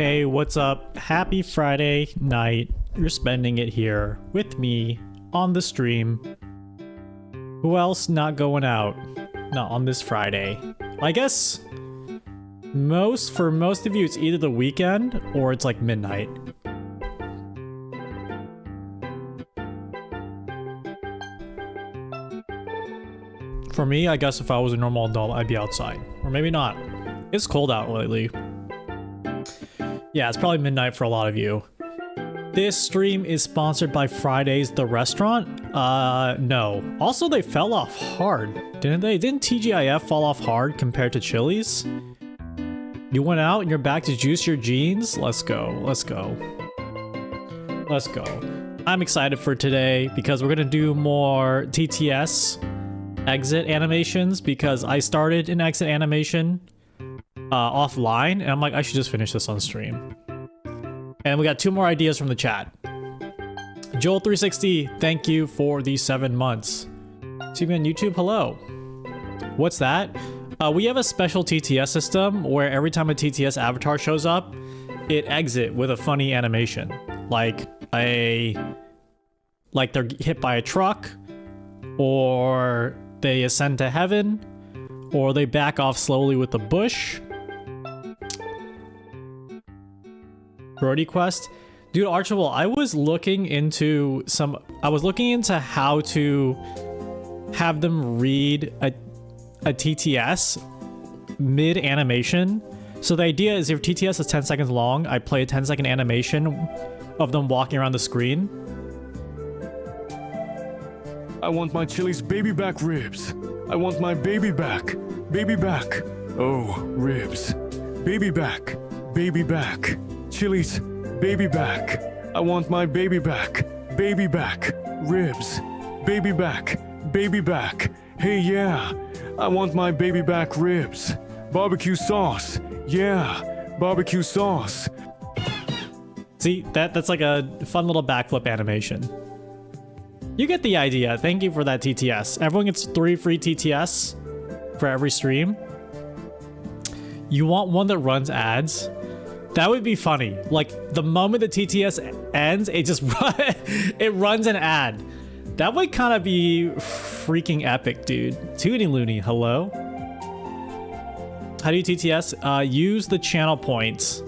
Hey, what's up? Happy Friday night. You're spending it here with me on the stream. Who else not going out? Not on this Friday. I guess for most of you it's either the weekend or it's like midnight. For me, I guess if I was a normal adult, I'd be outside. Or maybe not. It's cold out lately. Yeah, it's probably midnight for a lot of you. This stream is sponsored by Fridays the restaurant? No. Also, they fell off hard, didn't they? Didn't TGIF fall off hard compared to Chili's? You went out and you're back to juice your jeans? Let's go. Let's go. Let's go. I'm excited for today because we're gonna do more TTS exit animations because I started an exit animation offline and I'm like, I should just finish this on stream. And we got 2 more ideas from the chat. Joel360, thank you for the 7 months. See me on YouTube, hello. What's that? We have a special TTS system where every time a TTS avatar shows up, it exit with a funny animation. Like they're hit by a truck, or they ascend to heaven, or they back off slowly with the bush. Brody quest. Dude, Archibald, I was looking into how to have them read a TTS mid animation. So the idea is if TTS is 10 seconds long, I play a 10-second animation of them walking around the screen. I want my Chili's baby back ribs. I want my baby back. Baby back. Oh, ribs. Baby back. Baby back. Chili's baby back. I want my baby back. Baby back. Ribs. Baby back. Baby back. Hey, yeah. I want my baby back ribs. Barbecue sauce. Yeah. Barbecue sauce. See, that's like a fun little backflip animation. You get the idea. Thank you for that TTS. Everyone gets 3 free TTS for every stream. You want one that runs ads? That would be funny. Like, the moment the TTS ends, it just it runs an ad. That would kind of be freaking epic, dude. Toonie Looney, hello? How do you TTS? Use the channel points.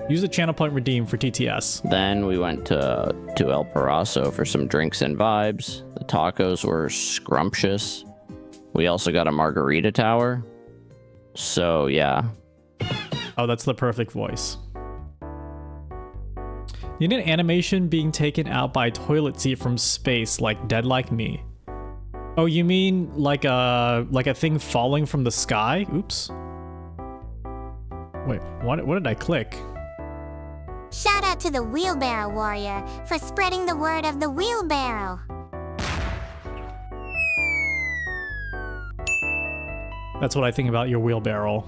Use the channel point redeem for TTS. Then we went to El Parazo for some drinks and vibes. The tacos were scrumptious. We also got a margarita tower. So, yeah. Oh, that's the perfect voice. You need an animation being taken out by a toilet seat from space, like Dead Like Me. Oh, you mean like a thing falling from the sky? Oops. Wait, what did I click? Shout out to the Wheelbarrow Warrior for spreading the word of the wheelbarrow. That's what I think about your wheelbarrow.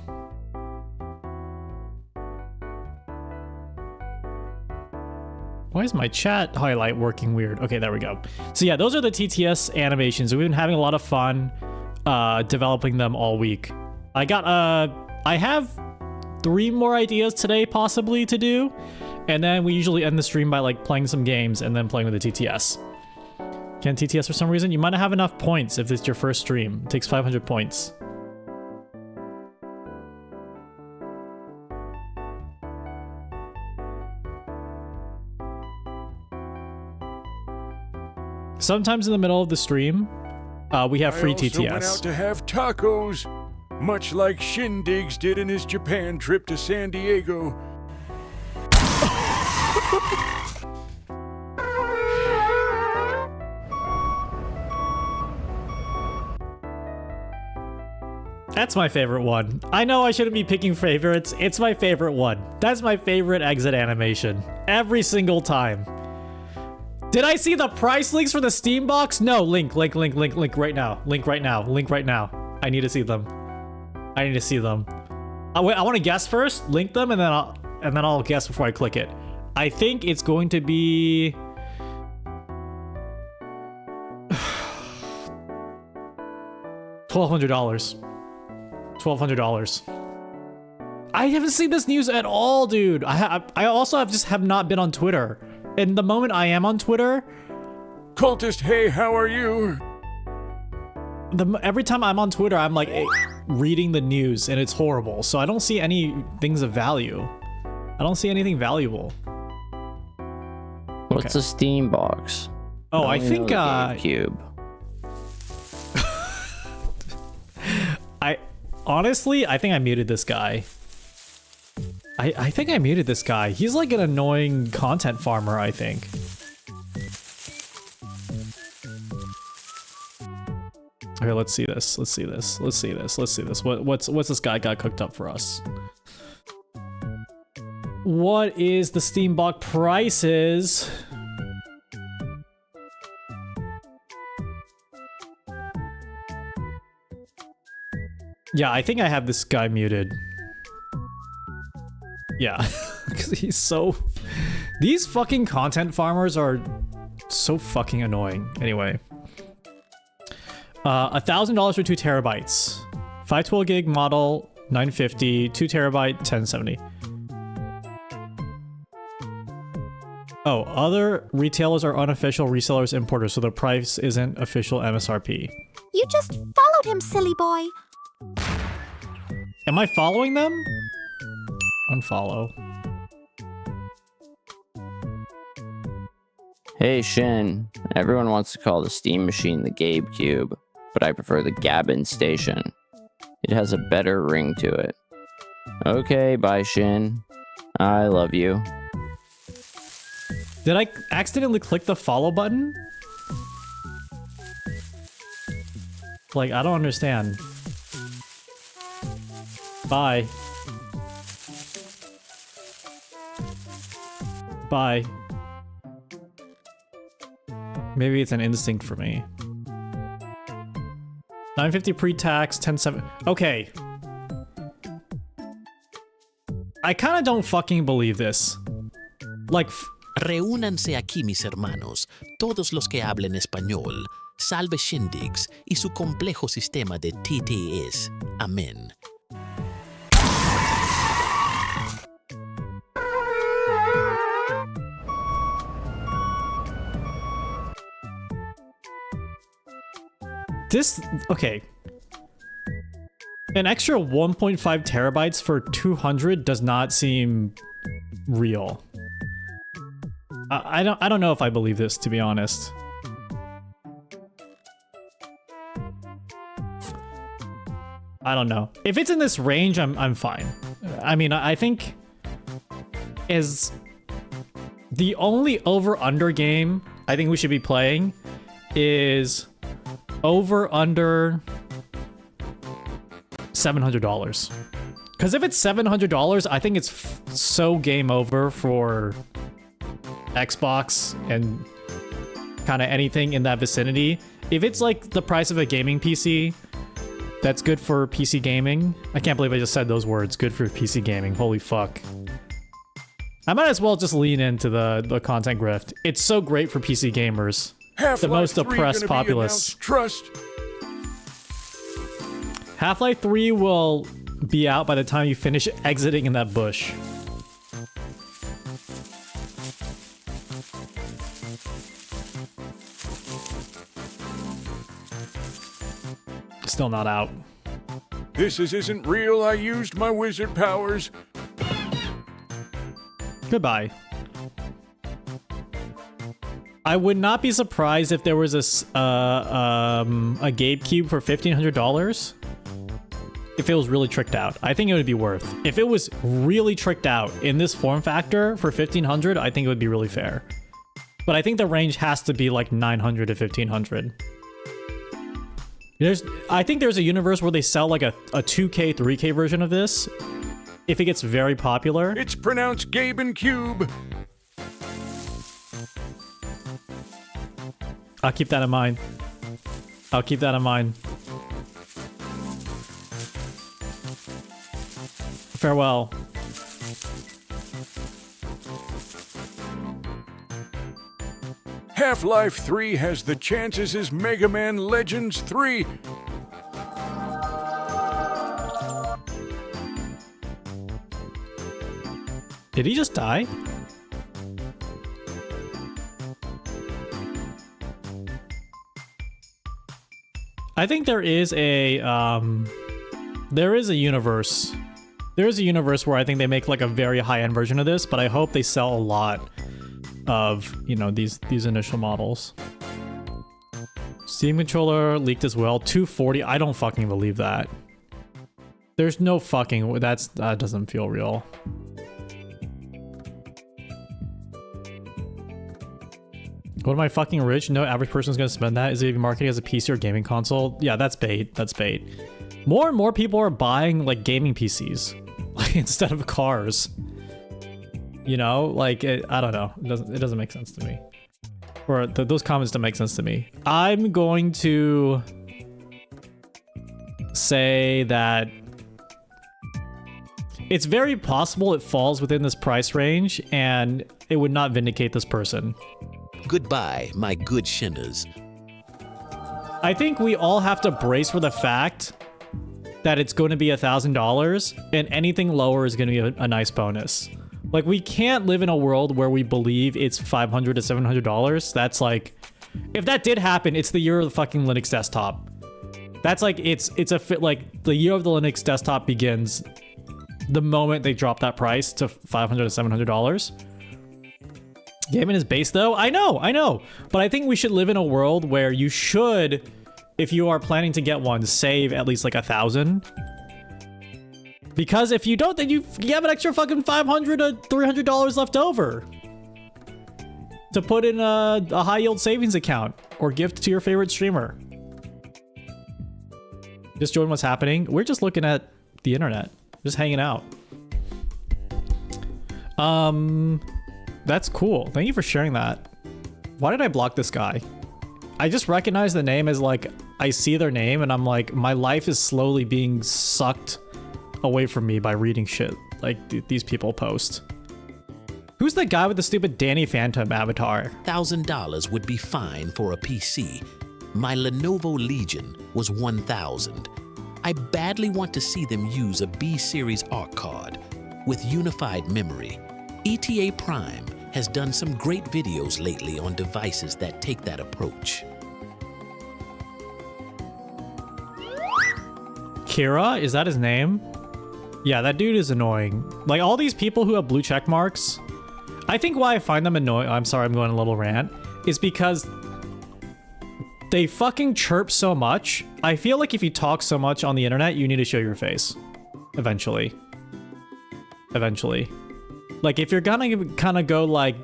Why is my chat highlight working weird? Okay, there we go. So yeah, those are the TTS animations. We've been having a lot of fun developing them all week. I have 3 more ideas today possibly to do, and then we usually end the stream by like playing some games and then playing with the TTS. Can't TTS for some reason? You might not have enough points if it's your first stream. It takes 500 points. Sometimes in the middle of the stream, we have free TTS. I also went out to have tacos, much like Shindigs did in his Japan trip to San Diego. That's my favorite one. I know I shouldn't be picking favorites. It's my favorite one. That's my favorite exit animation. Every single time. Did I see the price links for the Steam box? No, link right now. Link right now. I need to see them. Wait, I want to guess first. Link them and then I'll guess before I click it. I think it's going to be $1,200. I haven't seen this news at all, dude. I also have not been on Twitter. And the moment I am on Twitter, Cultist, hey, how are you? every time I'm on Twitter, I'm like reading the news, and it's horrible. So I don't see any things of value. I don't see anything valuable. What's a Steam box? Oh, I think GameCube. Honestly, I think I muted this guy. I think I muted this guy. He's like an annoying content farmer, I think. Okay, let's see this. Let's see this. Let's see this. Let's see this. What's this guy got cooked up for us? What is the Steam box prices? Yeah, I think I have this guy muted. Yeah, because he's so... These fucking content farmers are so fucking annoying. Anyway. $1,000 for 2 terabytes. 512 gig model, 950, 2 terabyte, 1070. Oh, other retailers are unofficial resellers, importers, so the price isn't official MSRP. You just followed him, silly boy. Am I following them? Unfollow. Hey Shin, everyone wants to call the Steam machine the Gabe Cube, but I prefer the Gabbin Station. It has a better ring to it. Okay, bye Shin. I love you. Did I accidentally click the follow button? Like, I don't understand. Bye. Bye. Maybe it's an instinct for me. 950 pre-tax, 1070. Okay. I kind of don't fucking believe this. Like, Reúnanse aquí, mis hermanos, todos los que hablen español. Salve Shindigs y su complejo sistema de TTS. Amén. this, okay. An extra 1.5 terabytes for 200 does not seem real. I don't know if I believe this, to be honest. I don't know. If it's in this range, I'm fine. I mean, I think is the only over-under game I think we should be playing is over-under $700. Because if it's $700, I think it's so game over for Xbox and kind of anything in that vicinity. If it's like the price of a gaming PC, that's good for PC gaming. I can't believe I just said those words. Good for PC gaming. Holy fuck. I might as well just lean into the content grift. It's so great for PC gamers. Half-Life The most 3 oppressed gonna be populace. announced. Trust. Half-Life 3 will be out by the time you finish exiting in that bush. Still not out. This isn't real. I used my wizard powers. Goodbye. I would not be surprised if there was a Gabe Cube for $1,500. If it was really tricked out, I think it would be worth. If it was really tricked out in this form factor for $1,500, I think it would be really fair. But I think the range has to be like $900 to $1,500. I think there's a universe where they sell like a 2K, 3K version of this. If it gets very popular. It's pronounced Gabe and Cube. I'll keep that in mind. I'll keep that in mind. Farewell. Half-Life 3 has the chances as Mega Man Legends 3. Did he just die? I think there is a universe. There is a universe where I think they make like a very high-end version of this, but I hope they sell a lot of, you know, these initial models. Steam controller leaked as well. 240. I don't fucking believe that. There's no fucking... that doesn't feel real. What am I fucking rich? No average person's gonna spend that. Is it even marketing as a PC or gaming console? Yeah, that's bait. That's bait. More and more people are buying like gaming PCs instead of cars. You know, like I don't know. It doesn't make sense to me. Or those comments don't make sense to me. I'm going to say that it's very possible it falls within this price range and it would not vindicate this person. Goodbye, my good shinners. I think we all have to brace for the fact that it's going to be $1,000 and anything lower is going to be a nice bonus. Like, we can't live in a world where we believe it's $500 to $700. That's like, if that did happen, it's the year of the fucking Linux desktop. That's like, it's like the year of the Linux desktop begins the moment they drop that price to $500 to $700. Gaming is base though? I know. But I think we should live in a world where you should, if you are planning to get one, save at least like $1,000. Because if you don't, then you have an extra fucking $500 to $300 left over to put in a high yield savings account or gift to your favorite streamer. Just join what's happening. We're just looking at the internet, just hanging out. That's cool. Thank you for sharing that. Why did I block this guy? I just recognize the name as like, I see their name and I'm like, my life is slowly being sucked away from me by reading shit like these people post. Who's the guy with the stupid Danny Phantom avatar? $1,000 would be fine for a PC. My Lenovo Legion was $1,000. I badly want to see them use a B-series ARC card with unified memory. ETA Prime has done some great videos lately on devices that take that approach. Kira? Is that his name? Yeah, that dude is annoying. Like, all these people who have blue check marks, I think why I find them annoying, I'm sorry, I'm going a little rant, is because they fucking chirp so much. I feel like if you talk so much on the internet, you need to show your face. Eventually. Like, if you're gonna kind of go, like,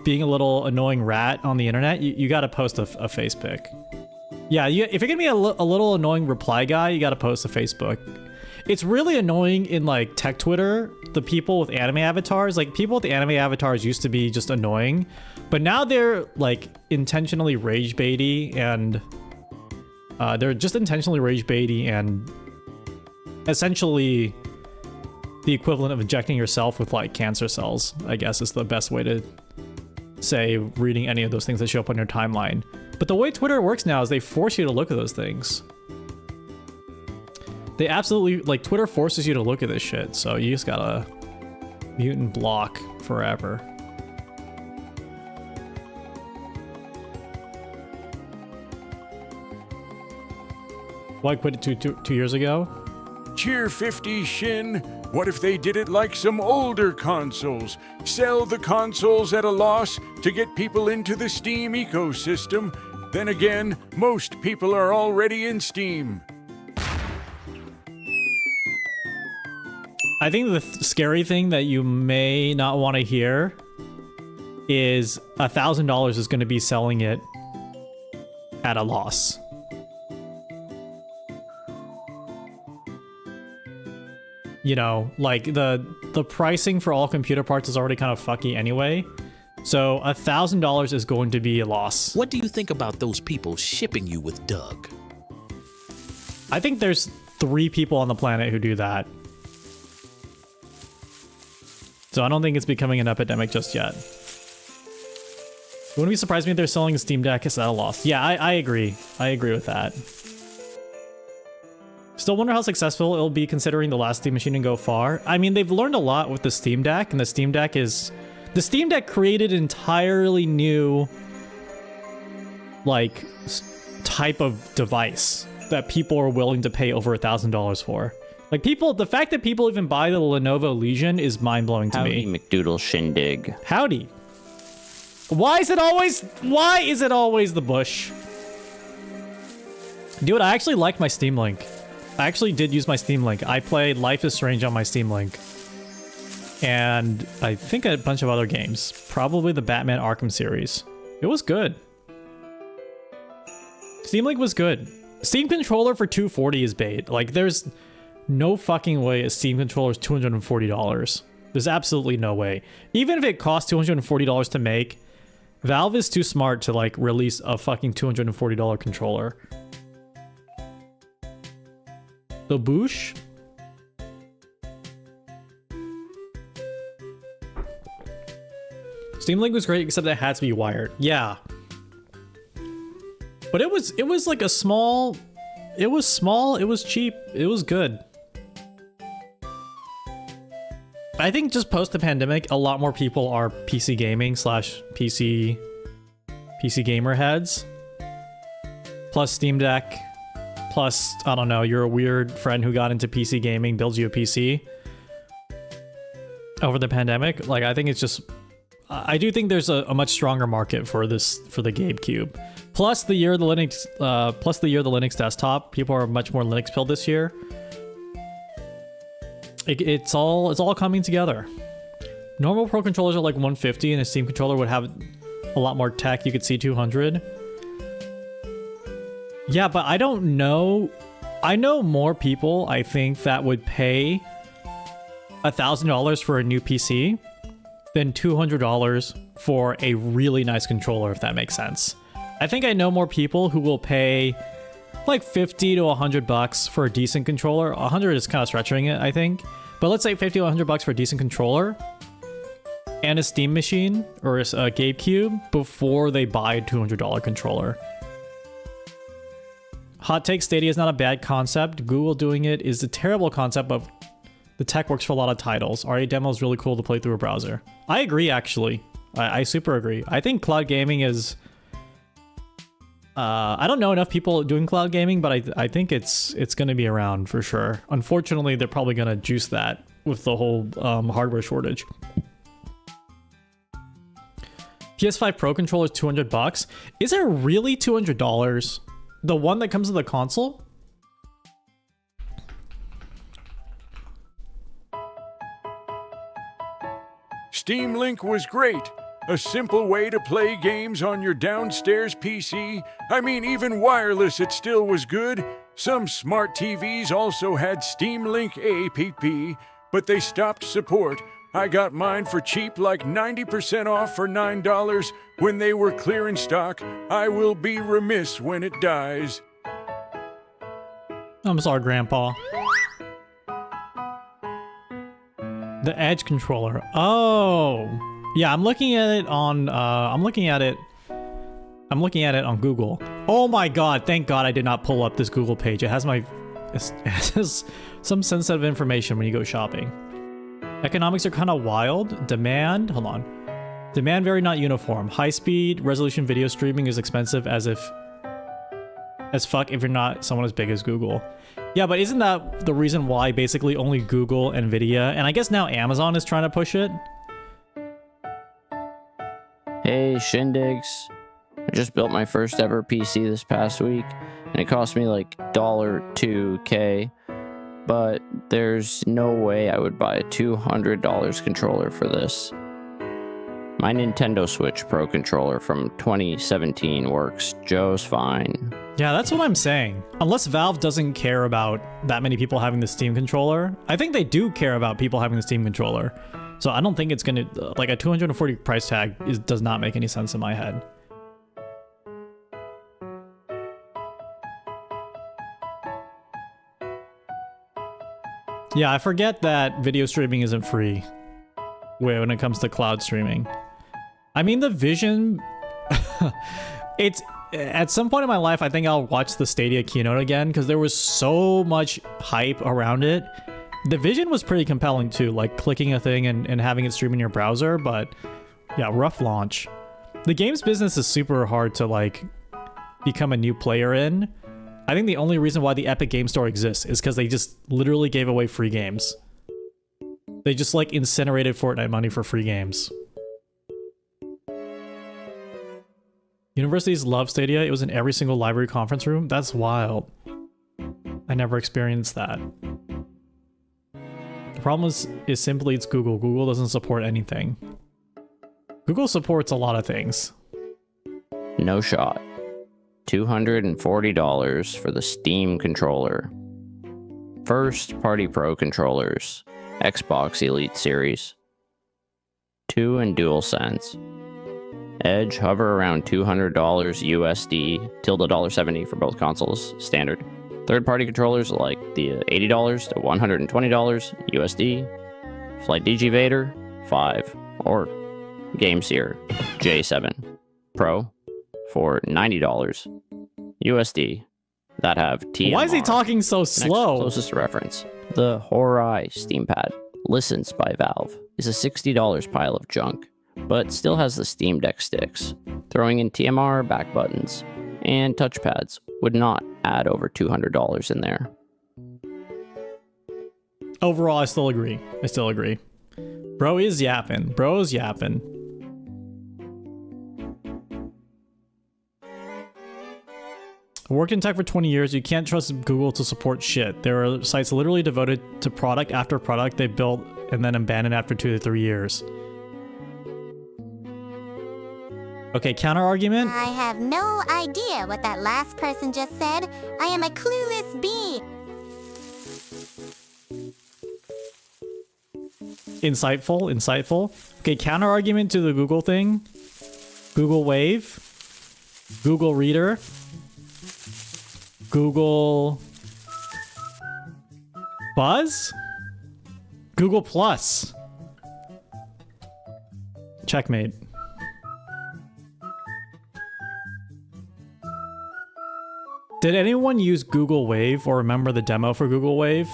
being a little annoying rat on the internet, you gotta post a face pic. Yeah, if you're gonna be a little annoying reply guy, you gotta post a Facebook. It's really annoying in, like, tech Twitter, the people with anime avatars. Like, people with anime avatars used to be just annoying, but now they're, like, intentionally rage baity, and they're just intentionally rage baity and essentially the equivalent of injecting yourself with like cancer cells, I guess is the best way to say reading any of those things that show up on your timeline. But the way Twitter works now is they force you to look at those things. They absolutely, like, Twitter forces you to look at this shit, so you just gotta mute and block forever. Why quit it two years ago? Cheer 50, Shin. What if they did it like some older consoles? Sell the consoles at a loss to get people into the Steam ecosystem. Then again, most people are already in Steam. I think the scary thing that you may not want to hear is $1,000 is going to be selling it at a loss. You know, like the pricing for all computer parts is already kind of fucky anyway. So $1,000 is going to be a loss. What do you think about those people shipping you with Doug? I think there's 3 people on the planet who do that. So I don't think it's becoming an epidemic just yet. It wouldn't be surprised me if they're selling a Steam Deck at a loss. Yeah, I agree. I agree with that. Still wonder how successful it'll be considering the last Steam machine didn't go far. I mean, they've learned a lot with the Steam Deck, and the Steam Deck created entirely new, like, type of device that people are willing to pay over $1,000 for. Like, the fact that people even buy the Lenovo Legion is mind-blowing to me. Howdy, McDoodle Shindig. Howdy. Why is it always the bush? Dude, I actually liked my Steam Link. I actually did use my Steam Link. I played Life is Strange on my Steam Link. And I think a bunch of other games. Probably the Batman Arkham series. It was good. Steam Link was good. Steam controller for $240 is bait. Like, there's no fucking way a Steam controller is $240. There's absolutely no way. Even if it costs $240 to make, Valve is too smart to, like, release a fucking $240 controller. The Boosh? Steam Link was great, except it had to be wired. Yeah. But it was like a small... It was small, it was cheap, it was good. I think just post the pandemic, a lot more people are PC gaming / PC gamer heads. Plus Steam Deck. Plus, I don't know, you're a weird friend who got into PC gaming, builds you a PC over the pandemic. Like, I think it's just... I do think there's a much stronger market for this, for the GameCube. Plus the year of the Linux desktop, people are much more Linux pilled this year. It's all coming together. Normal Pro controllers are like $150, and a Steam controller would have a lot more tech. You could see $200. Yeah, but I don't know. I know more people, I think, that would pay $1,000 for a new PC than $200 for a really nice controller, if that makes sense. I think I know more people who will pay like $50 to $100 for a decent controller. 100 is kind of stretching it, I think. But let's say $50 to $100 for a decent controller and a Steam machine or a GameCube before they buy a $200 controller. Hot take, Stadia is not a bad concept. Google doing it is a terrible concept, but the tech works for a lot of titles. RA demo is really cool to play through a browser. I agree, actually. I super agree. I think cloud gaming is... I don't know enough people doing cloud gaming, but I think it's going to be around for sure. Unfortunately, they're probably going to juice that with the whole hardware shortage. PS5 Pro controller is $200. Is it really $200? The one that comes with the console? Steam Link was great. A simple way to play games on your downstairs PC. I mean, even wireless, it still was good. Some smart TVs also had Steam Link app, but they stopped support. I got mine for cheap, like 90% off for $9 when they were clearing stock. I will be remiss when it dies. I'm sorry, Grandpa. The Edge controller. Oh, yeah. I'm looking at it on. I'm looking at it on Google. Oh my God! Thank God I did not pull up this Google page. It has some sensitive information when you go shopping. Economics are kind of wild. Demand. Hold on. Demand very not uniform. High speed resolution video streaming is expensive as fuck if you're not someone as big as Google. Yeah, but isn't that the reason why basically only Google, Nvidia, and I guess now Amazon is trying to push it? Hey, Shindigs. I just built my first ever PC this past week, and it cost me like $2K, but there's no way I would buy a $200 controller for this. My Nintendo Switch Pro controller from 2017 works just fine. Yeah, that's what I'm saying. Unless Valve doesn't care about that many people having the Steam controller. I think they do care about people having the Steam controller. So I don't think it's gonna, like, a $240 price tag does not make any sense in my head. Yeah, I forget that video streaming isn't free when it comes to cloud streaming. I mean, the Vision, at some point in my life, I think I'll watch the Stadia keynote again because there was so much hype around it. The vision was pretty compelling too, like clicking a thing and having it stream in your browser, but yeah, rough launch. The games business is super hard to like become a new player in. I think the only reason why the Epic Game Store exists is because they just literally gave away free games. They just like incinerated Fortnite money for free games. Universities love Stadia. It was in every single library conference room. That's wild. I never experienced that. The problem is simply it's Google. Google doesn't support anything. Google supports a lot of things. No shot. $240 for the Steam controller. First party pro controllers. Xbox Elite Series. 2 and DualSense. Edge hover around $200 USD till $1.70 for both consoles, standard. Third-party controllers like the $80 to $120 USD. Flight DG Vader, 5, or GameSeer J7 Pro for $90 USD that have TMR. Why is he talking so slow? Next closest reference, the Horai SteamPad, licensed by Valve, is a $60 pile of junk, but still has the Steam Deck sticks. Throwing in TMR, back buttons, and touchpads would not add over $200 in there. Overall, I still agree. Bro is yapping. Bro's yapping. I worked in tech for 20 years. You can't trust Google to support shit. There are sites literally devoted to product after product they built and then abandoned after 2 to 3 years. Okay, counter argument. I have no idea what that last person just said. I am a clueless bee. Insightful. Okay, counter argument to the Google thing. Google Wave. Google Reader. Google Buzz? Google Plus. Checkmate. Did anyone use Google Wave or remember the demo for Google Wave?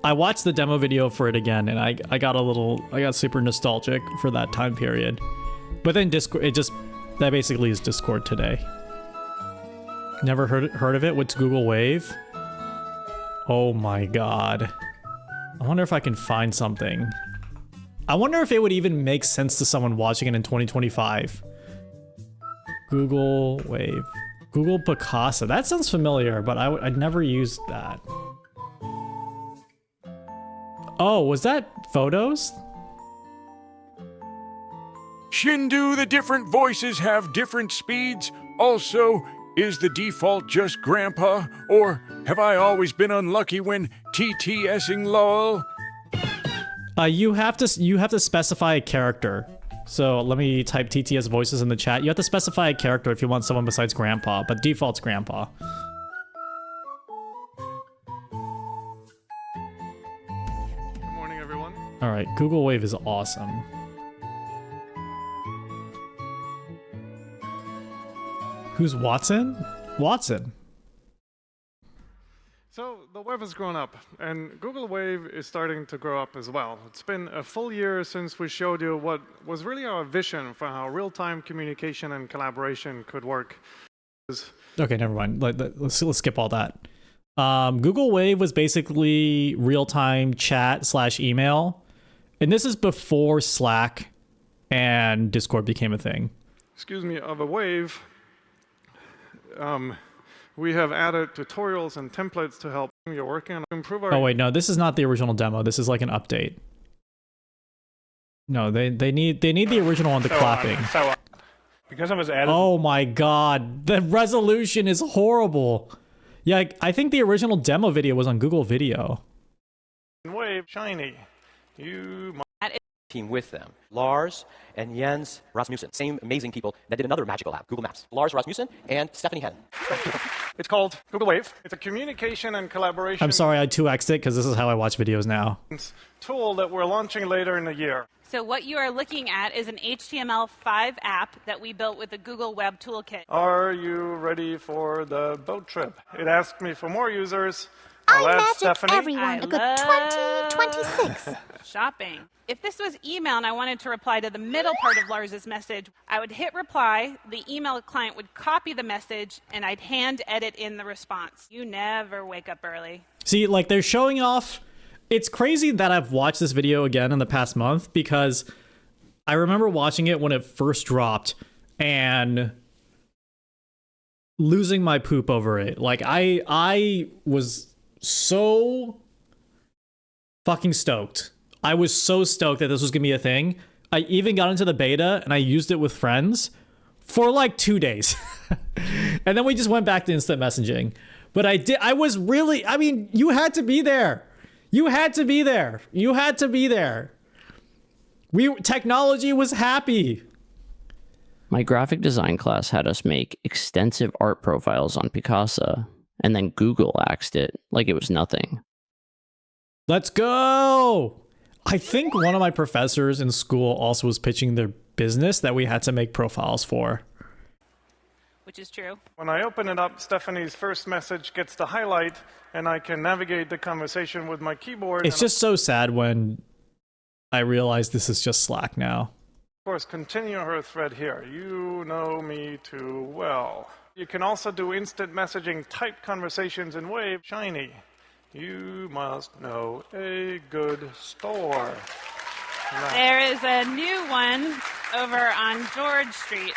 I watched the demo video for it again and I got super nostalgic for that time period. But then Discord, that basically is Discord today. Never heard of it? What's Google Wave? Oh my god. I wonder if I can find something. I wonder if it would even make sense to someone watching it in 2025. Google Wave. Google Picasa. That sounds familiar, but I'd never used that. Oh, was that photos? Shindu, the different voices have different speeds. Also, is the default just Grandpa? Or have I always been unlucky when TTSing lol? You have to specify a character. So let me type TTS voices in the chat. You have to specify a character if you want someone besides Grandpa, but default's Grandpa. Good morning, everyone. All right, Google Wave is awesome. Who's Watson? Watson. So the web has grown up, and Google Wave is starting to grow up as well. It's been a full year since we showed you what was really our vision for how real-time communication and collaboration could work. Okay, never mind. Let's skip all that. Google Wave was basically real-time chat / email, and this is before Slack and Discord became a thing. Excuse me, of a wave. We have added tutorials and templates to help you're working on improve our. Oh wait, no, this is not the original demo. This is like an update. No, they need the original on the clapping. Because I was added. Oh my god, the resolution is horrible. Yeah, I think the original demo video was on Google Video. Wave shiny. You. Team with them. Lars and Jens Rasmussen, same amazing people that did another magical app, Google Maps. Lars Rasmussen and Stephanie Henn. It's called Google Wave. It's a communication and collaboration I'm sorry I 2x'd it because this is how I watch videos now. tool that we're launching later in the year. So what you are looking at is an HTML5 app that we built with the Google Web Toolkit. Are you ready for the boat trip? It asked me for more users. I'll I add magic Stephanie. everyone a good 2026. Shopping. If this was email and I wanted to reply to the middle part of Lars's message, I would hit reply, the email client would copy the message, and I'd hand edit in the response. You never wake up early. See, like, they're showing off. It's crazy that I've watched this video again in the past month because I remember watching it when it first dropped and losing my poop over it. Like, I was so fucking stoked. I was so stoked that this was gonna be a thing. I even got into the beta and I used it with friends for like 2 days. And then we just went back to instant messaging. But I was really, I mean, you had to be there. You had to be there. You had to be there. Technology was happy. My graphic design class had us make extensive art profiles on Picasa, and then Google axed it like it was nothing. Let's go. I think one of my professors in school also was pitching their business that we had to make profiles for. Which is true. When I open it up, Stephanie's first message gets to highlight, and I can navigate the conversation with my keyboard. It's just so sad when I realize this is just Slack now. Of course, continue her thread here. You know me too well. You can also do instant messaging type conversations in Wave. Shiny. You must know a good store. There is a new one over on George Street.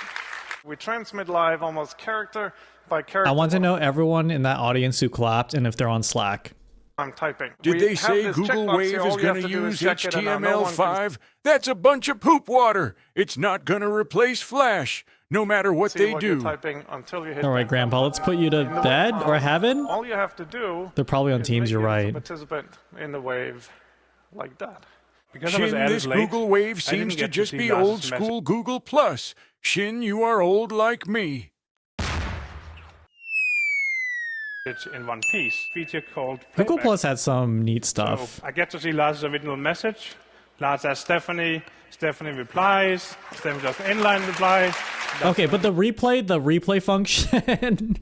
We transmit live almost character by character. I want to know everyone in that audience who clapped and if they're on Slack. I'm typing. Did they say Google Wave is going to use HTML5? That's a bunch of poop water. It's not going to replace Flash, no matter what they do. All right, Grandpa, let's put you to bed or heaven. All you have to do. They're probably on Teams. You're right. Participant in the Wave, like that. Shin, this Google Wave seems to just be old school Google Plus. Shin, you are old like me. It's in one piece. Feature called Google Plus had some neat stuff. So I get to see Lars' original message. Lars asks Stephanie. Stephanie replies. Stephanie just inline reply. Okay, but the replay function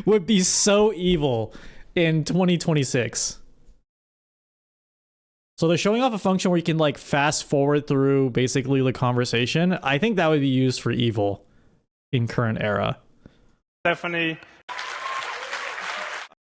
would be so evil in 2026. So they're showing off a function where you can like fast forward through basically the conversation. I think that would be used for evil in current era. Stephanie.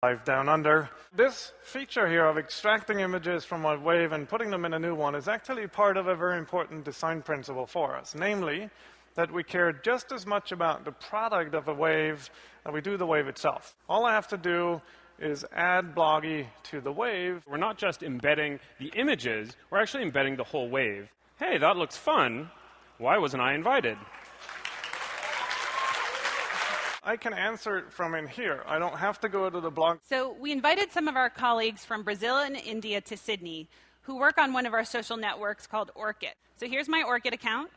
Live down under. This feature here of extracting images from a wave and putting them in a new one is actually part of a very important design principle for us. Namely, that we care just as much about the product of a wave as we do the wave itself. All I have to do is add Bloggy to the wave. We're not just embedding the images, we're actually embedding the whole wave. Hey, that looks fun. Why wasn't I invited? I can answer it from in here. I don't have to go to the blog. So we invited some of our colleagues from Brazil and India to Sydney who work on one of our social networks called Orchid. So here's my Orchid account,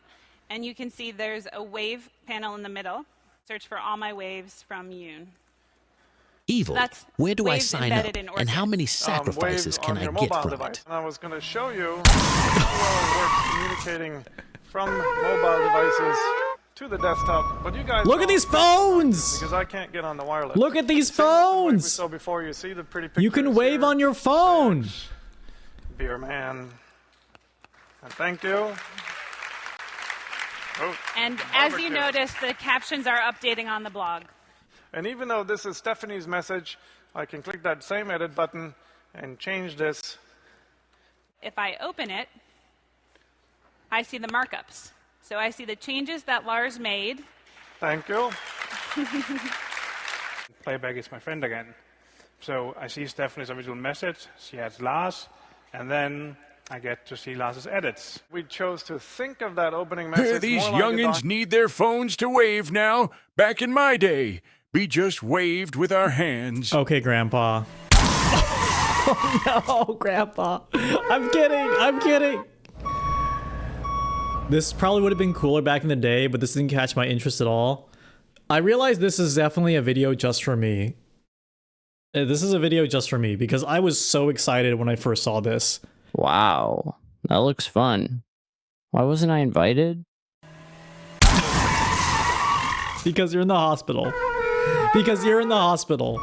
and you can see there's a wave panel in the middle. Search for all my waves from Yoon. Evil. That's where do I waves sign up? embedded in And how many sacrifices can I get from device. it? And I was going to show you how it works communicating from mobile devices to the desktop, but you guys look at these phones! Because I can't get on the wireless. Look at these phones! So before you see the pretty pictures, you can wave on your phone. Beer man. And thank you. Oh, and as you notice, the captions are updating on the blog. And even though this is Stephanie's message, I can click that same edit button and change this. If I open it, I see the markups. So I see the changes that Lars made. Thank you. Playback is my friend again. So I see Stephanie's original message. She adds Lars. And then I get to see Lars's edits. We chose to think of that opening message. These youngins need their phones to wave now. Back in my day, we just waved with our hands. Okay, Grandpa. Oh, no, Grandpa. I'm kidding. This probably would have been cooler back in the day, but this didn't catch my interest at all. I realize this is definitely a video just for me. This is a video just for me because I was so excited when I first saw this. Wow, that looks fun. Why wasn't I invited? Because you're in the hospital. Because you're in the hospital.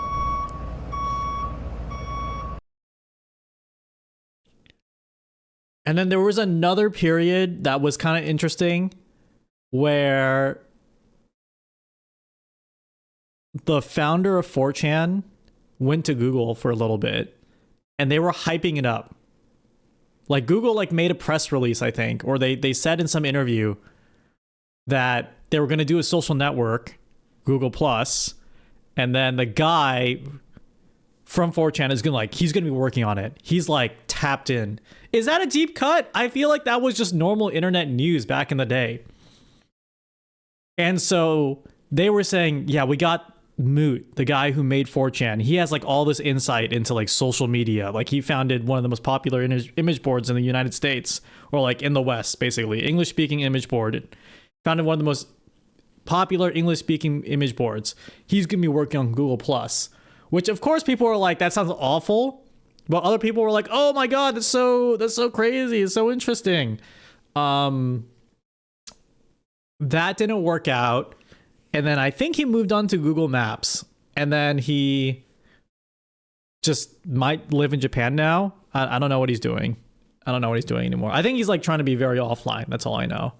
And then there was another period that was kind of interesting where the founder of 4chan went to Google for a little bit and they were hyping it up. Like Google like made a press release, I think, or they said in some interview that they were going to do a social network, Google Plus, and then the guy from 4chan is gonna he's gonna be working on it. He's like tapped in. Is that a deep cut? I feel like that was just normal internet news back in the day. And so they were saying, yeah, we got Moot, the guy who made 4chan. He has like all this insight into like social media. Like he founded one of the most popular image boards in the United States, or like in the West, basically. English speaking image board. Founded one of the most popular English speaking image boards. He's gonna be working on Google Plus, which of course people are like, that sounds awful. But other people were like, oh my god, that's so crazy, it's so interesting. That didn't work out. And then I think he moved on to Google Maps. And then he just might live in Japan now. I don't know what he's doing. I don't know what he's doing anymore. I think he's like trying to be very offline. That's all I know.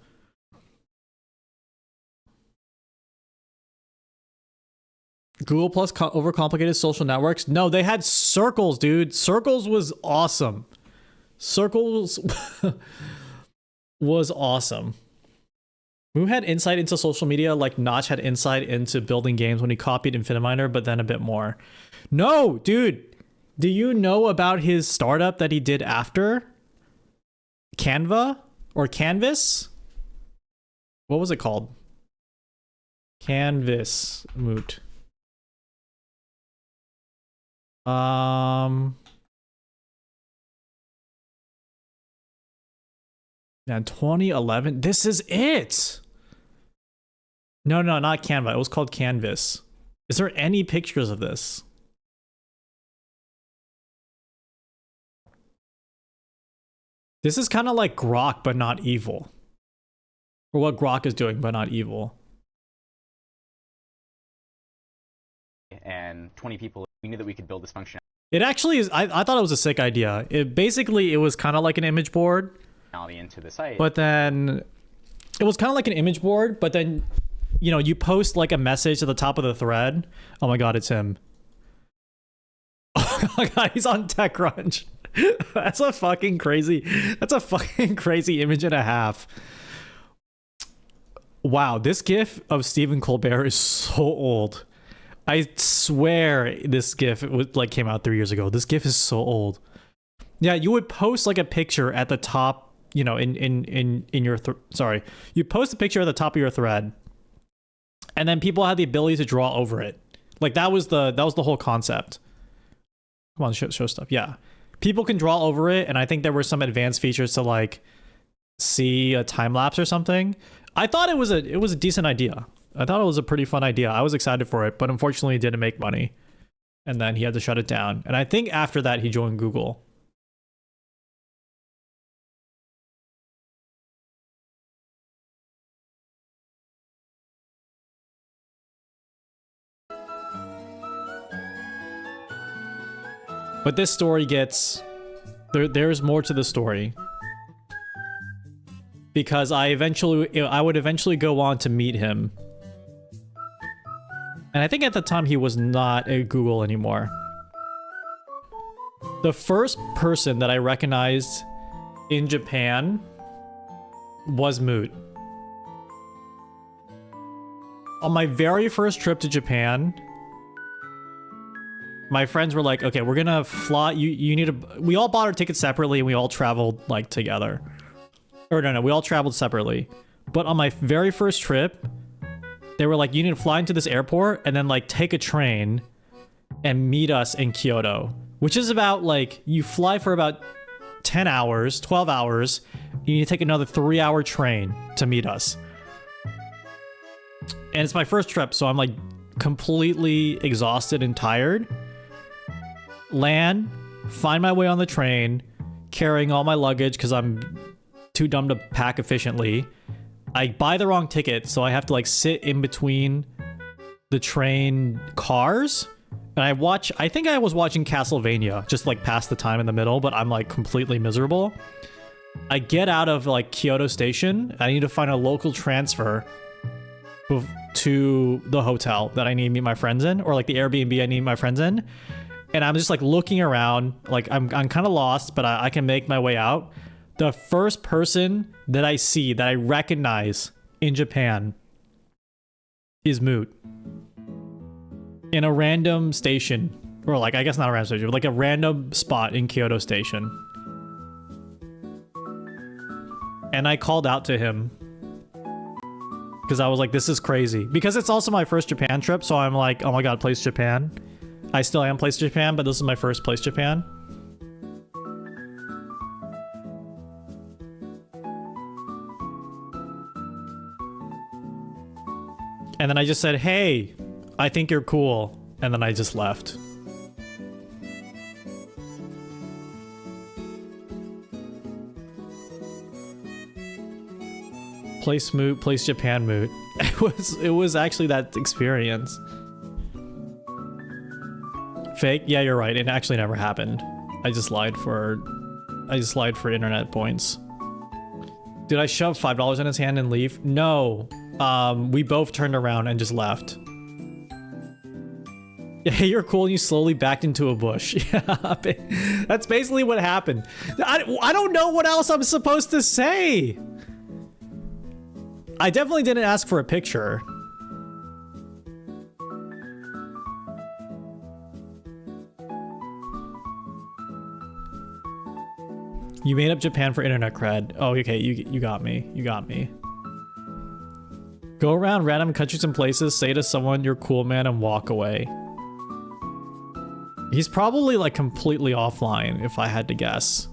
Google Plus overcomplicated social networks. No, they had Circles, dude. Circles was awesome. Circles was awesome. Who had insight into social media like Notch had insight into building games when he copied Infiniminer, but then a bit more. No, dude. Do you know about his startup that he did after? Canva? Or Canvas? What was it called? Canvas Moot. Yeah, 2011. This is it. No, not Canva. It was called Canvas. Is there any pictures of this? This is kind of like Grok, but not evil. Or what Grok is doing, but not evil. And 20 people, we knew that we could build this function. It actually is. I thought it was a sick idea. It was kind of like an image board. Into the site. But then it was kind of like an image board, but then, you know, you post like a message at the top of the thread. Oh my god, it's him. Oh my god, he's on TechCrunch. That's a fucking crazy image and a half. Wow, this gif of Stephen Colbert is so old. I swear this gif came out 3 years ago. This gif is so old. Yeah, you would post like a picture at the top, you know, in your you post a picture at the top of your thread, and then people had the ability to draw over it. Like that was the whole concept. Come on, show stuff. Yeah, people can draw over it, and I think there were some advanced features to like see a time lapse or something. I thought it was a decent idea. I thought it was a pretty fun idea. I was excited for it, but unfortunately it didn't make money, and then he had to shut it down. And I think after that he joined Google. But this story gets... There's more to the story. Because I would eventually go on to meet him. And I think at the time he was not at Google anymore. The first person that I recognized in Japan was Moot. On my very first trip to Japan, my friends were like, okay, we're gonna fly. You need to. We all bought our tickets separately and we all traveled like together. Or no, we all traveled separately. But on my very first trip, they were like, you need to fly into this airport and then like take a train and meet us in Kyoto. Which is about like, you fly for about 10 hours, 12 hours. You need to take another 3-hour train to meet us. And it's my first trip, so I'm like completely exhausted and tired. Land, find my way on the train, carrying all my luggage because I'm too dumb to pack efficiently. I buy the wrong ticket, so I have to like sit in between the train cars. And I think I was watching Castlevania, just like past the time in the middle, but I'm like completely miserable. I get out of like Kyoto Station. I need to find a local transfer to the hotel that I need to meet my friends in, or like the Airbnb I need to meet my friends in. And I'm just like looking around, like I'm kind of lost, but I can make my way out. The first person that I see that I recognize in Japan is Moot. In a random station, or like, I guess not a random station, but like a random spot in Kyoto Station. And I called out to him because I was like, this is crazy. Because it's also my first Japan trip, so I'm like, oh my god, Place Japan. I still am Place Japan, but this is my first Place Japan. And then I just said, hey, I think you're cool. And then I just left. Place Moot, Place Japan Moot. It was actually that experience. Fake? Yeah, you're right. It actually never happened. I just lied for internet points. Did I shove $5 in his hand and leave? No. We both turned around and just left. Yeah, you're cool. You slowly backed into a bush. Yeah, that's basically what happened. I don't know what else I'm supposed to say. I definitely didn't ask for a picture. You made up Japan for internet cred. Oh, okay, you got me. You got me. Go around random countries and places, say to someone you're cool, man, and walk away. He's probably like completely offline, if I had to guess.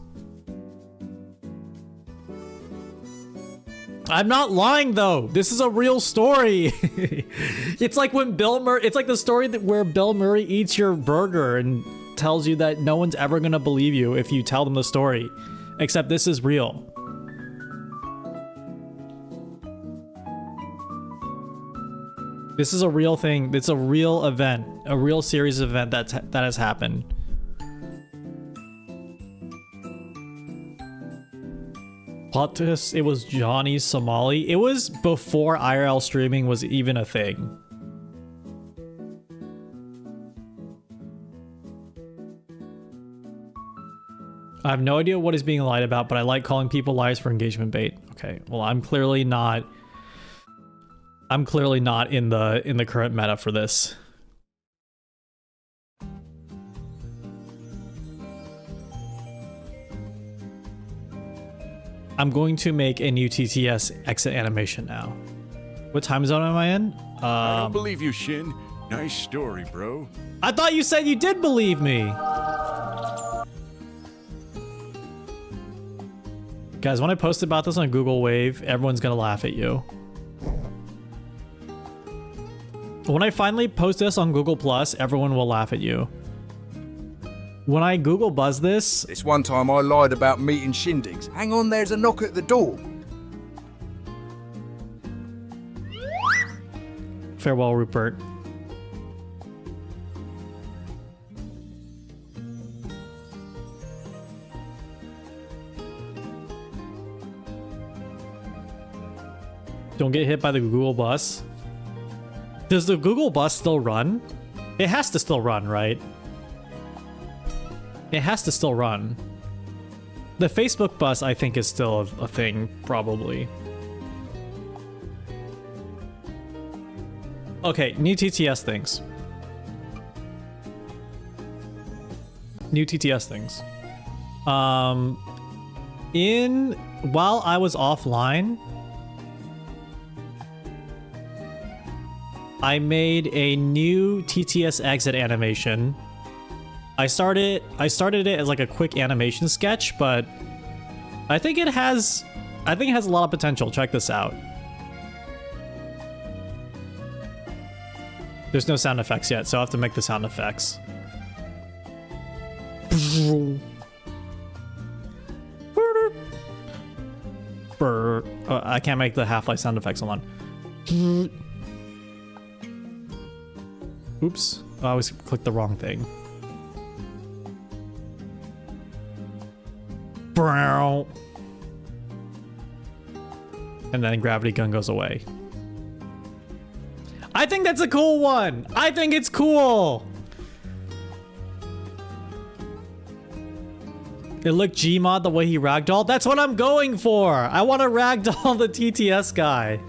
I'm not lying though. This is a real story. It's like when it's like the story where Bill Murray eats your burger and tells you that no one's ever gonna believe you if you tell them the story. Except this is real. This is a real thing. It's a real event. A real series of event that has happened. Plot twist, it was Johnny Somali. It was before IRL streaming was even a thing. I have no idea what is being lied about, but I like calling people liars for engagement bait. Okay, well, I'm clearly not in the current meta for this. I'm going to make a new TTS exit animation now. What time zone am I in? I don't believe you, Shin. Nice story, bro. I thought you said you did believe me. Guys, when I post about this on Google Wave, everyone's gonna laugh at you. When I finally post this on Google Plus, everyone will laugh at you. When I Google buzz this... This one time I lied about meeting shindigs. Hang on, there's a knock at the door. Farewell, Rupert. Don't get hit by the Google bus. Does the Google bus still run? It has to still run, right? It has to still run. The Facebook bus, I think, is still a thing, probably. Okay, new TTS things. New TTS things. While I was offline, I made a new TTS exit animation. I started it as like a quick animation sketch, but I think it has a lot of potential. Check this out. There's no sound effects yet, so I have to make the sound effects. I can't make the Half-Life sound effects. Hold on. Oops. I always clicked the wrong thing. And then gravity gun goes away. I think that's a cool one. I think it's cool. It looked Gmod the way he ragdolled. That's what I'm going for. I want to ragdoll the TTS guy.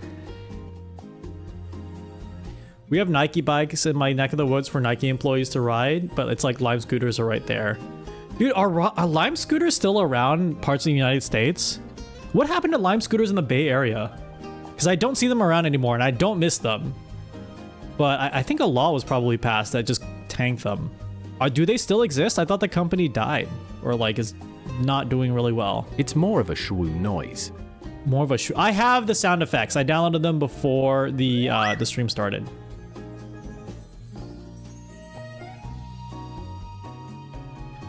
We have Nike bikes in my neck of the woods for Nike employees to ride, but it's like Lime scooters are right there. Dude, are Lime scooters still around parts of the United States? What happened to Lime scooters in the Bay Area? Because I don't see them around anymore, and I don't miss them. But I think a law was probably passed that just tanked them. Do they still exist? I thought the company died, or like is not doing really well. It's more of a shwoo noise. More of a shwoo. I have the sound effects. I downloaded them before the stream started.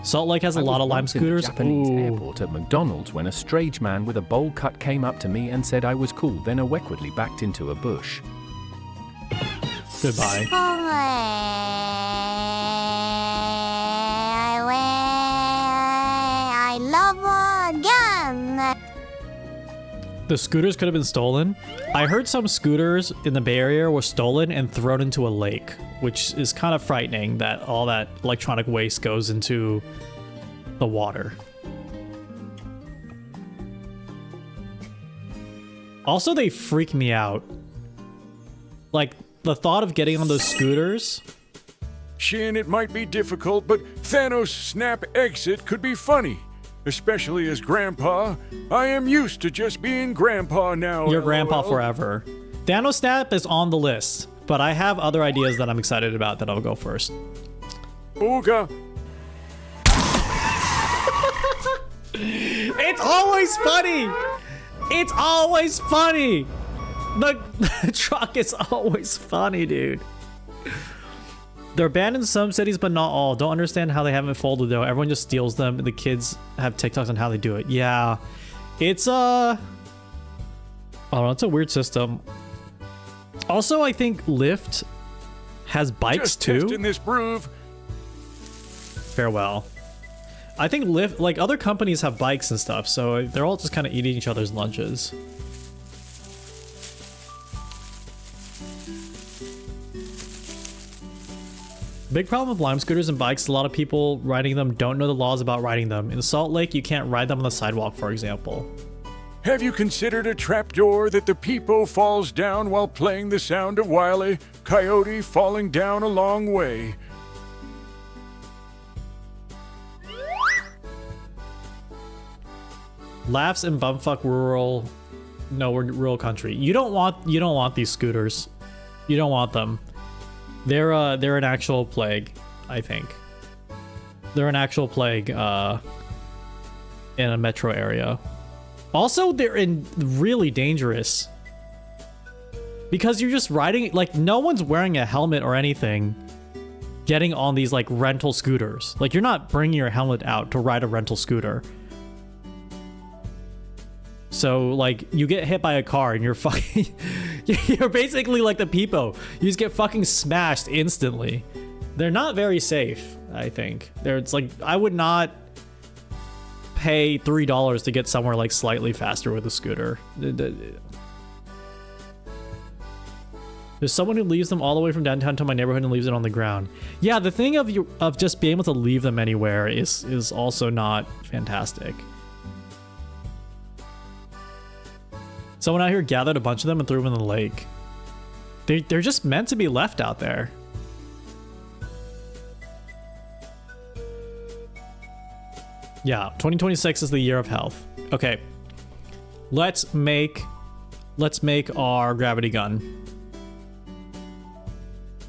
Salt Lake has a lot of Lime scooters. I was once in a Japanese airport at McDonald's when a strange man with a bowl cut came up to me and said I was cool, then awkwardly backed into a bush. Goodbye. I love a gun. The scooters could have been stolen. I heard some scooters in the Bay Area were stolen and thrown into a lake, which is kind of frightening that all that electronic waste goes into the water. Also, they freak me out. Like, the thought of getting on those scooters. Shin, it might be difficult, but Thanos' snap exit could be funny. Especially as Grandpa. I am used to just being Grandpa now. You're Grandpa forever. Thanos snap is on the list, but I have other ideas that I'm excited about that I'll go first. Ooga. It's always funny! It's always funny! The truck is always funny, dude. They're banned in some cities, but not all. Don't understand how they haven't folded, though. Everyone just steals them. The kids have TikToks on how they do it. Yeah. It's, I don't know. It's a weird system. Also, I think Lyft has bikes, just too. Testing this groove. Farewell. I think Lyft, like, other companies have bikes and stuff, so they're all just kind of eating each other's lunches. Big problem with Lime scooters and bikes, a lot of people riding them don't know the laws about riding them. In Salt Lake, you can't ride them on the sidewalk, for example. Have you considered a trapdoor that the peepo falls down while playing the sound of Wile E. Coyote falling down a long way? Laughs in bumfuck rural, no, rural country. You don't want these scooters. You don't want them. They're an actual plague, I think. They're an actual plague in a metro area. Also, they're really dangerous. Because you're just riding, like, no one's wearing a helmet or anything getting on these, like, rental scooters. Like, you're not bringing your helmet out to ride a rental scooter. So, like, you get hit by a car and you're fucking... you're basically like the peepo. You just get fucking smashed instantly. They're not very safe, I think. It's like, I would not pay $3 to get somewhere, like, slightly faster with a scooter. There's someone who leaves them all the way from downtown to my neighborhood and leaves it on the ground. Yeah, the thing of just being able to leave them anywhere is also not fantastic. Someone out here gathered a bunch of them and threw them in the lake. They're just meant to be left out there. Yeah, 2026 is the year of health. Okay. Let's make our gravity gun.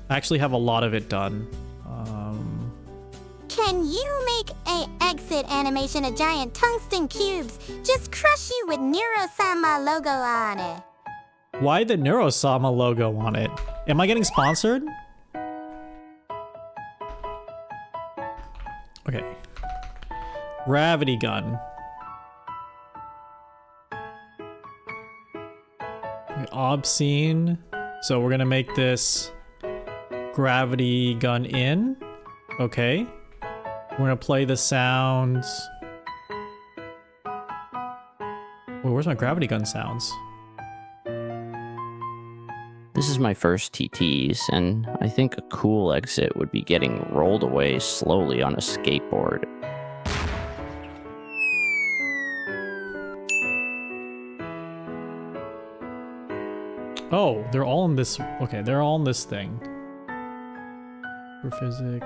I actually have a lot of it done. Can you make a exit animation of giant tungsten cubes just crush you with Neurosama logo on it? Why the Neurosama logo on it? Am I getting sponsored? Gravity gun. Obscene. So we're gonna make this gravity gun in. Okay. We're gonna play the sounds. Wait, where's my gravity gun sounds? This is my first TTs, and I think a cool exit would be getting rolled away slowly on a skateboard. Oh, they're all in this. Okay, they're all in this thing. For physic.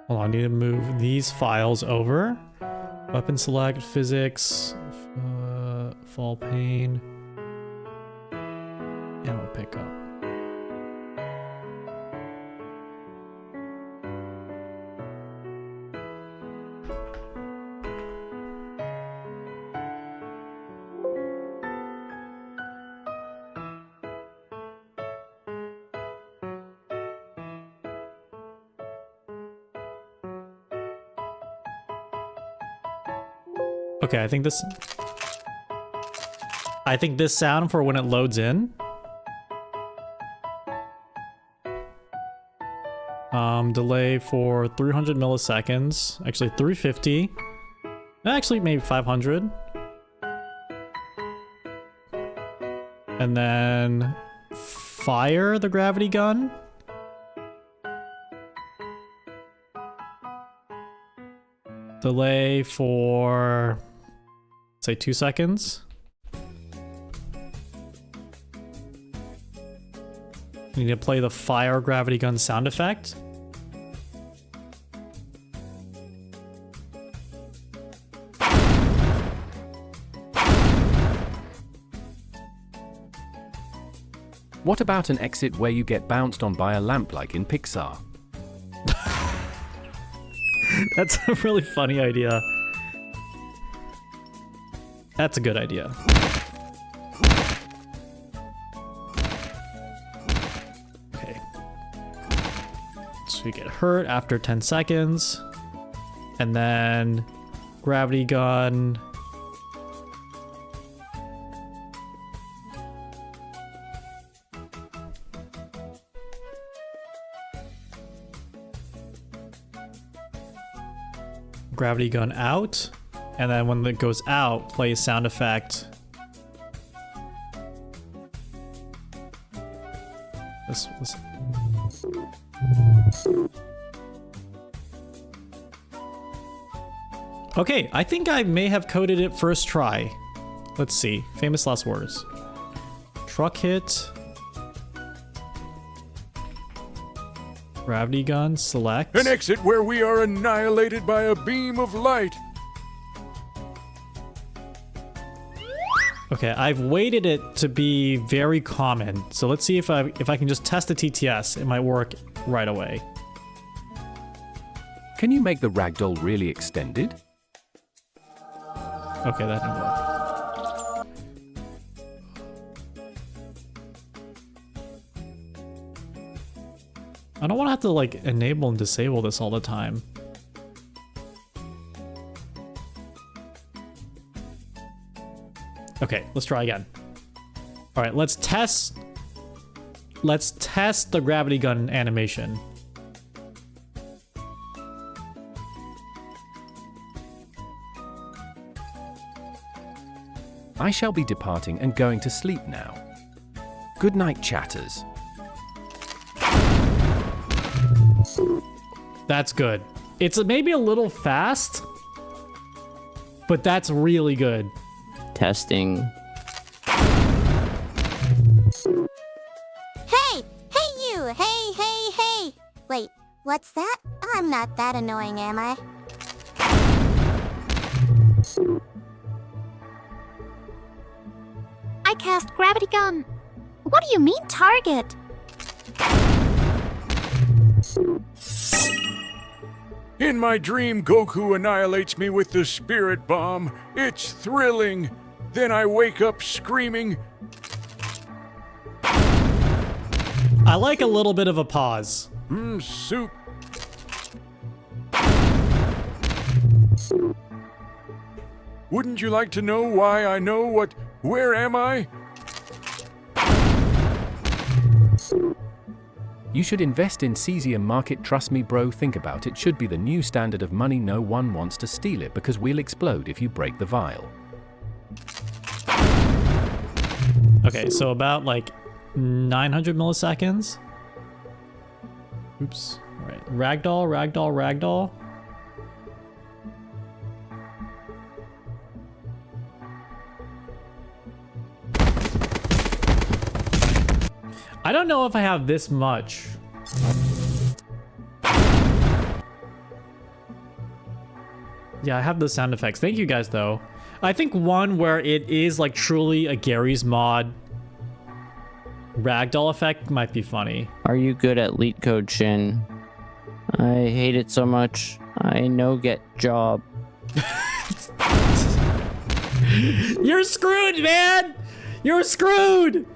Hold on, I need to move these files over. Weapon select, physics, fall pane, and we'll pick up. Okay, I think this sound for when it loads in. Delay for 300 milliseconds. Actually 350. Actually maybe 500. And then fire the gravity gun. Delay for, say, 2 seconds. You need to play the fire gravity gun sound effect. What about an exit where you get bounced on by a lamp like in Pixar? That's a really funny idea. That's a good idea. Okay. So we get hurt after 10 seconds. And then gravity gun. Gravity gun out, and then when it goes out, play a sound effect. This was. Okay, I think I may have coded it first try. Let's see. Famous last words. Truck hit. Gravity gun, select. An exit where we are annihilated by a beam of light. Okay, I've weighted it to be very common. So let's see if I can just test the TTS. It might work right away. Can you make the ragdoll really extended? Okay, that didn't work. I don't want to have to like enable and disable this all the time. Okay, let's try again. All right, let's test the gravity gun animation. I shall be departing and going to sleep now. Good night, chatters. That's good. It's maybe a little fast, but that's really good. Testing. Hey! Hey you! Hey! Wait, what's that? I'm not that annoying, am I? I cast gravity gun. What do you mean target? In my dream, Goku annihilates me with the spirit bomb. It's thrilling. Then I wake up screaming. I like a little bit of a pause. Soup. Wouldn't you like to know why I know what... Where am I? You should invest in cesium market, trust me bro, think about it. Should be the new standard of money. No one wants to steal it because we'll explode if you break the vial. Okay, so about like 900 milliseconds. Oops. All right, ragdoll, ragdoll, ragdoll. I don't know if I have this much. Yeah, I have the sound effects. Thank you guys, though. I think one where it is like truly a Gary's mod ragdoll effect might be funny. Are you good at leet code, Shin? I hate it so much. I no get job. You're screwed, man! You're screwed!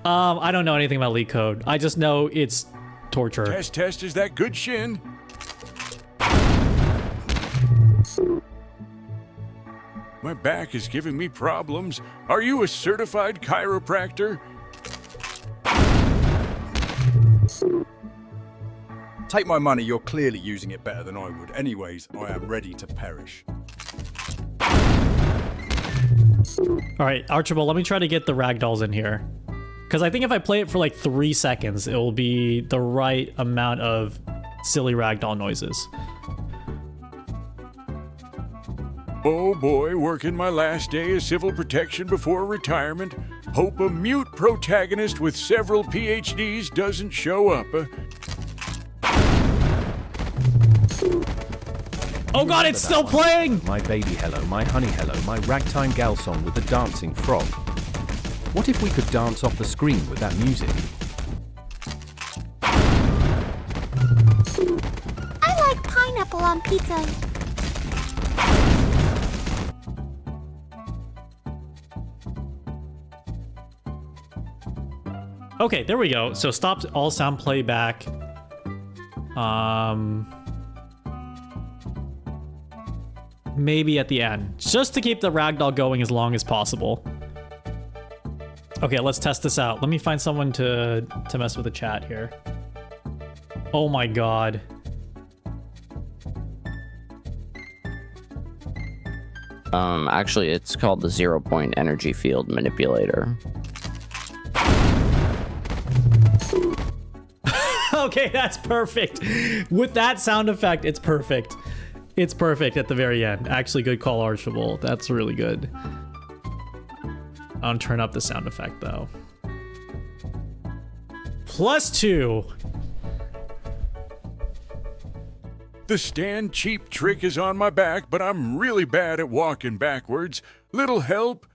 I don't know anything about leet code. I just know it's torture. Test, is that good, Shin? My back is giving me problems. Are you a certified chiropractor? Take my money, you're clearly using it better than I would. Anyways, I am ready to perish. Alright, Archibald, let me try to get the ragdolls in here. Because I think if I play it for like 3 seconds, it will be the right amount of silly ragdoll noises. Oh boy, working my last day as civil protection before retirement. Hope a mute protagonist with several PhDs doesn't show up. Oh god, it's still playing! My baby hello, my honey hello, my ragtime gal song with the dancing frog. What if we could dance off the screen with that music? I like pineapple on pizza. Okay, there we go. So stop all sound playback. Maybe at the end, just to keep the ragdoll going as long as possible. Okay, let's test this out. Let me find someone to mess with the chat here. Oh my god. Actually, it's called the 0-point energy field manipulator. Okay, that's perfect. With that sound effect, it's perfect. It's perfect at the very end. Actually, good call, Archibald. That's really good. I'll turn up the sound effect, though. +2. The stand cheap trick is on my back, but I'm really bad at walking backwards. Little help?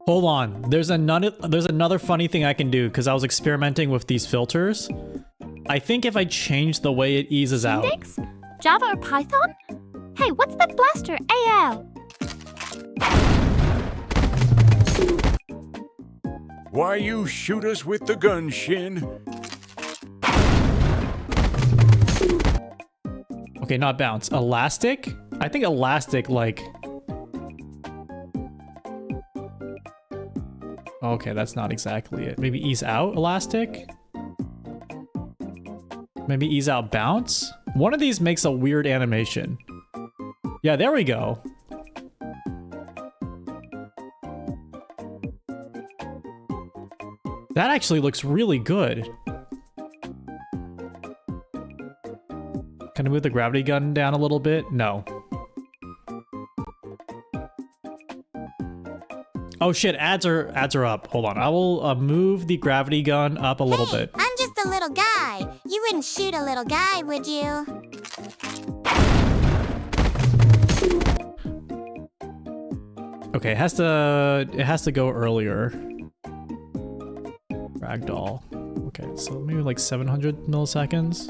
Hold on. There's another funny thing I can do because I was experimenting with these filters. I think if I change the way it eases out. Index? Java or Python? Hey, what's that blaster? AL. Why you shoot us with the gun, Shin? Okay, not bounce. Elastic? I think elastic, like... Okay, that's not exactly it. Maybe ease out elastic? Maybe ease out bounce? One of these makes a weird animation. Yeah, there we go. That actually looks really good. Can I move the gravity gun down a little bit? No. Oh shit, ads are up. Hold on. I will move the gravity gun up a little bit. I'm just a little guy. You wouldn't shoot a little guy, would you? Okay, it has to go earlier. Ragdoll. Okay, so maybe like 700 milliseconds.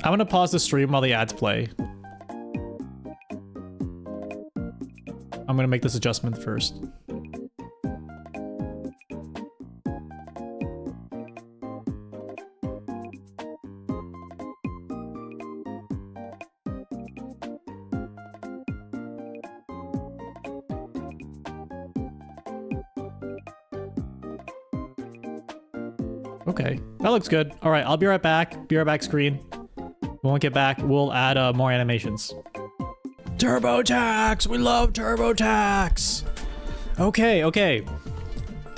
I'm gonna pause the stream while the ads play. I'm gonna make this adjustment first. Okay, that looks good. All right, I'll be right back. Be right back, screen. When we get back, we'll add more animations. TurboTax! We love TurboTax! Okay, okay.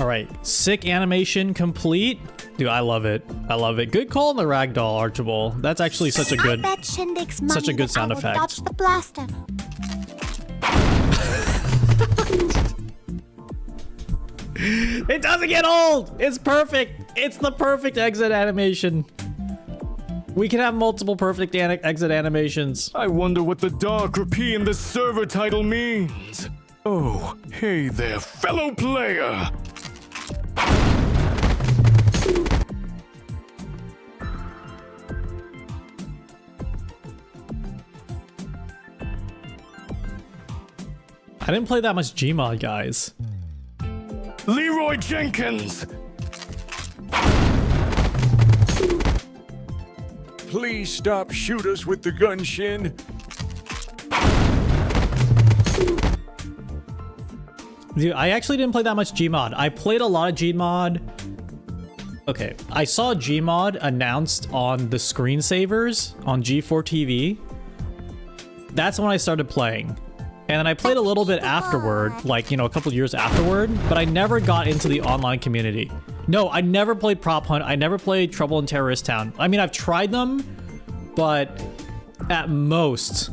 All right, sick animation complete. Dude, I love it. I love it. Good call on the ragdoll, Archibald. That's actually such a good, such a good sound effect. Dodge the blaster. It doesn't get old! It's perfect! It's the perfect exit animation. We can have multiple perfect exit animations. I wonder what the darker P in the server title means. Oh, hey there, fellow player! I didn't play that much Gmod, guys. Leroy Jenkins! Please stop shoot us with the gun, Shin. Dude, I actually didn't play that much Gmod. I played a lot of Gmod. Okay, I saw Gmod announced on the screensavers on G4 TV. That's when I started playing. And then I played a little bit afterward, like, you know, a couple years afterward, but I never got into the online community. No, I never played Prop Hunt. I never played Trouble in Terrorist Town. I mean, I've tried them, but at most,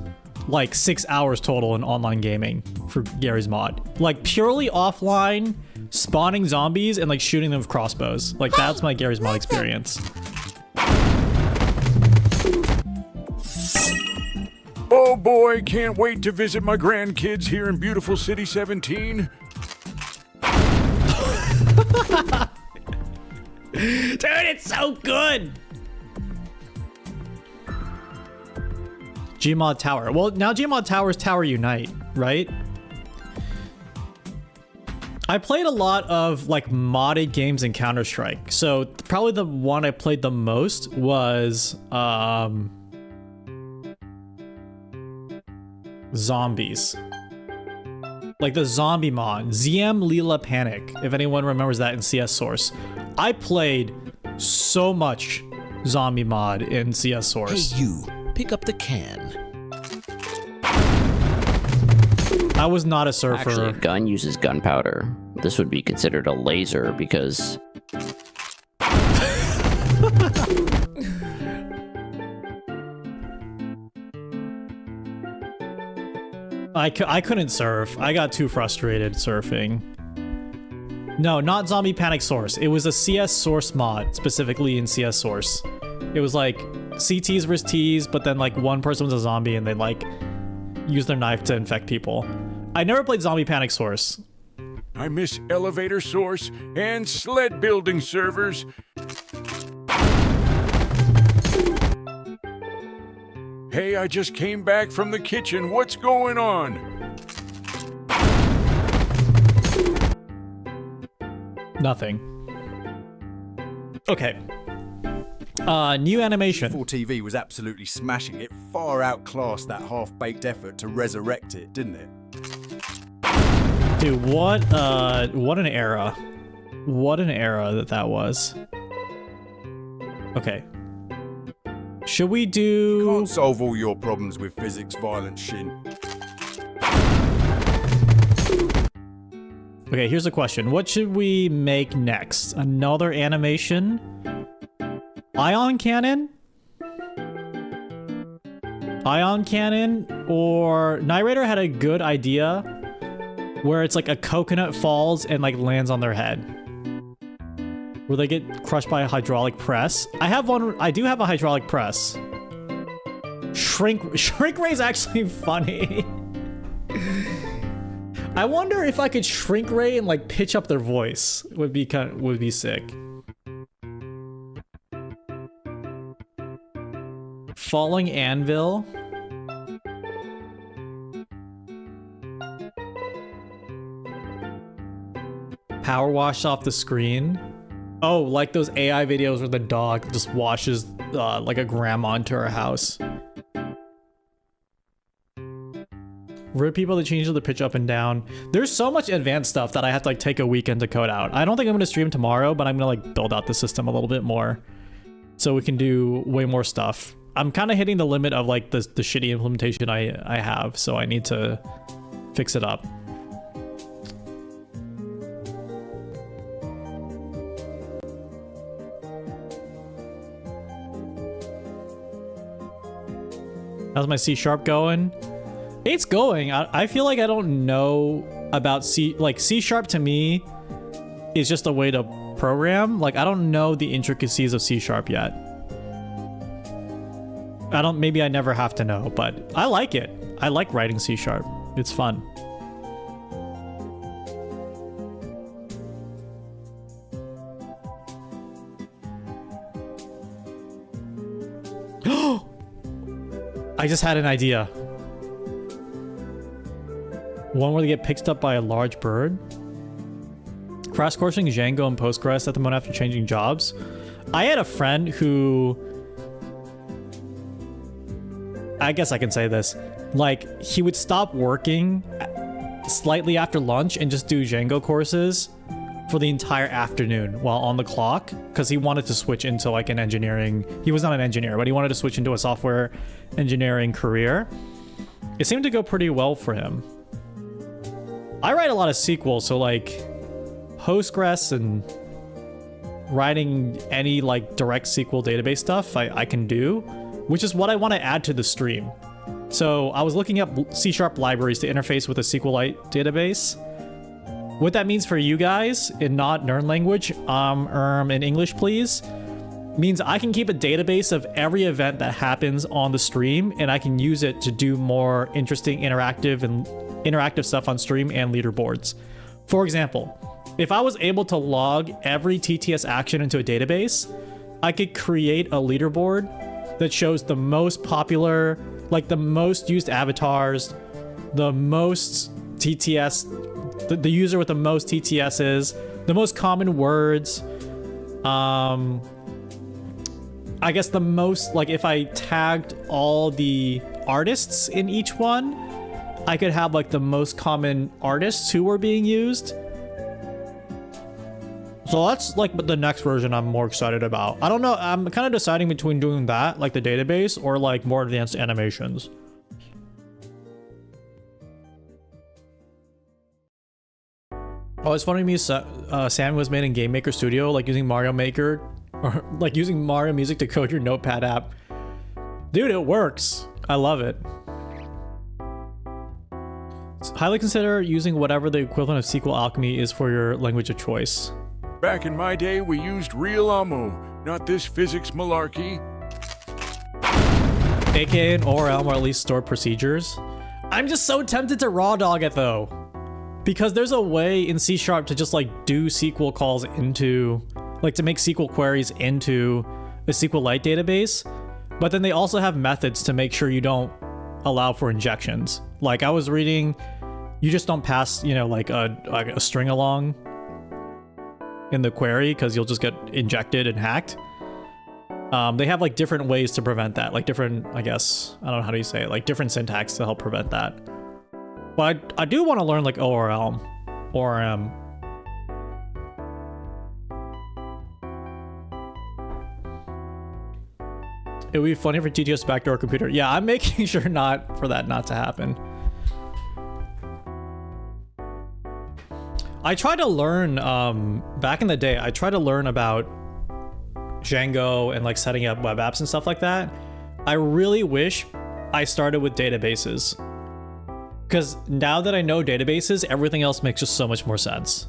like 6 hours total in online gaming for Gary's mod. Like purely offline, spawning zombies and like shooting them with crossbows. Like that's my Gary's mod experience. Oh boy, can't wait to visit my grandkids here in beautiful City 17. Dude, it's so good! Gmod Tower. Well, now Gmod Tower is Tower Unite, right? I played a lot of like modded games in Counter-Strike. So probably the one I played the most was Zombies. Like the zombie mod, ZM Leela Panic, if anyone remembers that in CS Source. I played so much zombie mod in CS Source. Hey you, pick up the can. I was not a surfer. Actually, a gun uses gunpowder. This would be considered a laser because... I couldn't surf. I got too frustrated surfing. No, not Zombie Panic Source. It was a CS Source mod, specifically in CS Source. It was like CTs versus Ts, but then like one person was a zombie and they like use their knife to infect people. I never played Zombie Panic Source. I miss elevator source and sled building servers. Hey, I just came back from the kitchen. What's going on? Nothing. Okay. New animation. G4 TV was absolutely smashing. It far outclassed that half-baked effort to resurrect it, didn't it? Dude, what an era. What an era that was. Okay. Should we do... You can't solve all your problems with physics, violence, Shin. Okay, here's a question. What should we make next? Another animation? Ion cannon? Ion cannon? Or... Night Raider had a good idea where it's like a coconut falls and like lands on their head. Where they get crushed by a hydraulic press. I do have a hydraulic press. Shrink Ray is actually funny. I wonder if I could shrink ray and like pitch up their voice. Would be sick. Falling anvil. Power wash off the screen. Oh, like those AI videos where the dog just washes like a grandma into her house. For people to change the pitch up and down. There's so much advanced stuff that I have to like take a weekend to code out. I don't think I'm gonna stream tomorrow, but I'm gonna like build out the system a little bit more so we can do way more stuff. I'm kind of hitting the limit of like the shitty implementation I have, so I need to fix it up. How's my C# going? It's going. I feel like I don't know about C. Like C# to me is just a way to program. Like I don't know the intricacies of C# yet. Maybe I never have to know, but I like it. I like writing C#. It's fun. I just had an idea. One where they get picked up by a large bird. Crash coursing Django and Postgres at the moment after changing jobs. I had a friend who... I guess I can say this. Like, he would stop working slightly after lunch and just do Django courses for the entire afternoon while on the clock, because he wanted to switch into like an engineering... He was not an engineer, but he wanted to switch into a software engineering career. It seemed to go pretty well for him. I write a lot of SQL, so like Postgres and writing any like direct SQL database stuff I can do, which is what I want to add to the stream. So I was looking up C# libraries to interface with a SQLite database. What that means for you guys in not Nern language, in English please, means I can keep a database of every event that happens on the stream, and I can use it to do more interesting interactive stuff on stream and leaderboards. For example, if I was able to log every TTS action into a database, I could create a leaderboard that shows the most popular, like the most used avatars, the most TTS, the user with the most TTSs, the most common words, I guess the most, like if I tagged all the artists in each one, I could have like the most common artists who were being used. So that's like the next version I'm more excited about. I don't know, I'm kind of deciding between doing that, like the database, or like more advanced animations. Oh, it's funny to me, Sam was made in Game Maker Studio, like using Mario Maker, or like using Mario music to code your Notepad app. Dude, it works. I love it. Highly consider using whatever the equivalent of SQL Alchemy is for your language of choice. Back in my day, we used real Amu, not this physics malarkey. AKA an ORM, or at least stored procedures. I'm just so tempted to raw dog it though, because there's a way in C# to just like do SQL calls into, like to make SQL queries into a SQLite database, but then they also have methods to make sure you don't allow for injections. Like I was reading, you just don't pass, you know, like a string along in the query because you'll just get injected and hacked. They have like different ways to prevent that, like different, I guess, I don't know how do you say it, like different syntax to help prevent that. But I do want to learn like ORM. It would be funny for TTS backdoor computer. Yeah, I'm making sure for that not to happen. I tried to learn, back in the day, I tried to learn about Django and like setting up web apps and stuff like that. I really wish I started with databases, because now that I know databases, everything else makes just so much more sense.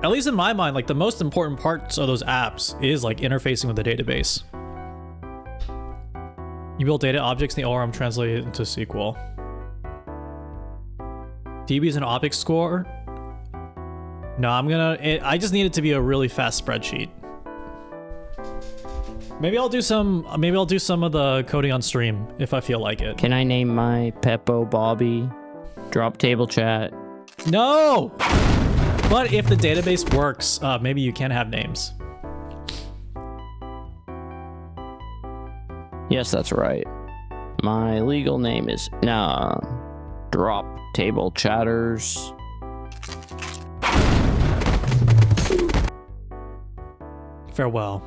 At least in my mind, like the most important parts of those apps is like interfacing with the database. You build data objects in the ORM, translate it into SQL. DB is an object score. No, I just need it to be a really fast spreadsheet. Maybe I'll do some of the coding on stream if I feel like it. Can I name my Peppo Bobby? Drop table chat. No! But if the database works, maybe you can have names. Yes, that's right. My legal name is Drop Table Chatters. Farewell.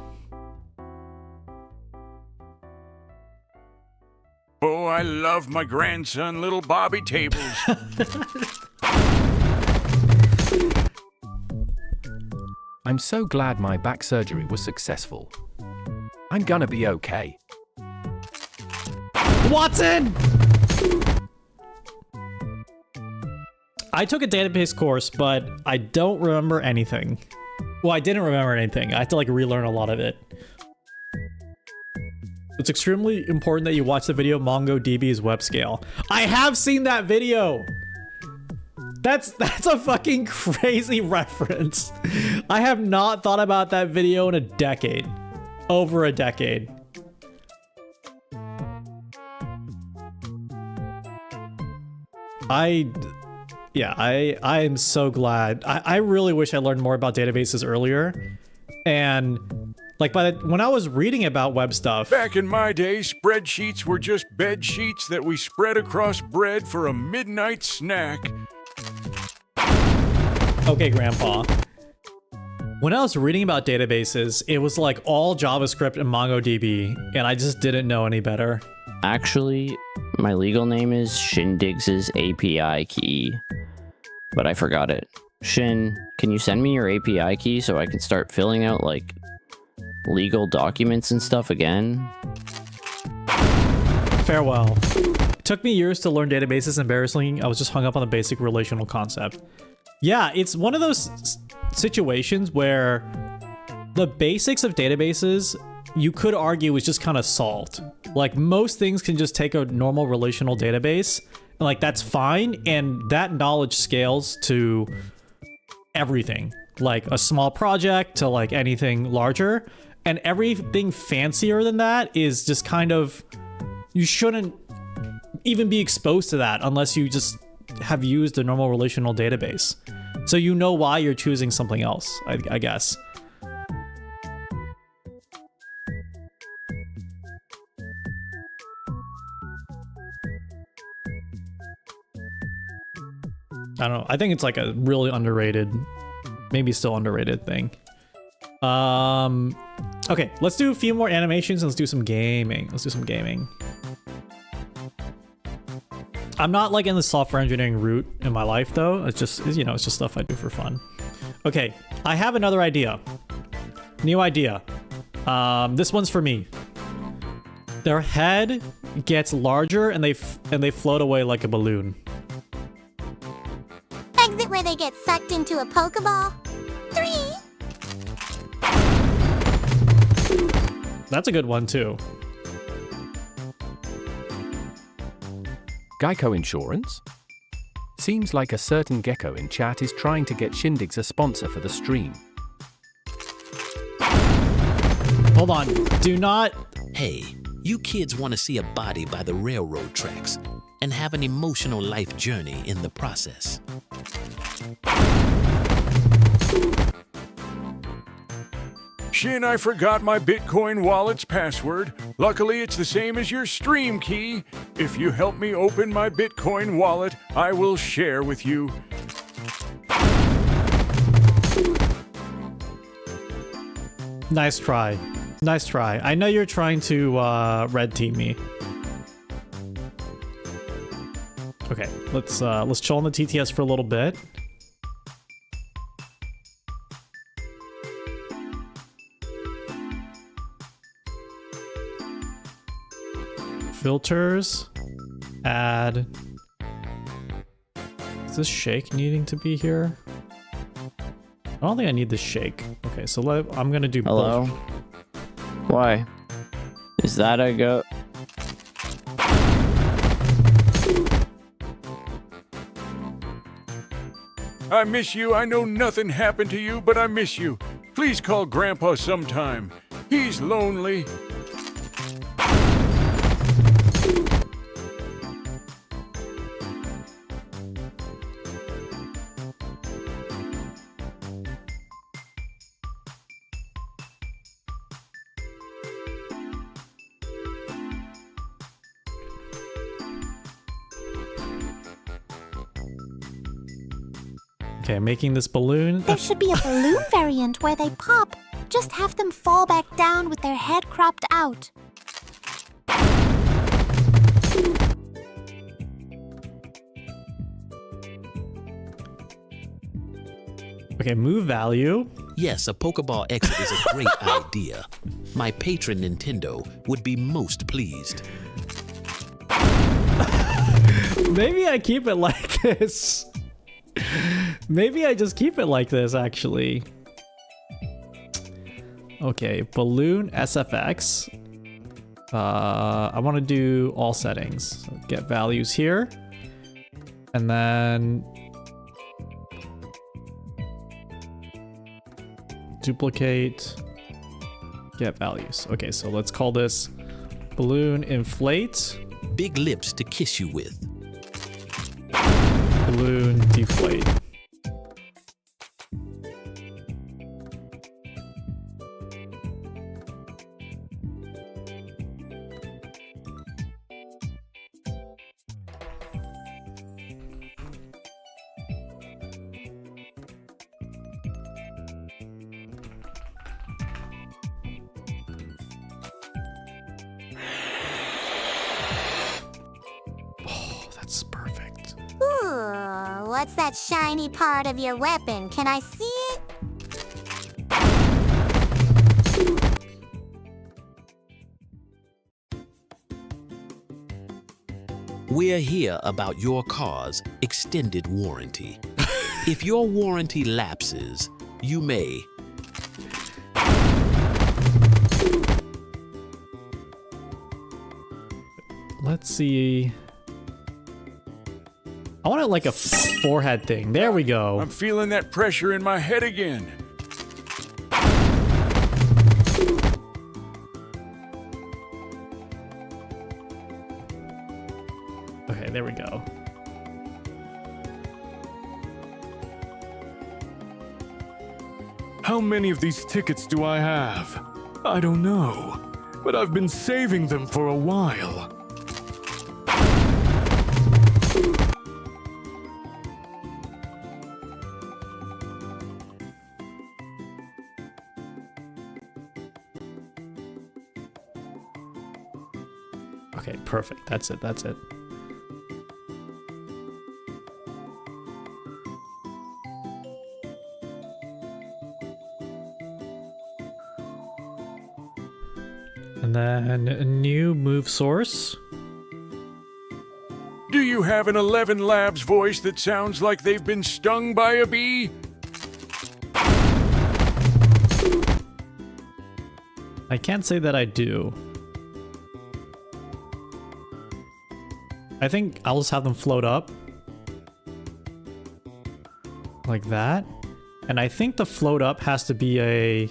Oh, I love my grandson, little Bobby Tables. I'm so glad my back surgery was successful. I'm gonna be okay. Watson! I took a database course, but I don't remember anything. Well, I didn't remember anything. I had to like relearn a lot of it. It's extremely important that you watch the video MongoDB's web scale. I have seen that video! That's a fucking crazy reference. I have not thought about that video in a decade. Over a decade. I am so glad. I really wish I learned more about databases earlier. And like when I was reading about web stuff. Back in my day, spreadsheets were just bed sheets that we spread across bread for a midnight snack. Okay, Grandpa. When I was reading about databases, it was like all JavaScript and MongoDB, and I just didn't know any better. Actually, my legal name is Shindig's API key, but I forgot it. Shin, can you send me your API key so I can start filling out like legal documents and stuff again? Farewell. It took me years to learn databases. Embarrassingly, I was just hung up on the basic relational concept. Yeah, it's one of those situations where the basics of databases, you could argue, is just kind of solved. Like, most things can just take a normal relational database, and like, that's fine, and that knowledge scales to everything. Like, a small project to, like, anything larger, and everything fancier than that is just kind of... You shouldn't even be exposed to that unless you just have used a normal relational database. So you know why you're choosing something else, I guess. I don't know. I think it's like a really underrated, maybe still underrated thing. Okay, let's do a few more animations and let's do some gaming. I'm not like in the software engineering route in my life though. It's just, you know, it's just stuff I do for fun. Okay, I have another idea. New idea. This one's for me. Their head gets larger and they float away like a balloon. Exit where they get sucked into a Pokeball. 3. That's a good one too. Geico Insurance? Seems like a certain gecko in chat is trying to get Shindig's a sponsor for the stream. Hold on, do not... Hey, you kids want to see a body by the railroad tracks and have an emotional life journey in the process. Shin, I forgot my Bitcoin wallet's password. Luckily, it's the same as your stream key. If you help me open my Bitcoin wallet, I will share with you. Nice try. Nice try. I know you're trying to red team me. Okay, let's chill on the TTS for a little bit. Filters, add. Is this shake needing to be here? I don't think I need the shake. Okay, so I'm gonna do Hello? both. Why? Is that a go? I miss you. I know nothing happened to you, but I miss you. Please call Grandpa sometime. He's lonely. Okay, making this balloon. There should be a balloon variant where they pop. Just have them fall back down with their head cropped out. Okay, move value. Yes, a Pokeball exit is a great idea. My patron Nintendo would be most pleased. Maybe I keep it like this. Maybe I just keep it like this, actually. Okay, balloon SFX. I want to do all settings. So get values here. And then duplicate, get values. Okay, so let's call this balloon inflate. Big lips to kiss you with. Balloon deflate. Oh, that's perfect. Ooh, what's that shiny part of your weapon? Can I see it? We're here about your car's extended warranty. If your warranty lapses, you may. Let's see. I want it like a forehead thing. There we go. I'm feeling that pressure in my head again. Okay, there we go. How many of these tickets do I have? I don't know, but I've been saving them for a while. Okay, perfect. That's it. That's it. And then a new move source. Do you have an 11 Labs voice that sounds like they've been stung by a bee? I can't say that I do. I think I'll just have them float up. Like that. And I think the float up has to be a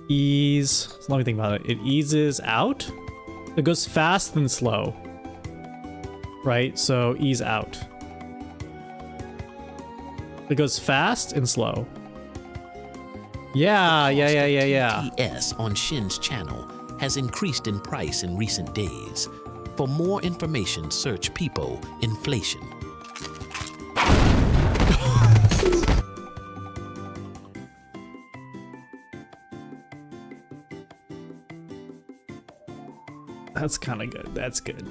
ease. So let me think about it. It eases out. It goes fast and slow. Right? So ease out. It goes fast and slow. Yeah. TS on Shin's channel has increased in price in recent days. For more information, search Peepo inflation. That's kind of good. That's good.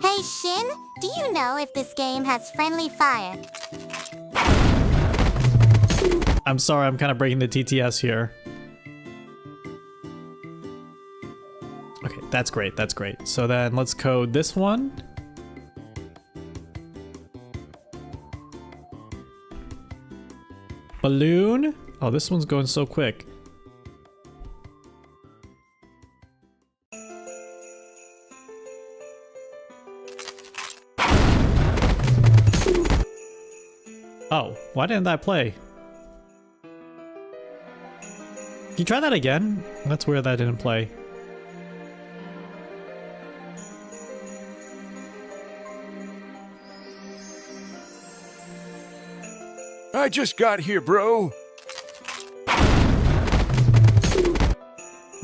Hey Shin, do you know if this game has friendly fire? I'm sorry, I'm kind of breaking the TTS here. Okay, that's great. That's great. So then let's code this one. Balloon. Oh, this one's going so quick. Why didn't that play? Can you try that again? That's weird that didn't play. I just got here, bro.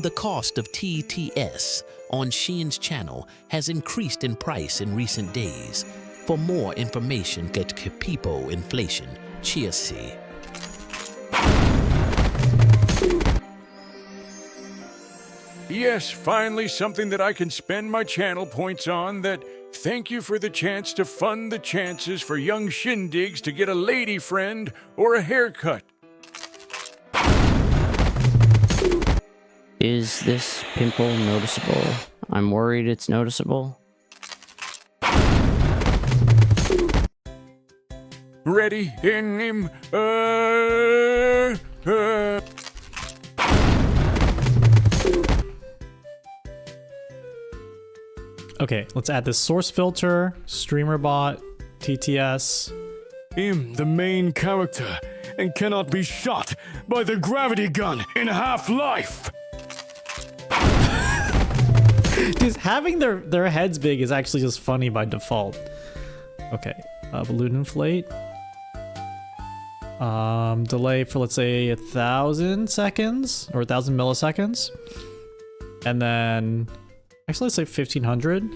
The cost of TTS on Sheen's channel has increased in price in recent days. For more information, get Capipo Inflation. Cheers. Yes, finally something that I can spend my channel points on that thank you for the chance to fund the chances for young shindigs to get a lady friend or a haircut. Is this pimple noticeable? I'm worried it's noticeable. Ready in him, Okay, let's add this source filter, streamer bot, TTS. The main character, and cannot be shot by the gravity gun in Half-Life. Just having their heads big is actually just funny by default. Okay, balloon inflate. Delay for, let's say, 1,000 seconds or 1,000 milliseconds. And then, actually, let's say 1,500.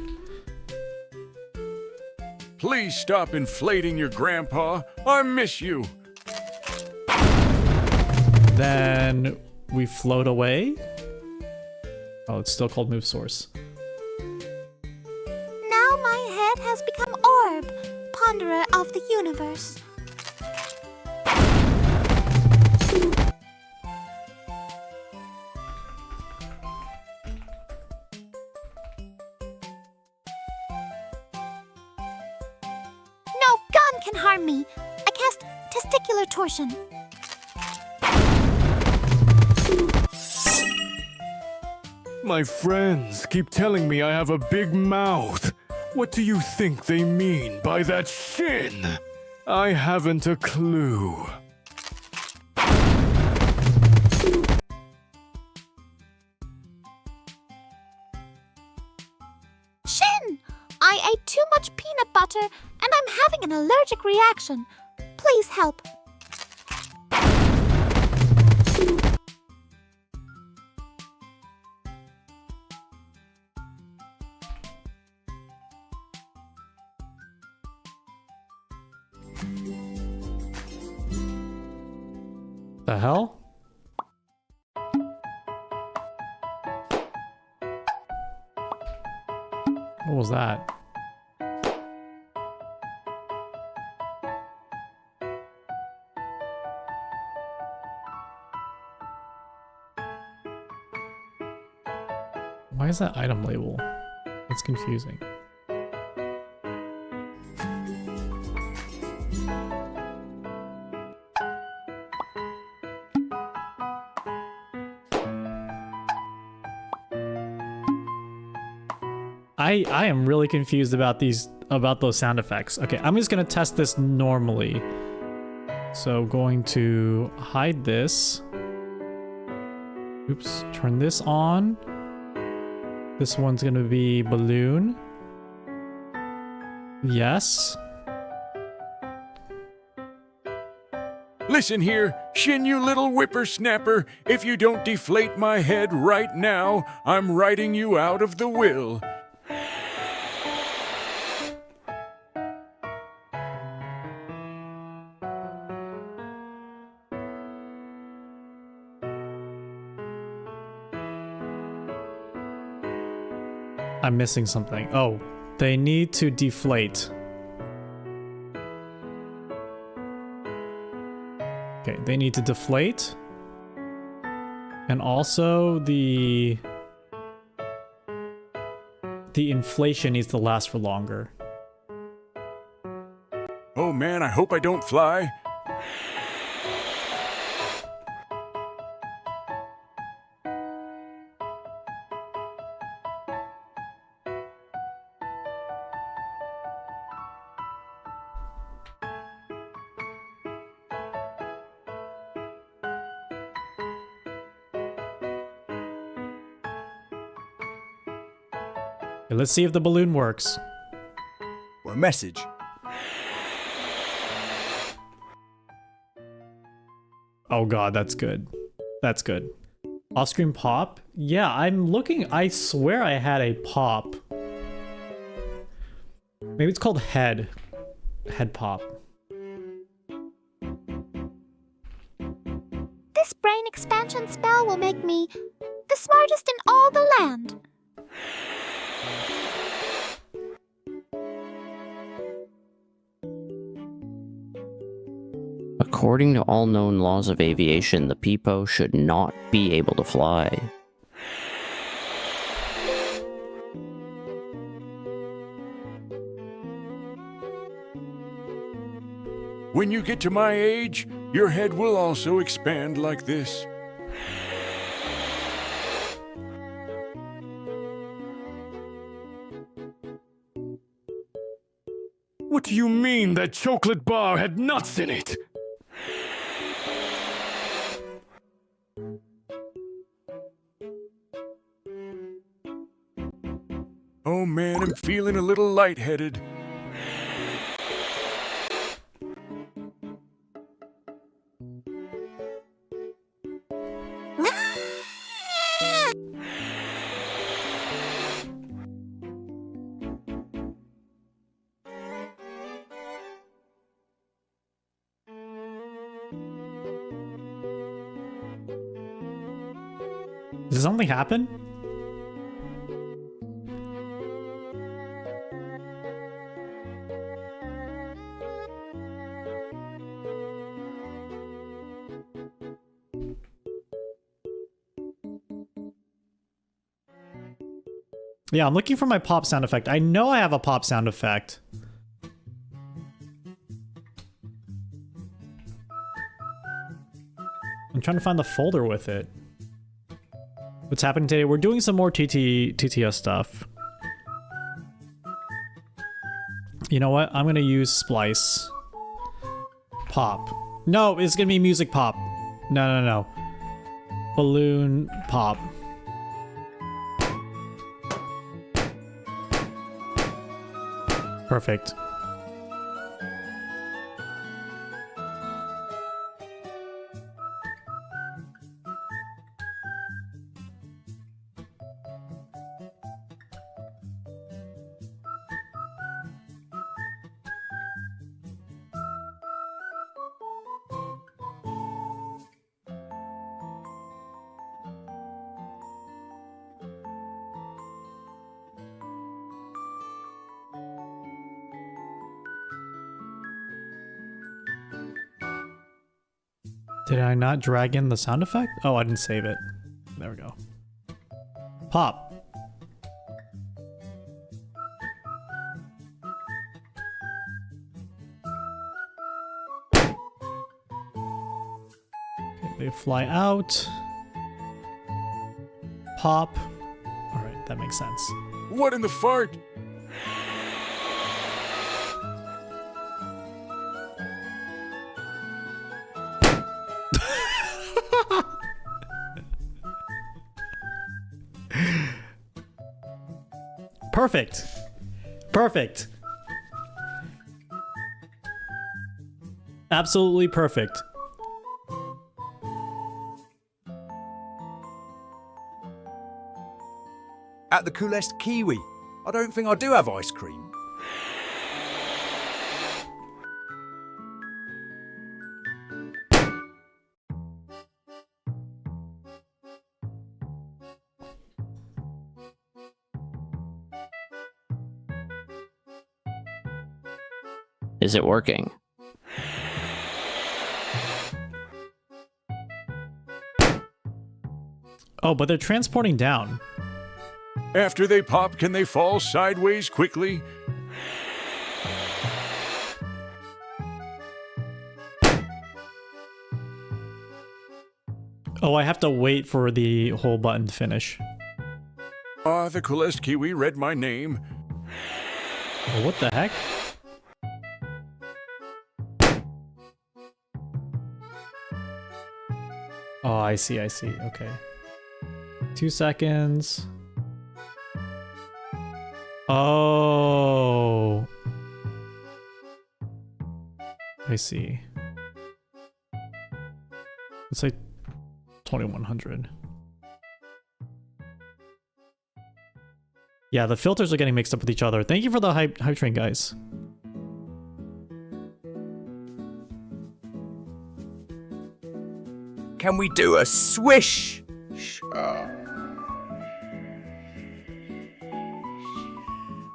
Please stop inflating your grandpa. I miss you. Then we float away. Oh, it's still called move source. Now my head has become orb, ponderer of the universe. No gun can harm me. I cast testicular torsion. My friends keep telling me I have a big mouth. What do you think they mean by that shin? I haven't a clue. Shin! I ate too much peanut butter and I'm having an allergic reaction. Please help. The hell? What was that? Why is that item label? That's confusing. I am really confused about those sound effects. Okay, I'm just gonna test this normally. So going to hide this. Oops, turn this on. This one's gonna be balloon. Yes. Listen here, Shin, you little whippersnapper. If you don't deflate my head right now, I'm writing you out of the will. I'm missing something. Oh, they need to deflate. Okay, they need to deflate. And also the inflation needs to last for longer. Oh man, I hope I don't fly. Okay, let's see if the balloon works. What a message. Oh god, that's good. That's good. Off-screen pop? Yeah, I'm looking. I swear I had a pop. Maybe it's called head. Head pop. This brain expansion spell will make me the smartest in all the land. According to all known laws of aviation, the Peepo should not be able to fly. When you get to my age, your head will also expand like this. What do you mean that chocolate bar had nuts in it? Oh man, I'm feeling a little lightheaded. Did something happen? Yeah, I'm looking for my pop sound effect. I know I have a pop sound effect. I'm trying to find the folder with it. What's happening today? We're doing some more TTS stuff. You know what? I'm gonna use splice. Pop. No, it's gonna be music pop. No. Balloon pop. Perfect. Did I not drag in the sound effect? Oh, I didn't save it. There we go. Pop. Okay, they fly out. Pop. All right, that makes sense. What in the fart? Perfect. Perfect. Absolutely perfect. At the coolest kiwi. I don't think I do have ice cream. Is it working? Oh, but they're transporting down. After they pop, can they fall sideways quickly? Oh, I have to wait for the whole button to finish. The coolest kiwi read my name. Oh, what the heck? Oh, I see. Okay. 2 seconds. Oh. I see. Let's say 2100. Yeah, the filters are getting mixed up with each other. Thank you for the hype train, guys. Can we do a swish?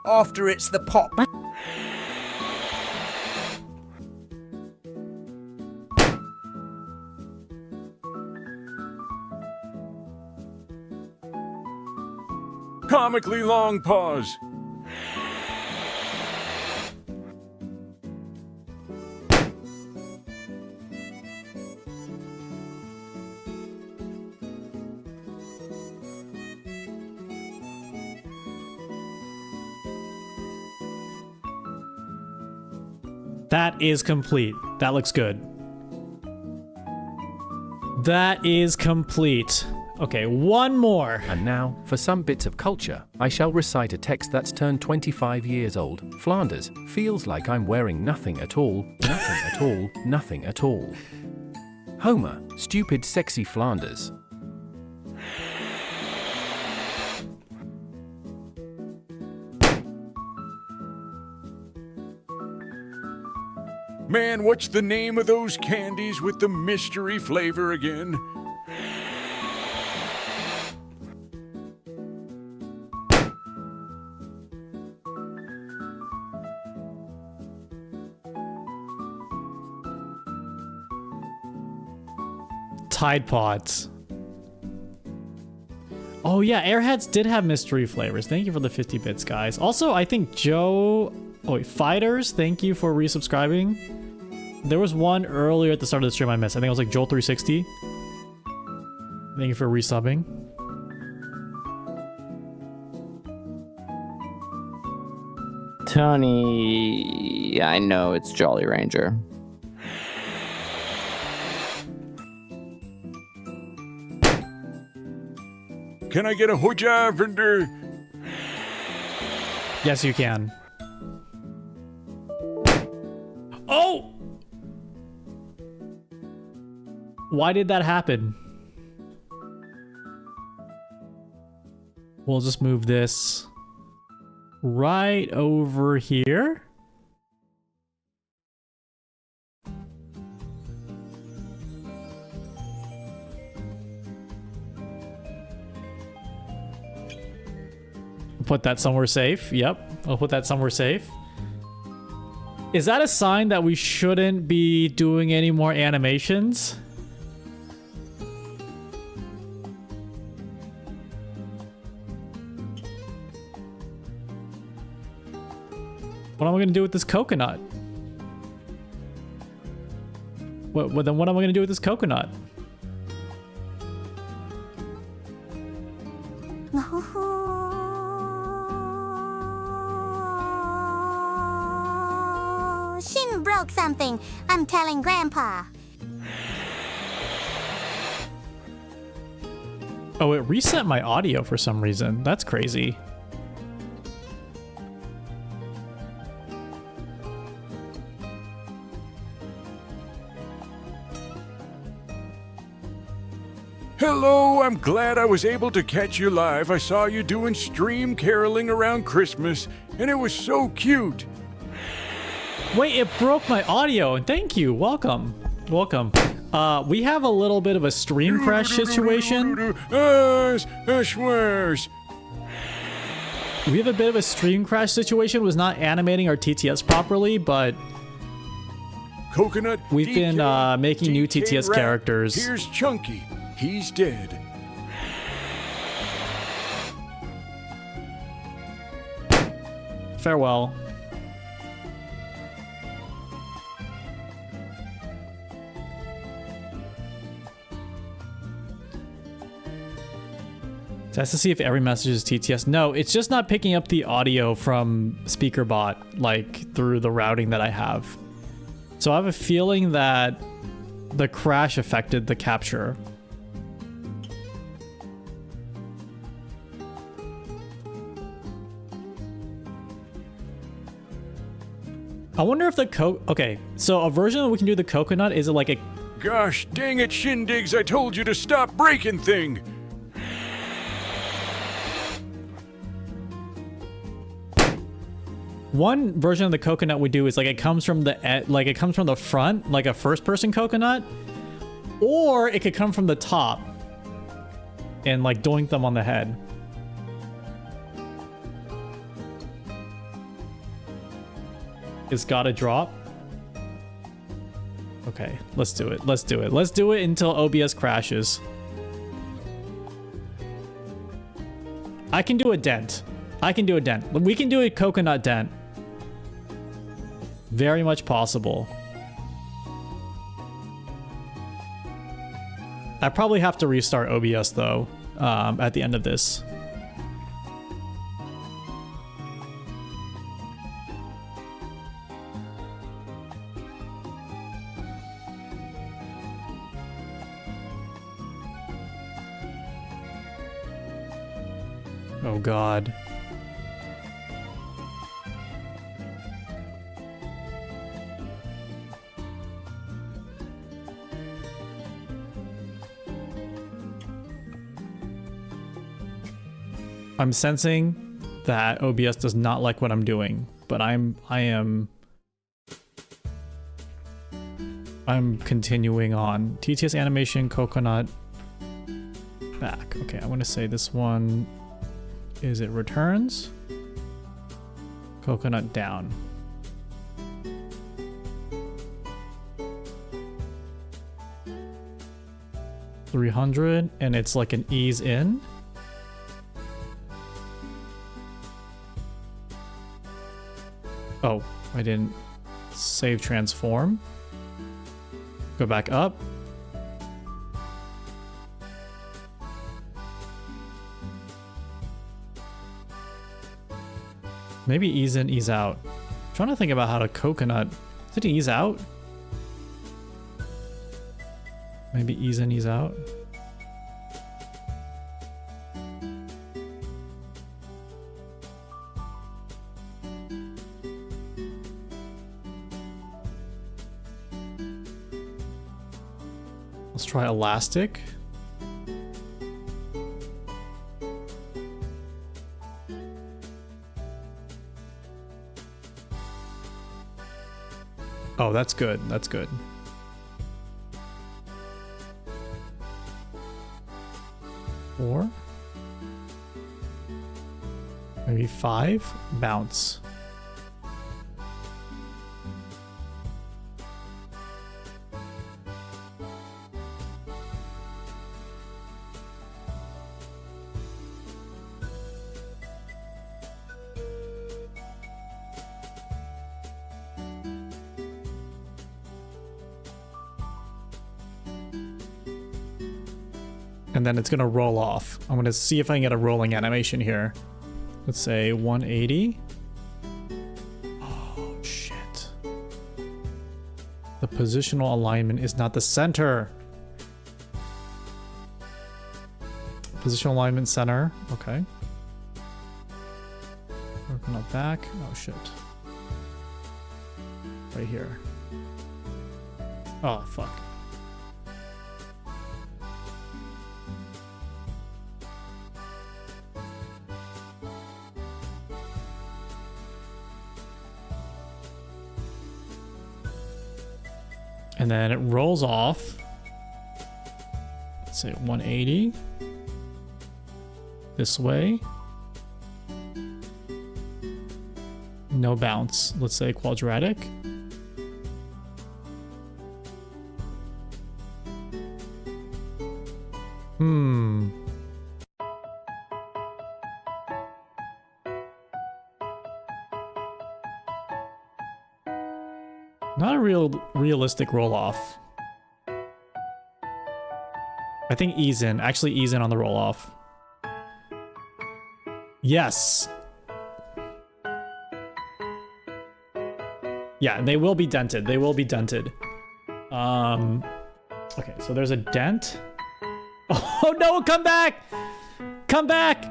After it's the pop. Comically long pause. That is complete. That looks good. That is complete. Okay, one more. And now, for some bits of culture, I shall recite a text that's turned 25 years old. Flanders feels like I'm wearing nothing at all, nothing at all, nothing at all. Homer, stupid sexy Flanders. Man, what's the name of those candies with the mystery flavor again? Tide Pods. Oh yeah, Airheads did have mystery flavors. Thank you for the 50 bits, guys. Also, I think Joe... Oh wait, Fighters, thank you for resubscribing. There was one earlier at the start of the stream I missed. I think it was like Joel360. Thank you for resubbing. Tony, I know it's Jolly Ranger. Can I get a Hoja vendor? Yes, you can. Oh! Why did that happen? We'll just move this right over here. Put that somewhere safe. Yep, I'll put that somewhere safe. Is that a sign that we shouldn't be doing any more animations? What am I gonna do with this coconut? Then what am I gonna do with this coconut? Shin broke something. I'm telling Grandpa. Oh, it reset my audio for some reason. That's crazy. Hello, I'm glad I was able to catch you live. I saw you doing stream caroling around Christmas, and it was so cute. Wait, it broke my audio, and thank you. Welcome. Welcome. We have a little bit of a stream crash situation. Swears. We have a bit of a stream crash situation. Was not animating our TTS properly, but Coconut. we've DK, been making new DK TTS Rat. characters. Here's Chunky. He's dead. Farewell. Test to see if every message is TTS. No, it's just not picking up the audio from SpeakerBot, like through the routing that I have. So I have a feeling that the crash affected the capture. I wonder if the okay, so a version that we can do the coconut, is it like a... Gosh dang it, Shindigs, I told you to stop breaking thing! One version of the coconut we do is like it comes from the front, like a first-person coconut, or it could come from the top and like doink them on the head. It's gotta drop. Okay, let's do it. Let's do it. Let's do it until OBS crashes. I can do a dent. I can do a dent. We can do a coconut dent. Very much possible. I probably have to restart OBS though, at the end of this. Oh God. I'm sensing that OBS does not like what I'm doing, but I'm continuing on. TTS animation, coconut, back. Okay, I'm gonna say this one, is it returns? Coconut down. $300, and it's like an ease in. Oh, I didn't save transform. Go back up. Maybe ease in, ease out. I'm trying to think about how to coconut. Did it ease out? Maybe ease in, ease out. Let's try elastic. Oh, that's good. That's good. Four. Maybe 5. Bounce. And then it's gonna roll off. I'm gonna see if I can get a rolling animation here. Let's say 180. Oh, shit. The positional alignment is not the center. Positional alignment center. Okay. Working up back. Oh, shit. Right here. Oh, fuck. And then it rolls off. Let's say 180. This way. No bounce. Let's say quadratic. Not a realistic roll-off. I think ease in. Actually ease in on the roll-off. Yes! Yeah, they will be dented. They will be dented. Okay, so there's a dent. Oh no, come back! Come back!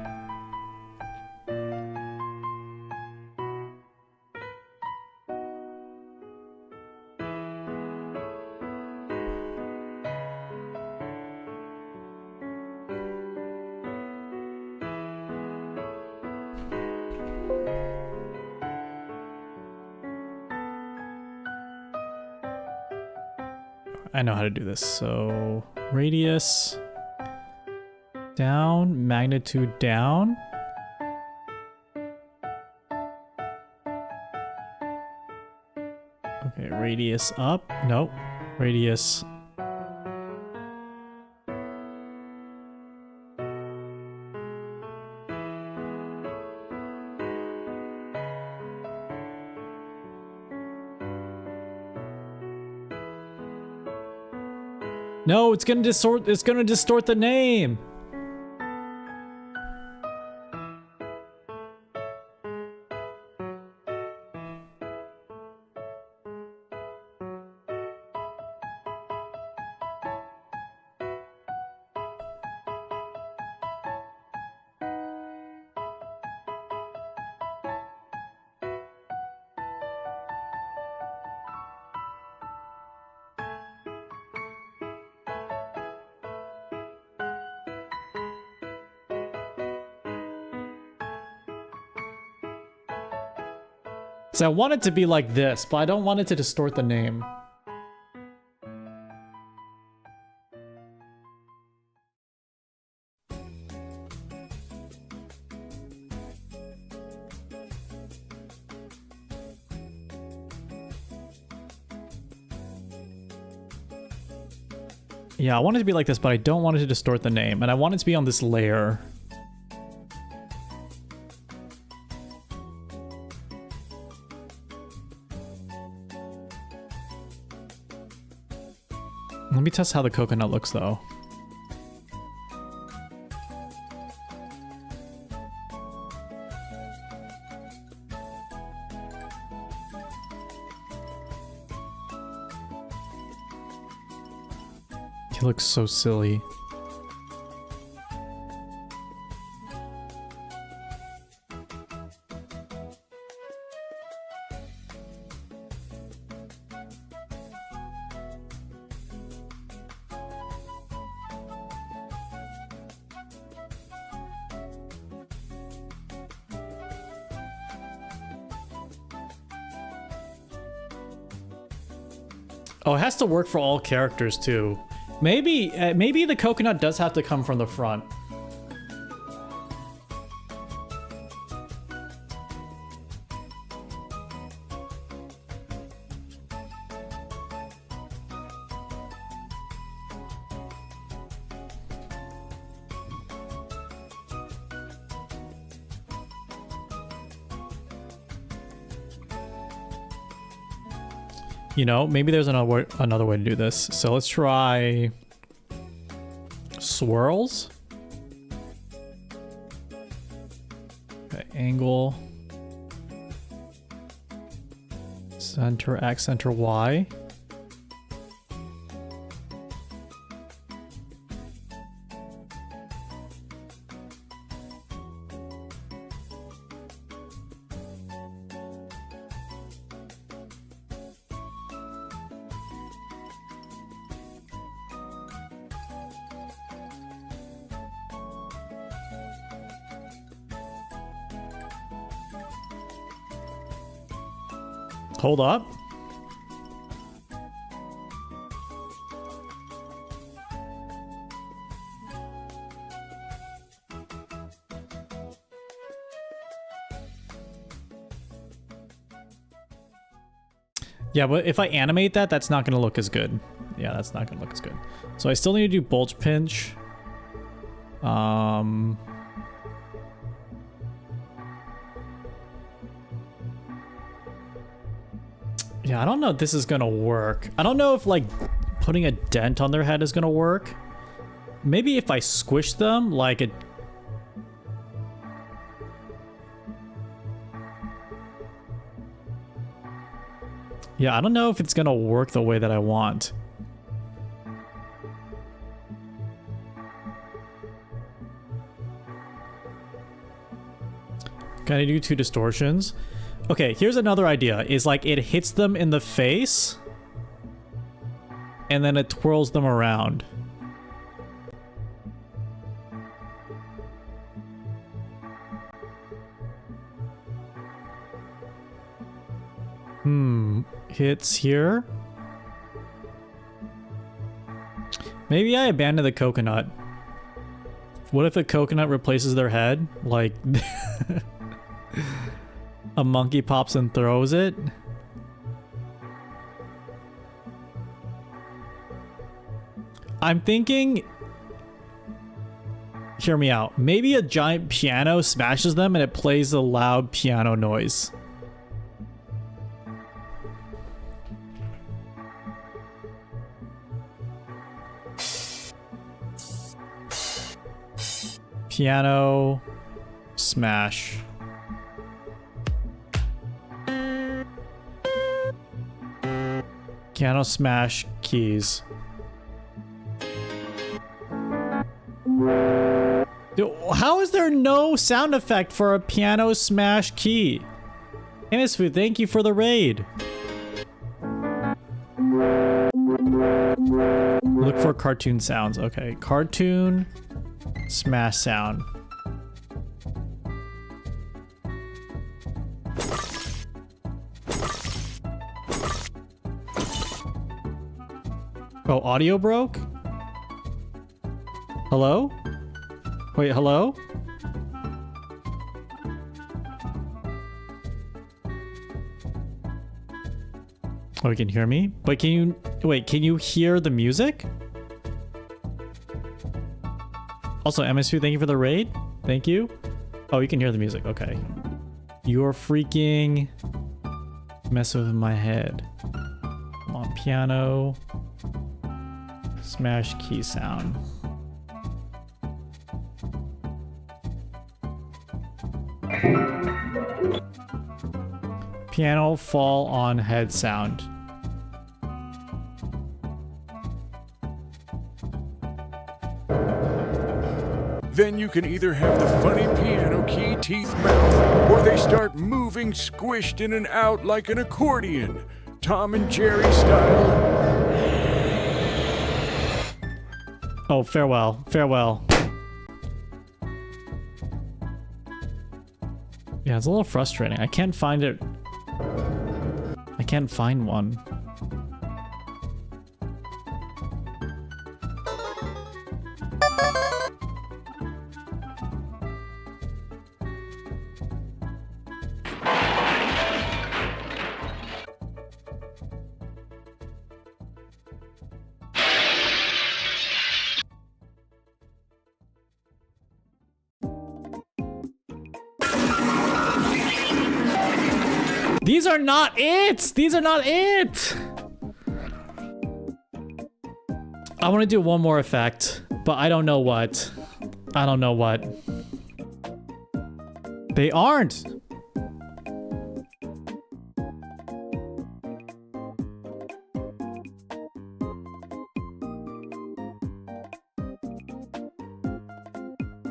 I know how to do this. So radius down, magnitude down. Okay, radius up. Nope. Radius. No, it's gonna distort the name. So I want it to be like this, but I don't want it to distort the name. Yeah, I want it to be like this, but I don't want it to distort the name, and I want it to be on this layer. Let me test how the coconut looks, though. He looks so silly. Oh, it has to work for all characters too. Maybe the coconut does have to come from the front. You know, maybe there's another way to do this. So let's try swirls. Okay, angle. Center X, center Y. Hold up. Yeah, but if I animate that, that's not going to look as good. Yeah, that's not going to look as good. So I still need to do bulge pinch. Yeah, I don't know if this is gonna work. I don't know if, like, putting a dent on their head is gonna work. Maybe if I squish them, like it... Yeah, I don't know if it's gonna work the way that I want. Can I do 2 distortions? Okay, here's another idea, is like it hits them in the face and then it twirls them around. Hits here. Maybe I abandon the coconut. What if a coconut replaces their head? Like, a monkey pops and throws it? I'm thinking... Hear me out. Maybe a giant piano smashes them and it plays a loud piano noise. Piano smash. Piano smash keys. Dude, how is there no sound effect for a piano smash key? Food, thank you for the raid. Look for cartoon sounds. Okay, cartoon smash sound. Oh, audio broke? Hello? Wait, hello? Oh, you can hear me? But can you... Wait, can you hear the music? Also, MSU, thank you for the raid. Thank you. Oh, you can hear the music. Okay. You're freaking messing with my head. Come on, piano. Smash key sound. Piano fall on head sound. Then you can either have the funny piano key teeth mouth, or they start moving squished in and out like an accordion. Tom and Jerry style. Oh, farewell. Farewell. Yeah, it's a little frustrating. I can't find it. I can't find one. These are not it! These are not it! I want to do one more effect, but I don't know what. I don't know what. They aren't!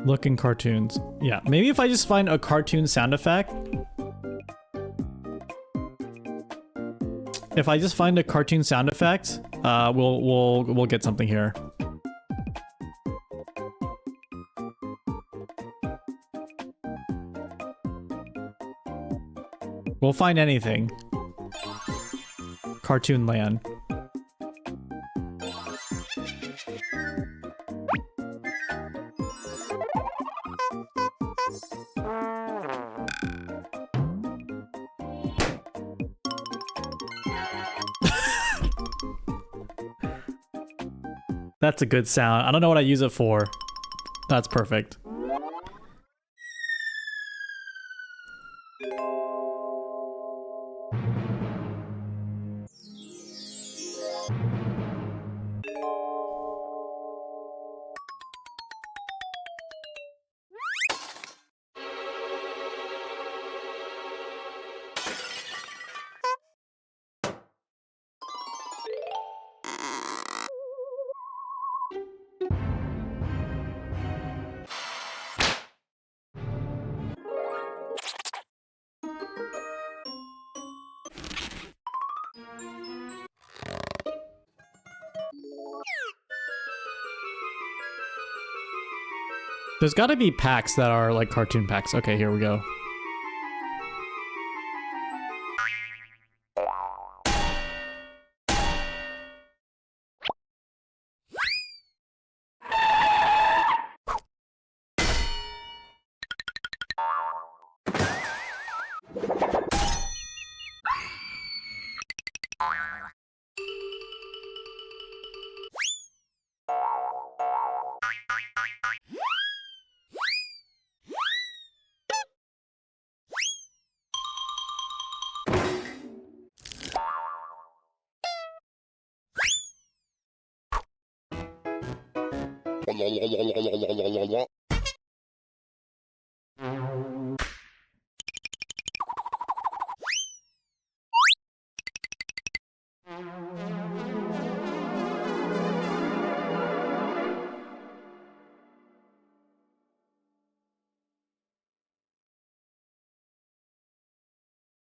Look in cartoons. Yeah, maybe if I just find a cartoon sound effect. If I just find a cartoon sound effect, we'll get something here. We'll find anything. Cartoon land. That's a good sound. I don't know what I use it for. That's perfect. There's got to be packs that are like cartoon packs. Okay, here we go.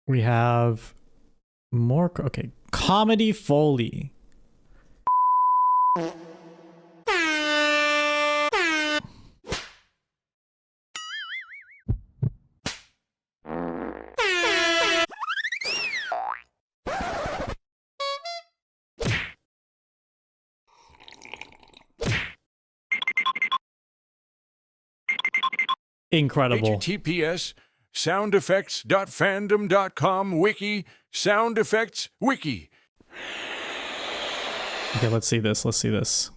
We have more. Okay, comedy Foley. Incredible. HTTPS soundeffects.fandom.com wiki sound effects wiki. Okay, let's see this. Let's see this.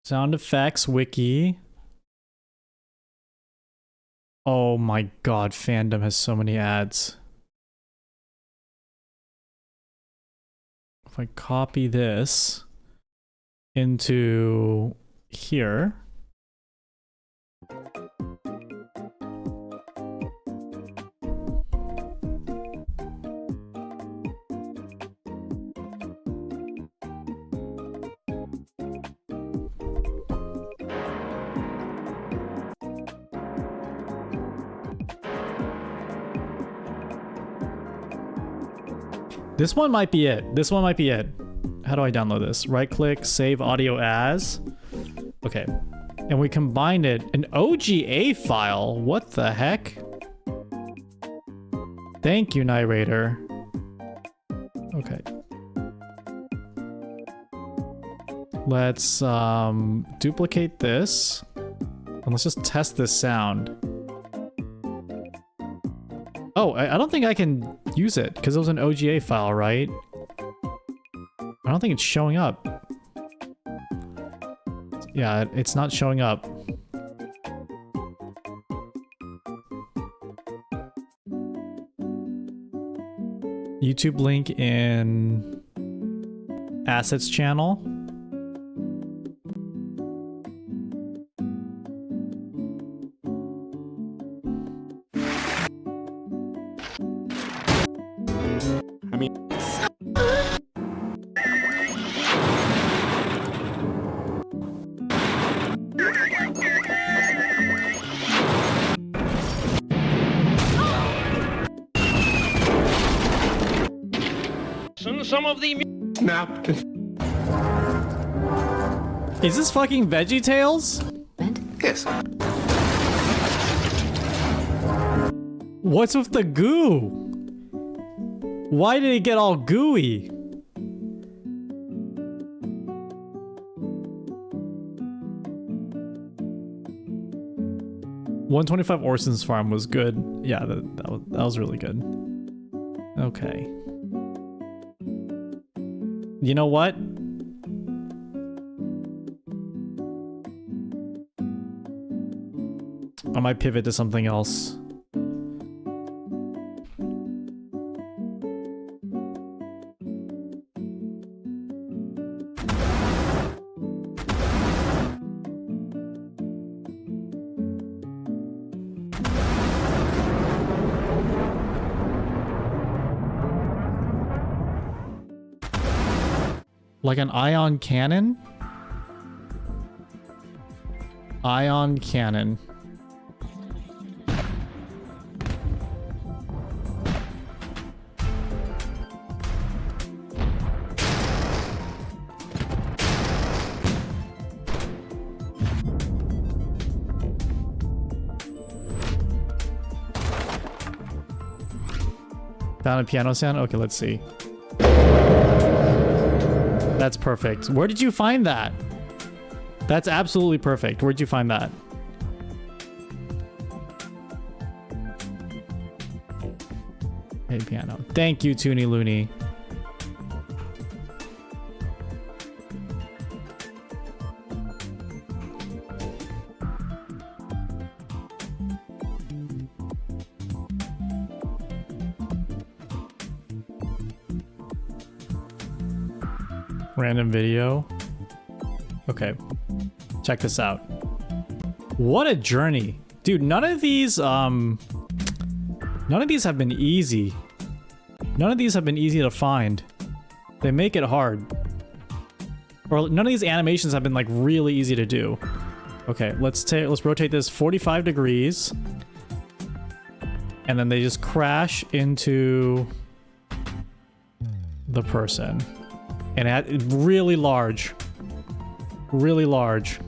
Sound effects wiki. Oh my god, fandom has so many ads. If I copy this into here. This one might be it. This one might be it. How do I download this? Right click, save audio as. Okay. And we combine it. An OGA file. What the heck? Thank you, narrator. Okay. Let's duplicate this. And let's just test this sound. Oh, I don't think I can use it because it was an OGA file, right? I don't think it's showing up. Yeah, it's not showing up. YouTube link in assets channel. Some of the snapped. Is this fucking VeggieTales? Yes. What's with the goo? Why did it get all gooey? $125 Orson's Farm was good. Yeah, that was really good. Okay. You know what? I might pivot to something else. Like an ion cannon? Ion cannon. Found a piano sound? Okay, let's see. That's perfect. Where did you find that? That's absolutely perfect. Where'd you find that? Hey, piano. Thank you, Toony Looney. Random video. Okay. Check this out. What a journey. Dude, none of these have been easy. None of these have been easy to find. They make it hard. Or none of these animations have been like really easy to do. Okay, let's rotate this 45 degrees. And then they just crash into the person. And it's really large. Really large.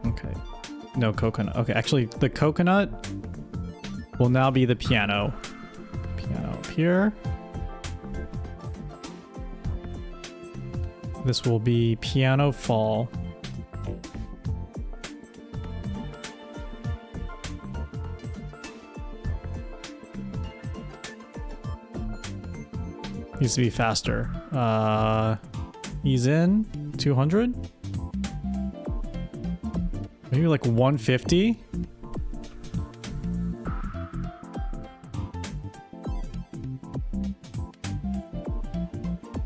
Okay. No coconut. Okay, actually, the coconut will now be the piano. Piano up here. This will be piano fall. Needs to be faster. Ease in 200. Maybe like 150.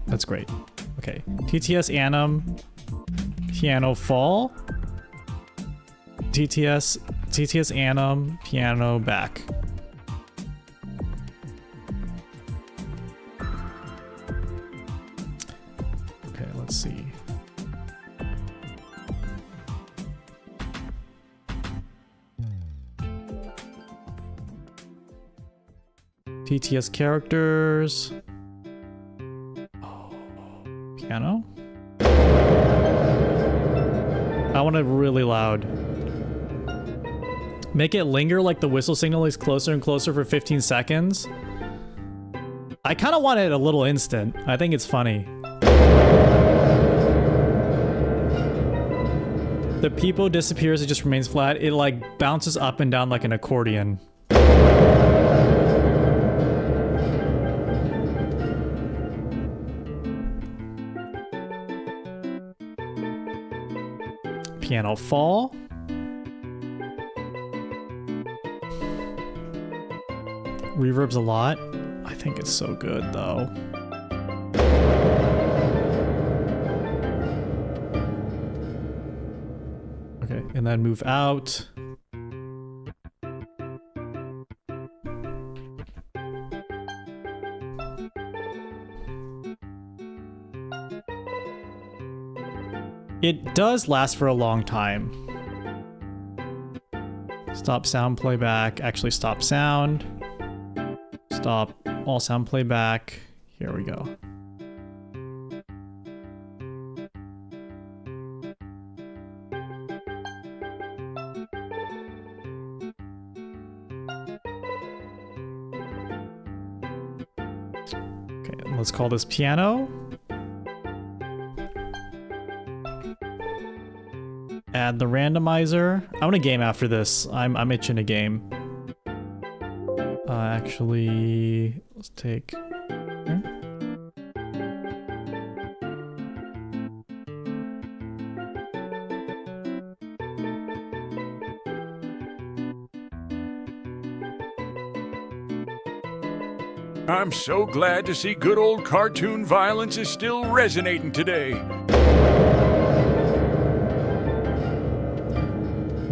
That's great. Okay. TTS Anim. Piano fall. TTS Anim. Piano back. Okay, let's see. TTS characters. Oh, piano. I want it really loud. Make it linger like the whistle signal is closer and closer for 15 seconds. I kind of want it a little instant. I think it's funny. The peepo disappears, it just remains flat. It like bounces up and down like an accordion. Piano fall. Reverbs a lot. I think it's so good though. Okay, and then move out. It does last for a long time. Stop sound playback. Actually, stop sound. Stop all sound playback. Here we go. Okay, let's call this piano. Add the randomizer. I want a game after this. I'm itching a game. Actually, let's take. I'm so glad to see good old cartoon violence is still resonating today.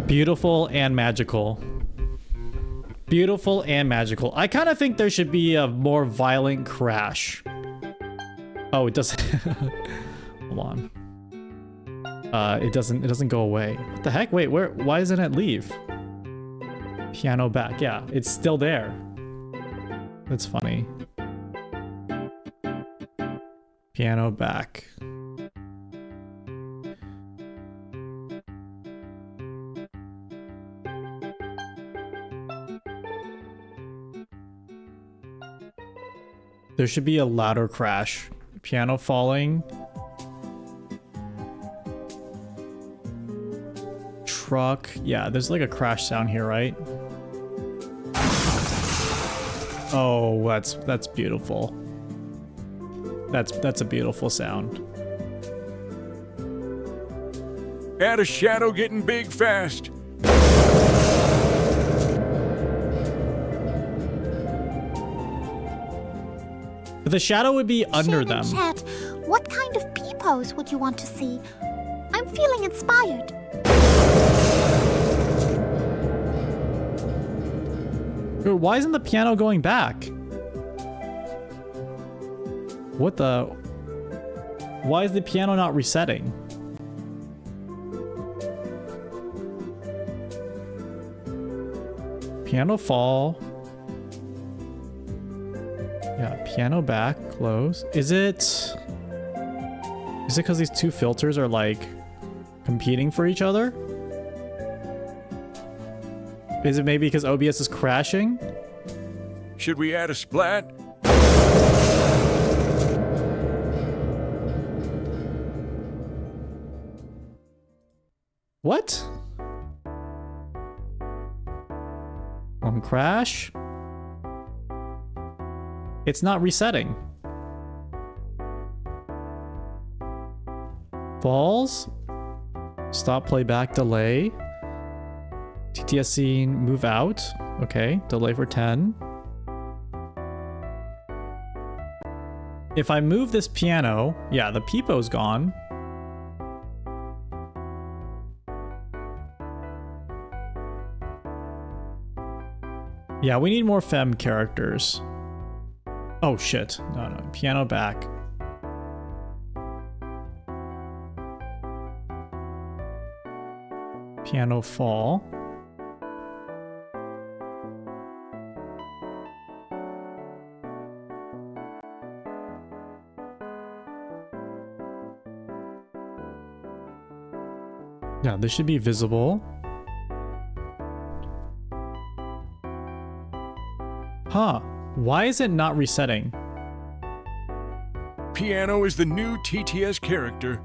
Beautiful and magical. Beautiful and magical. I kind of think there should be a more violent crash. Oh, it doesn't. Hold on. It doesn't go away. What the heck? Wait, why doesn't it leave? Piano back. Yeah, it's still there. That's funny. Piano back. There should be a louder crash. Piano falling. Truck. Yeah, there's like a crash sound here, right? Oh, that's beautiful. That's a beautiful sound. Add a shadow getting big fast. The shadow would be under Shin them. in chat, what kind of peepos would you want to see? I'm feeling inspired. Dude, why isn't the piano going back? What the? Why is the piano not resetting? Piano fall. Yeah, piano back, close. Is it because these two filters are like competing for each other? Is it maybe because OBS is crashing? Should we add a splat? What? On crash? It's not resetting. Falls? Stop playback delay. TTS scene move out. Okay, delay for 10. If I move this piano, yeah, the peepo's gone. Yeah, we need more femme characters. Oh shit. No, no. Piano back. Piano fall. Yeah, this should be visible. Huh. Why is it not resetting? Piano is the new TTS character.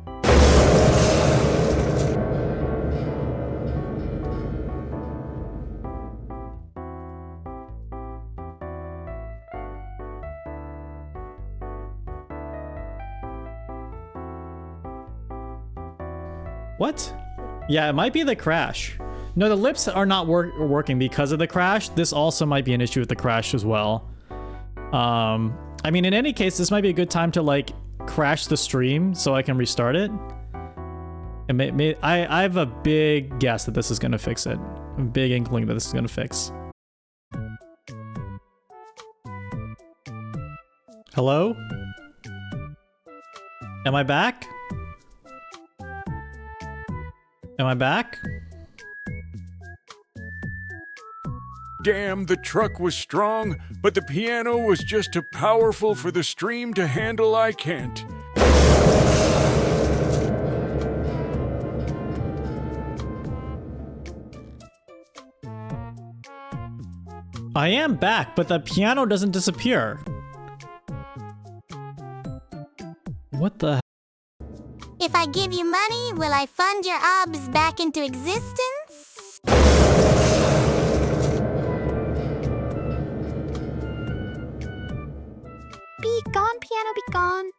What? Yeah, it might be the crash. No, the lips are not working because of the crash. This also might be an issue with the crash as well. I mean, in any case, this might be a good time to like crash the stream so I can restart it. And I have a big guess that this is gonna fix it. A big inkling that this is gonna fix. Hello? Am I back? Am I back? Damn, the truck was strong, but the piano was just too powerful for the stream to handle. I can't. I am back, but the piano doesn't disappear. What the? If I give you money, will I fund your obs back into existence? Be gone, piano, be gone.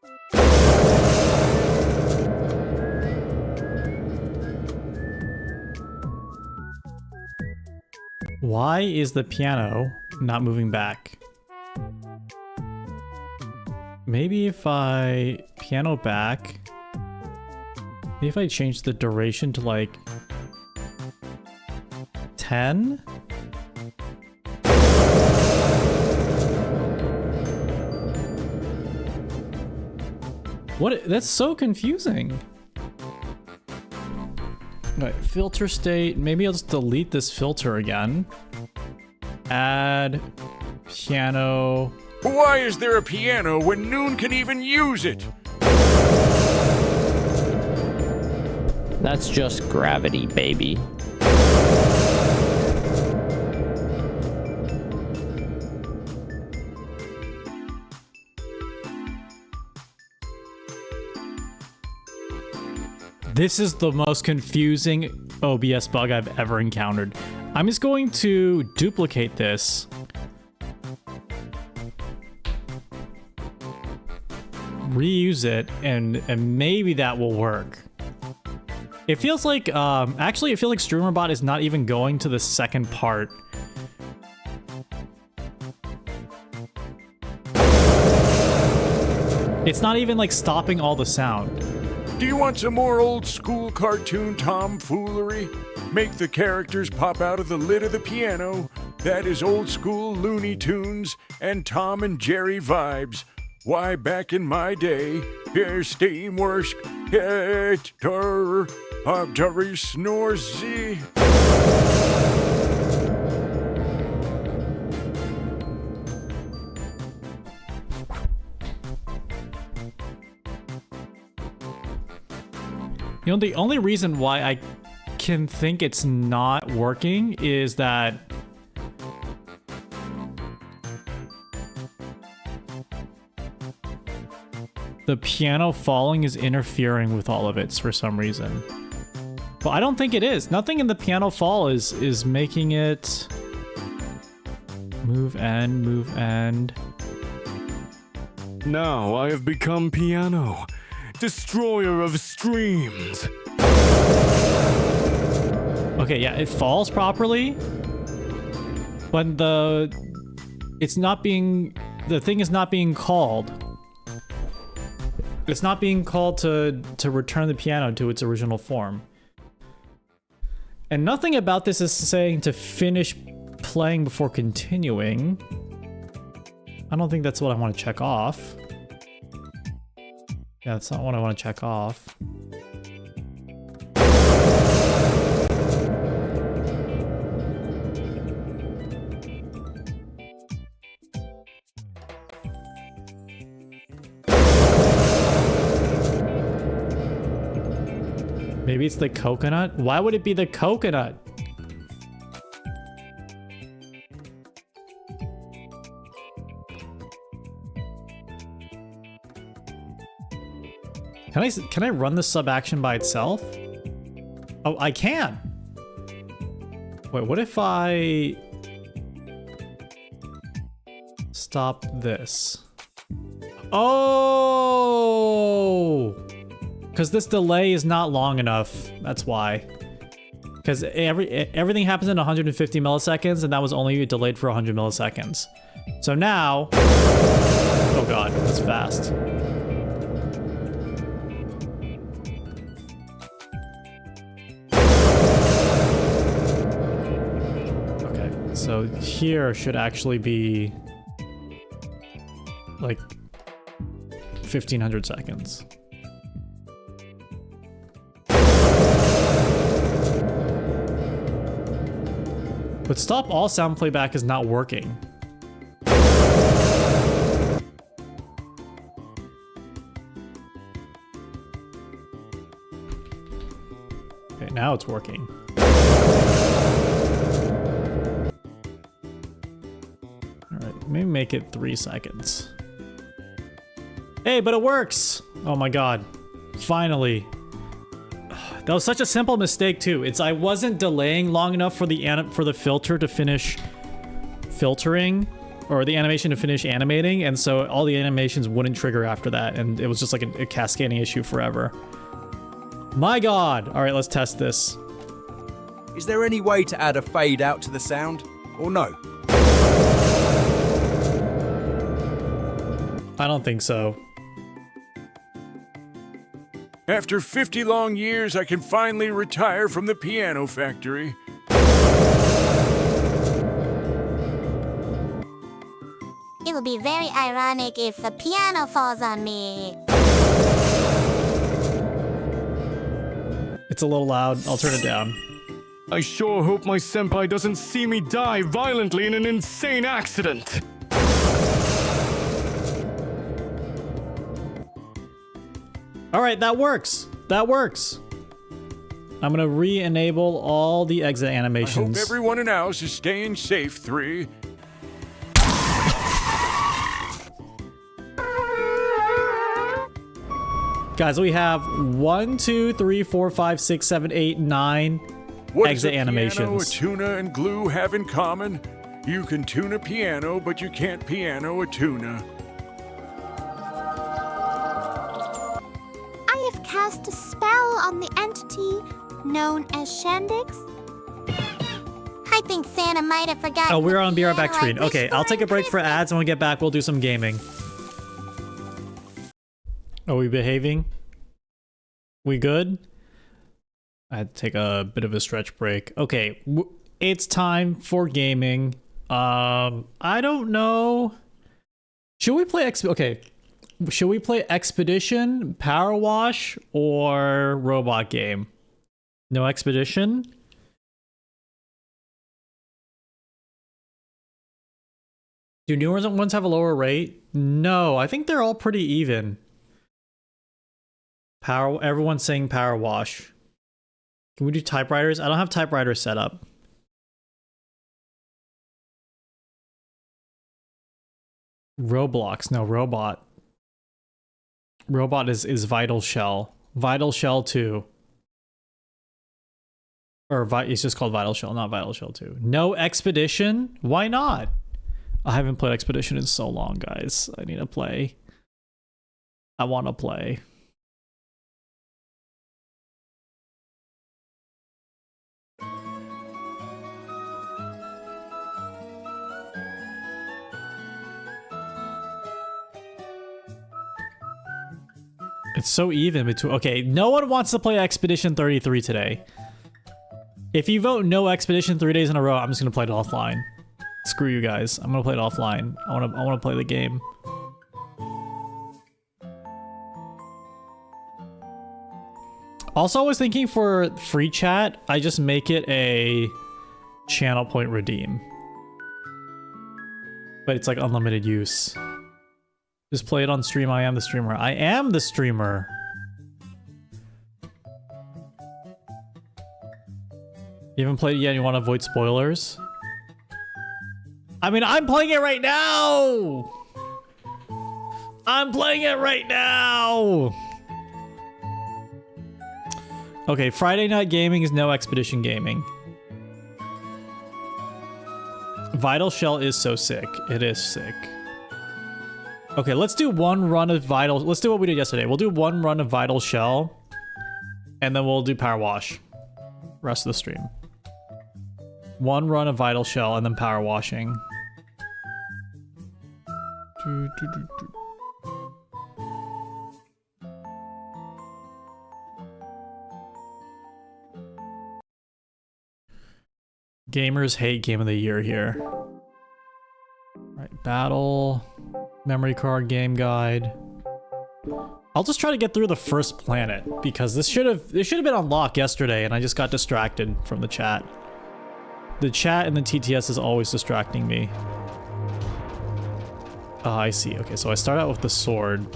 Why is the piano not moving back? Maybe if I piano back, maybe if I change the duration to like 10? What? That's so confusing. Right, filter state. Maybe I'll just delete this filter again. Add piano. Why is there a piano when Noon can even use it? That's just gravity, baby. This is the most confusing OBS bug I've ever encountered. I'm just going to duplicate this. Reuse it, and maybe that will work. It feels like, actually it feels like StreamerBot is not even going to the second part. It's not even like stopping all the sound. Do you want some more old school cartoon tomfoolery? Make the characters pop out of the lid of the piano. That is old school Looney Tunes and Tom and Jerry vibes. Why, back in my day, here's Steamworks, get her, Jerry Snorzy. You know, the only reason why I can think it's not working is that the piano falling is interfering with all of it for some reason. But I don't think it is. Nothing in the piano fall is making it move and. Now I have become piano, destroyer of streams. Okay, yeah, it falls properly, but the thing is not being called. It's not being called to return the piano to its original form. And nothing about this is saying to finish playing before continuing. I don't think that's what I want to check off. Yeah, that's not what I want to check off. Maybe it's the coconut? Why would it be the coconut? Can I run the sub action by itself? Oh, I can. Wait, what if I stop this? Oh! Because this delay is not long enough. That's why. Because everything happens in 150 milliseconds, and that was only delayed for 100 milliseconds. So now... Oh god, that's fast. Okay, so here should actually be... like... 1500 seconds. But stop all sound playback is not working. Okay, now it's working. Alright, maybe make it 3 seconds. Hey, but it works! Oh my god. Finally. That was such a simple mistake too. I wasn't delaying long enough for the filter to finish filtering, or the animation to finish animating, and so all the animations wouldn't trigger after that, and it was just like a cascading issue forever. My god! All right, let's test this. Is there any way to add a fade out to the sound, or no? I don't think so. After 50 long years, I can finally retire from the piano factory. It will be very ironic if the piano falls on me. It's a little loud. I'll turn it down. I sure hope my senpai doesn't see me die violently in an insane accident. All right, that works. That works. I'm gonna re-enable all the exit animations. I hope everyone in house is staying safe, 3. Guys, we have 1, 2, 3, 4, 5, 6, 7, 8, 9 What exit does a animations. piano, a tuna, and glue have in common? You can tune a piano, but you can't piano a tuna. I have cast a spell on the entity known as Shandix. I think Santa might have forgotten. Oh, we're the on Be Right Back piano I screen. Okay, wished I'll for take a in break for ads, and when we get back, we'll do some gaming. Are we behaving? We good? I had to take a bit of a stretch break. Okay, it's time for gaming. I don't know. Should we play should we play Expedition, Powerwash, or Robot Game? No Expedition? Do newer ones have a lower rate? No, I think they're all pretty even. Everyone's saying Powerwash. Can we do typewriters? I don't have typewriters set up. Roblox, no, Robot. Robot is Vital Shell. Vital Shell 2. Or it's just called Vital Shell, not Vital Shell 2. No Expedition? Why not? I haven't played Expedition in so long, guys. I need to play. I want to play. It's so even between... Okay, no one wants to play Expedition 33 today. If you vote no Expedition 3 days in a row, I'm just going to play it offline. Screw you guys. I'm going to play it offline. I want to play the game. Also, I was thinking for free chat, I just make it a channel point redeem. But it's like unlimited use. Just play it on stream. I am the streamer. I am the streamer. You haven't played it yet and you want to avoid spoilers? I mean, I'm playing it right now! I'm playing it right now! Okay, Friday Night Gaming is no Expedition Gaming. Vital Shell is so sick. It is sick. Okay, let's do one run of Vital... Let's do what we did yesterday. We'll do one run of Vital Shell. And then we'll do Powerwash. Rest of the stream. One run of Vital Shell and then Power Washing. Gamers hate Game of the Year here. Alright, battle... Memory card, game guide. I'll just try to get through the first planet because this should have been unlocked yesterday and I just got distracted from the chat. The chat and the TTS is always distracting me. Oh, I see. Okay, so I start out with the sword.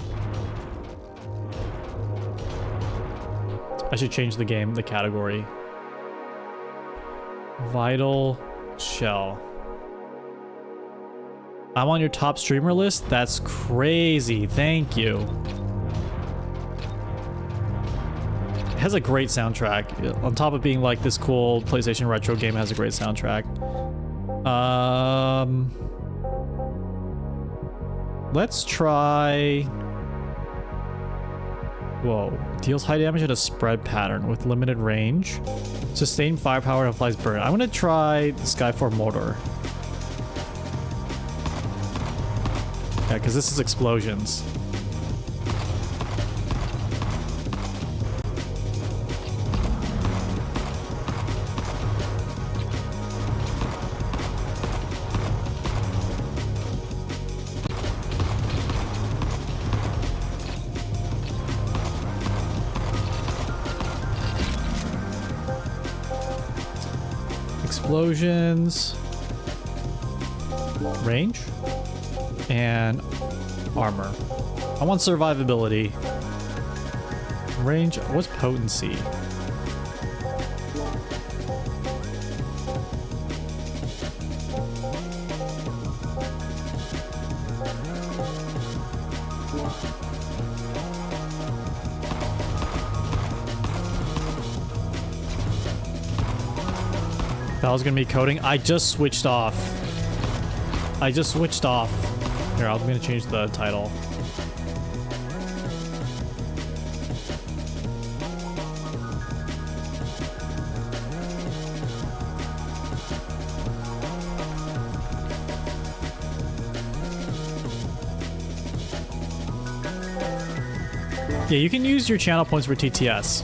I should change the category. Vital Shell. I'm on your top streamer list? That's crazy. Thank you. It has a great soundtrack. On top of being like this cool PlayStation retro game, it has a great soundtrack. Let's try... Whoa. Deals high damage at a spread pattern with limited range. Sustained firepower and applies burn. I'm gonna try Skyform Motor. Yeah, because this is explosions. Explosions. Range. And armor. I want survivability. Range. What's potency? That was gonna be coding. I just switched off. Here, I'm gonna change the title. Yeah, you can use your channel points for TTS.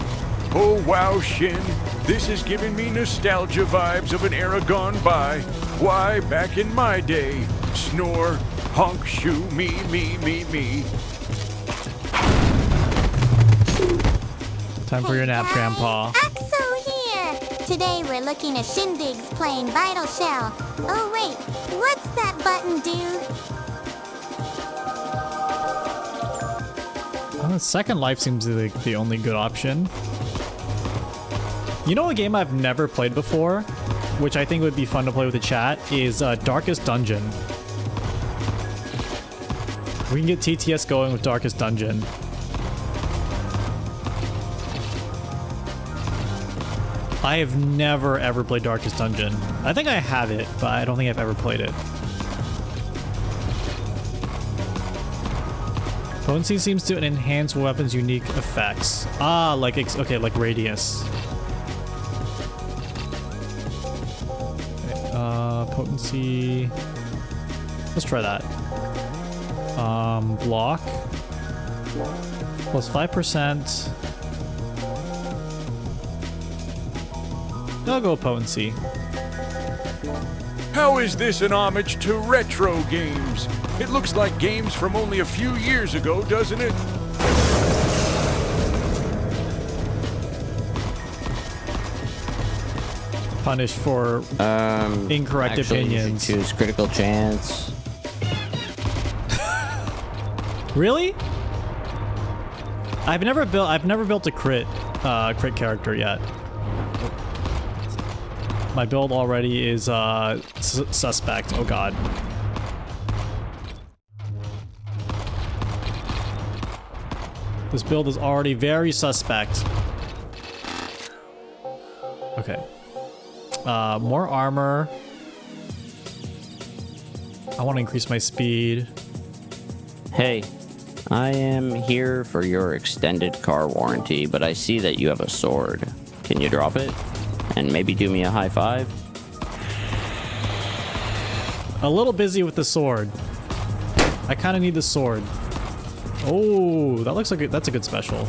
Oh wow, Shin. This is giving me nostalgia vibes of an era gone by. Why, back in my day. Snore, honk, shoo, me. Time for your nap, Grandpa. Axel here! Today we're looking at shindigs playing Vital Shell. Oh wait, what's that button do? Second Life seems like the only good option. You know, a game I've never played before, which I think would be fun to play with the chat, is Darkest Dungeon. We can get TTS going with Darkest Dungeon. I have never ever played Darkest Dungeon. I think I have it, but I don't think I've ever played it. Potency seems to enhance weapons' unique effects. Ah, like okay, like radius. Okay, potency. Let's try that. Block plus 5%. I'll go potency. How is this an homage to retro games? It looks like games from only a few years ago, doesn't it? Punished for incorrect opinions. Choose critical chance. Really? I've never built a crit character yet. My build already is suspect. Oh god. This build is already very suspect. Okay. More armor. I want to increase my speed. Hey, I am here for your extended car warranty, but I see that you have a sword. Can you drop it? And maybe do me a high five? A little busy with the sword. I kind of need the sword. Oh, that looks like that's a good special.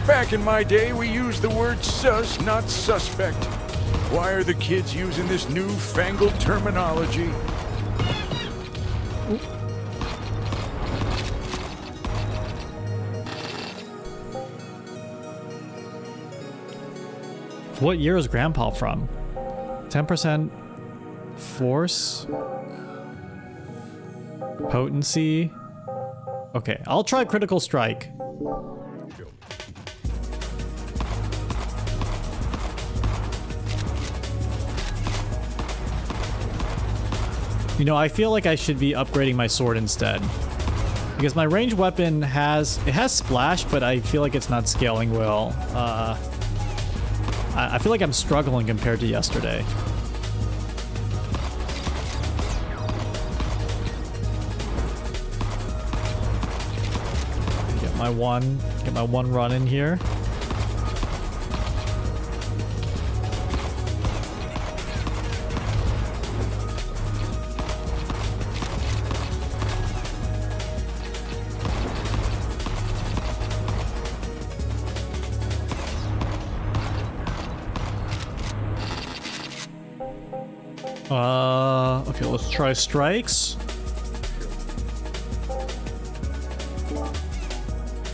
Back in my day, we used the word sus, not suspect. Why are the kids using this newfangled terminology? What year is Grandpa from? 10% force? Potency? Okay, I'll try critical strike. You know, I feel like I should be upgrading my sword instead. Because my ranged weapon has splash, but I feel like it's not scaling well. I feel like I'm struggling compared to yesterday. Get my one run in here. Okay, let's try strikes.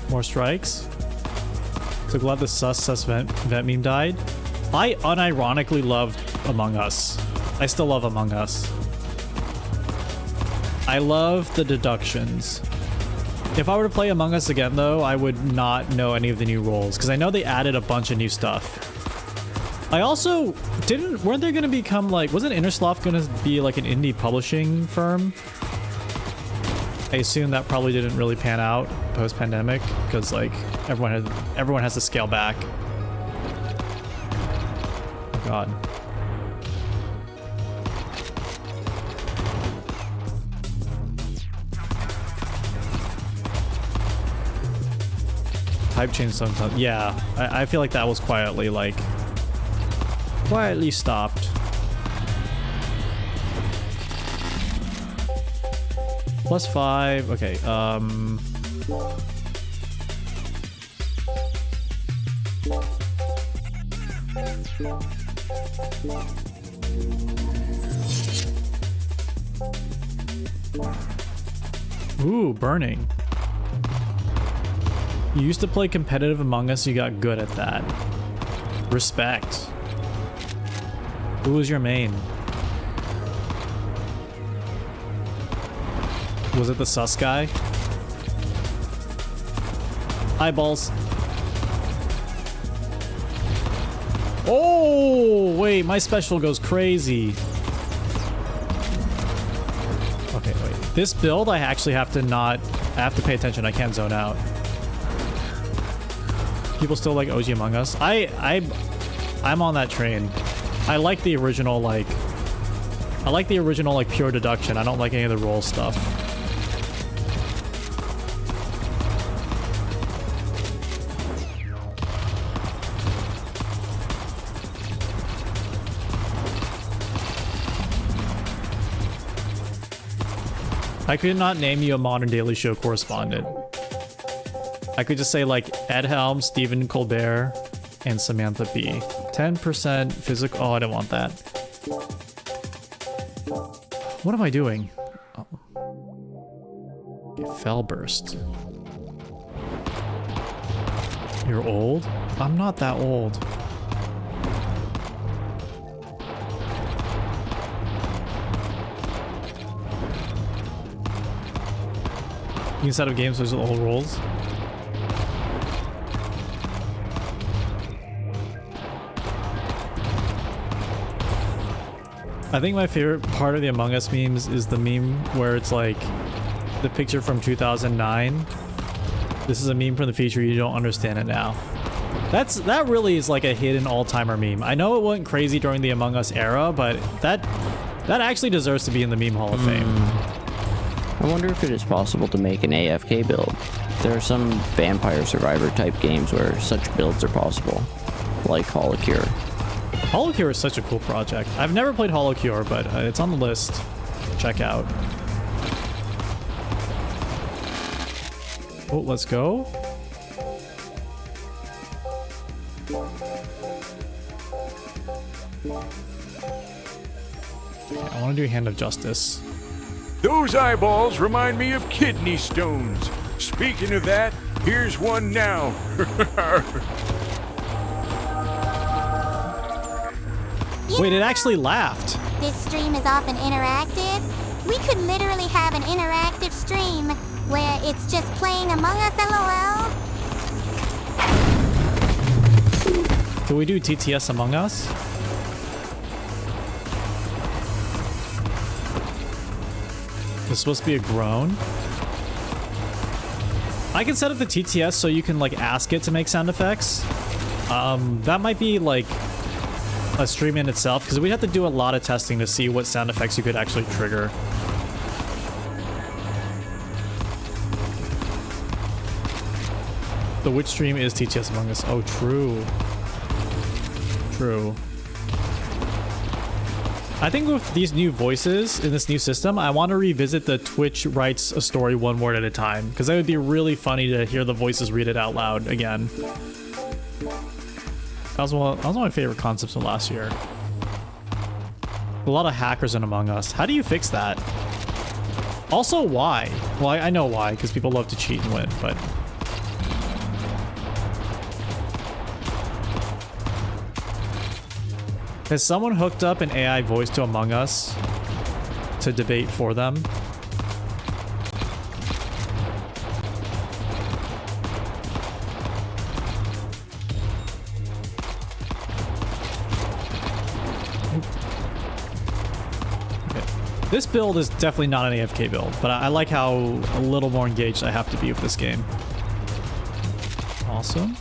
More strikes. So glad the sus vent meme died. I unironically loved Among Us. I still love Among Us. I love the deductions. If I were to play Among Us again, though, I would not know any of the new roles, because I know they added a bunch of new stuff. I also weren't they going to become like, wasn't Innersloth going to be like an indie publishing firm? I assume that probably didn't really pan out post-pandemic, because like everyone has to scale back. Oh god. type change sometimes. Yeah, I feel like that was quietly stopped. +5. Okay. Ooh, burning. You used to play competitive Among Us, you got good at that. Respect. Who was your main? Was it the sus guy? Eyeballs. Oh, wait, my special goes crazy. Okay, wait. This build, I actually have to I have to pay attention. I can't zone out. People still like OG Among Us. I'm on that train. I like the original, pure deduction. I don't like any of the roll stuff. I could not name you a modern Daily Show correspondent. I could just say Ed Helms, Stephen Colbert, and Samantha Bee. 10% physical. Oh, I don't want that. What am I doing? Oh. Okay, fell burst. You're old? I'm not that old. You can set up games with all rolls. I think my favorite part of the Among Us memes is the meme where it's the picture from 2009. This is a meme from the future, you don't understand it now. That really is a hidden all-timer meme. I know it went crazy during the Among Us era, but that actually deserves to be in the meme Hall of Fame. I wonder if it is possible to make an AFK build. There are some Vampire Survivor type games where such builds are possible, like Holocure. Holocure is such a cool project. I've never played Holocure, but it's on the list. Check out. Oh, let's go. Okay, I want to do Hand of Justice. Those eyeballs remind me of kidney stones. Speaking of that, here's one now. Wait, it actually laughed. This stream is often interactive. We could literally have an interactive stream where it's just playing Among Us LOL. Can we do TTS Among Us? It's supposed to be a groan. I can set up the TTS so you can ask it to make sound effects. That might be a stream in itself, because we'd have to do a lot of testing to see what sound effects you could actually trigger. The which stream is TTS Among Us? Oh, true. True. I think with these new voices in this new system, I want to revisit the Twitch writes a story one word at a time, because that would be really funny to hear the voices read it out loud again. That was one of my favorite concepts from last year. A lot of hackers in Among Us. How do you fix that? Also, why? Well, I know why, because people love to cheat and win, but... Has someone hooked up an AI voice to Among Us to debate for them? Okay. This build is definitely not an AFK build, but I like how a little more engaged I have to be with this game. Awesome.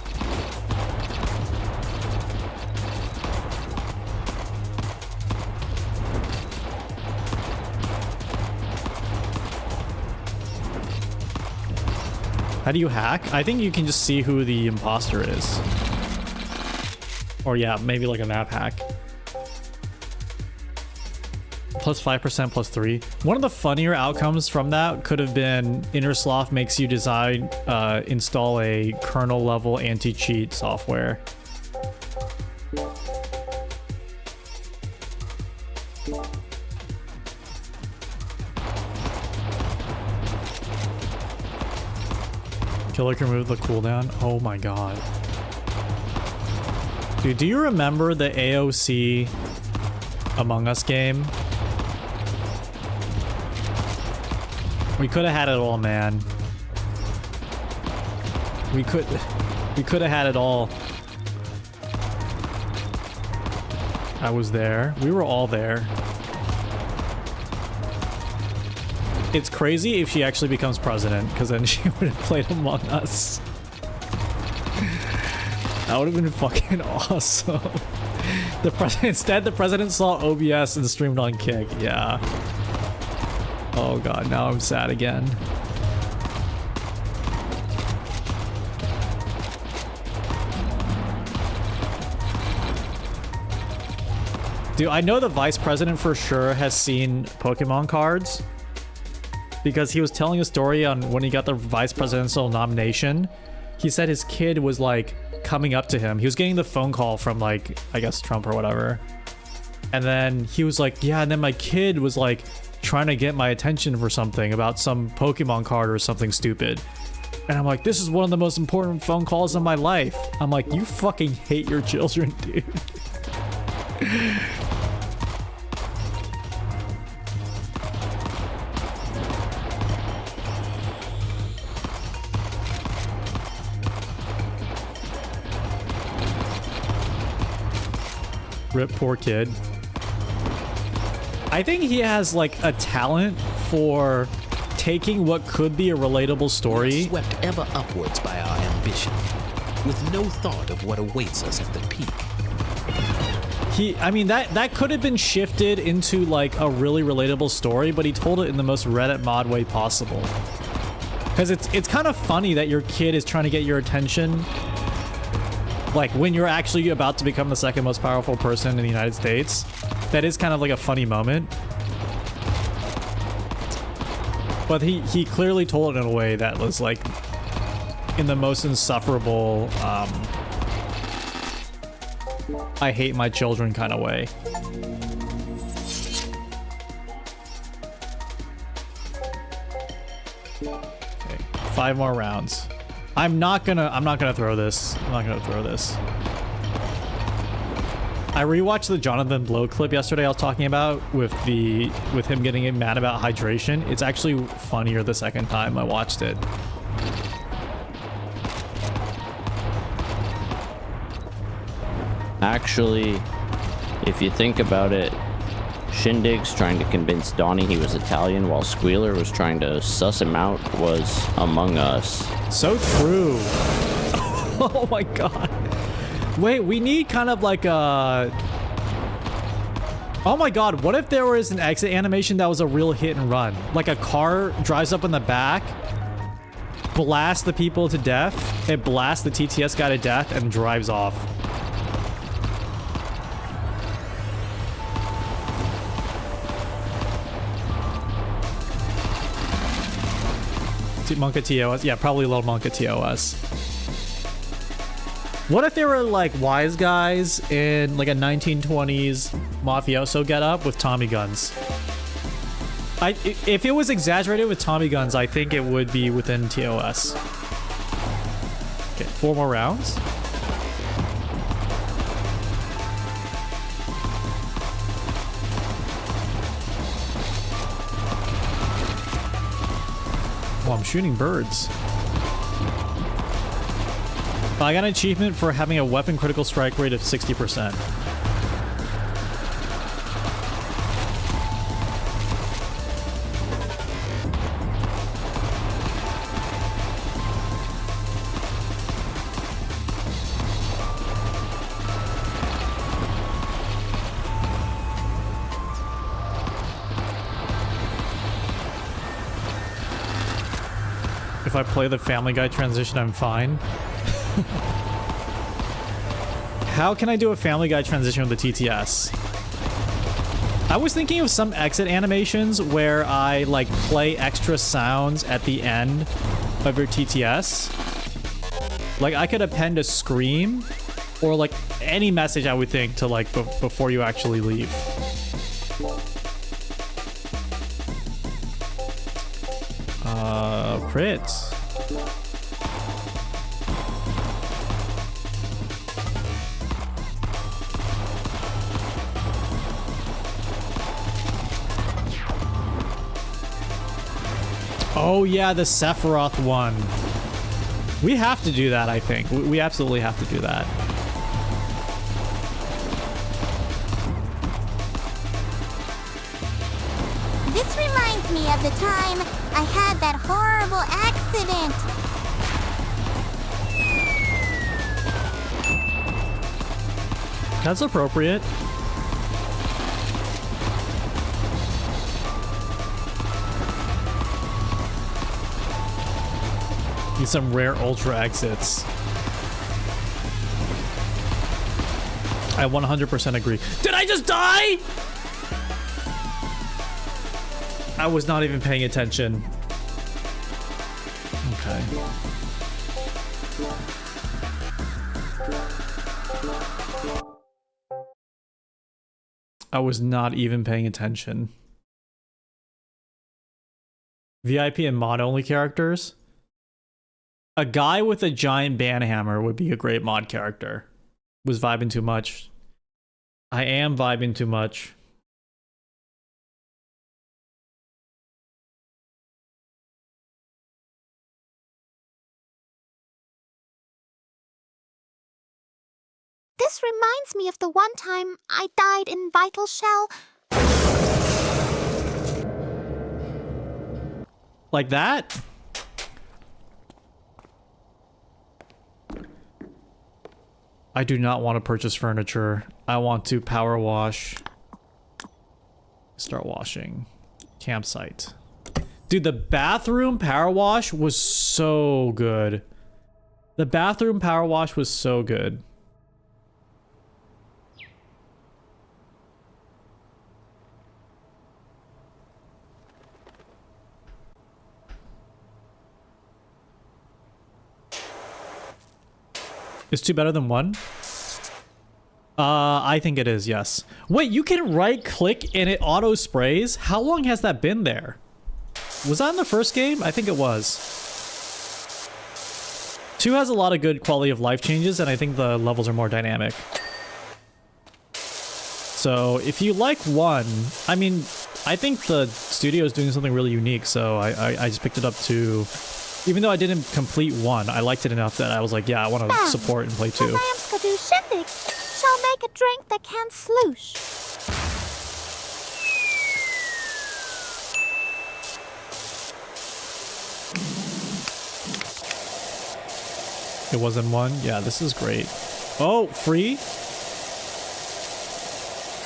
How do you hack? I think you can just see who the imposter is. Or yeah, maybe like a map hack. Plus 5%, plus 3. One of the funnier outcomes from that could have been Innersloth makes you install a kernel level anti-cheat software. Killer can remove the cooldown. Oh my god. Dude, do you remember the AOC Among Us game? We could have had it all, man. We could have had it all. I was there. We were all there. It's crazy if she actually becomes president, because then she would have played Among Us. That would have been fucking awesome. Instead, the president saw OBS and streamed on Kick. Yeah. Oh god, now I'm sad again. Dude, I know the vice president for sure has seen Pokemon cards, because he was telling a story on when he got the vice presidential nomination. He said his kid was like coming up to him. He was getting the phone call from like, I guess Trump or whatever. And then he was like, yeah, and then my kid was like trying to get my attention for something about some Pokemon card or something stupid. And I'm like, this is one of the most important phone calls in my life. I'm like, you fucking hate your children, dude. Rip, poor kid. I think he has like a talent for taking what could be a relatable story. We're swept ever upwards by our ambition, with no thought of what awaits us at the peak. I mean, that could have been shifted into like a really relatable story, but he told it in the most Reddit mod way possible. Because it's kind of funny that your kid is trying to get your attention, like when you're actually about to become the second most powerful person in the United States. That is kind of like a funny moment. But he clearly told it in a way that was like in the most insufferable, I hate my children kind of way. Okay, 5 more rounds. I'm not gonna throw this. I'm not gonna throw this. I rewatched the Jonathan Blow clip yesterday I was talking about with him getting mad about hydration. It's actually funnier the second time I watched it. Actually, if you think about it, Shindig's trying to convince Donnie he was Italian while Squealer was trying to suss him out was Among Us. So true. Oh my god. Wait, we need kind of like a... Oh my god, what if there was an exit animation that was a real hit and run? Like a car drives up in the back, blasts the people to death, it blasts the TTS guy to death, and drives off. Monka TOS? Yeah, probably a little Monka TOS. What if they were like wise guys in like a 1920s mafioso getup with Tommy guns? If it was exaggerated with Tommy guns, I think it would be within TOS. Okay, 4 more rounds. Oh, I'm shooting birds. I got an achievement for having a weapon critical strike rate of 60%. If I play the Family Guy transition, I'm fine. How can I do a Family Guy transition with the TTS? I was thinking of some exit animations where I like play extra sounds at the end of your TTS. Like I could append a scream or like any message I would think to like before you actually leave. Crits. Oh yeah, the Sephiroth one. We have to do that, I think. We absolutely have to do that. This reminds me of the time I had that horrible accident. That's appropriate. Need some rare ultra exits. I 100% agree. Did I just die? I was not even paying attention. Okay. I was not even paying attention. VIP and mod only characters? A guy with a giant banhammer would be a great mod character. Was vibing too much. I am vibing too much. This reminds me of the one time I died in Vital Shell. Like that? I do not want to purchase furniture. I want to power wash. Start washing. Campsite. Dude, the bathroom power wash was so good. The bathroom power wash was so good. Is 2 better than 1? I think it is, yes. Wait, you can right click and it auto sprays? How long has that been there? Was that in the first game? I think it was. 2 has a lot of good quality of life changes, and I think the levels are more dynamic. So if you like 1, I mean, I think the studio is doing something really unique, so I just picked it up to... Even though I didn't complete 1, I liked it enough that I was like, yeah, I want to support and play 2. The lamps go do shindigs. Shall make a drink that can sloosh. It wasn't 1? Yeah, this is great. Oh, free?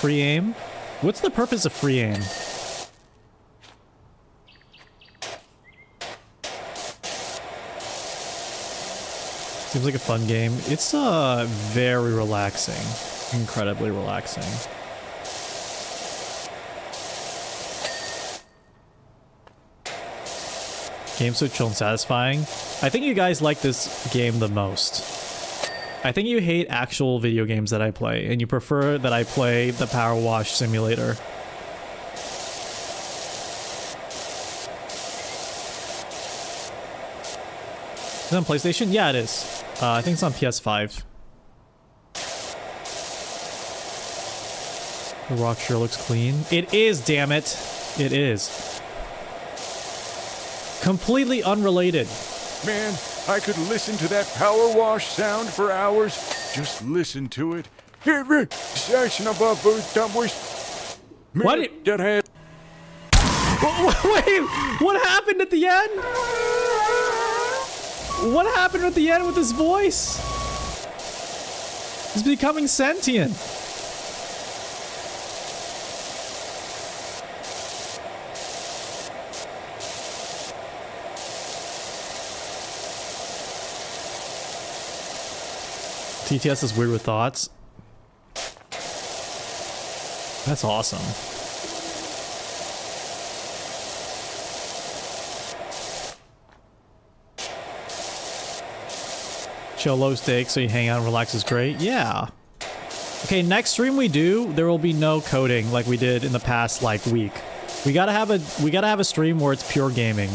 Free aim? What's the purpose of free aim? Seems like a fun game. It's very relaxing. Incredibly relaxing. Game's so chill and satisfying. I think you guys like this game the most. I think you hate actual video games that I play, and you prefer that I play the Power Wash simulator. Is it on PlayStation? Yeah, it is. I think it's on PS5. The rock sure looks clean. It is, damn it. It is. Completely unrelated. Man, I could listen to that power wash sound for hours. Just listen to it. What? Wait, what happened at the end? What happened at the end with his voice? He's becoming sentient. TTS is weird with thoughts. That's awesome. Chill, low stakes, so you hang out and relax is great. Yeah. Okay, next stream we do, there will be no coding like we did in the past like week. We gotta have a stream where it's pure gaming.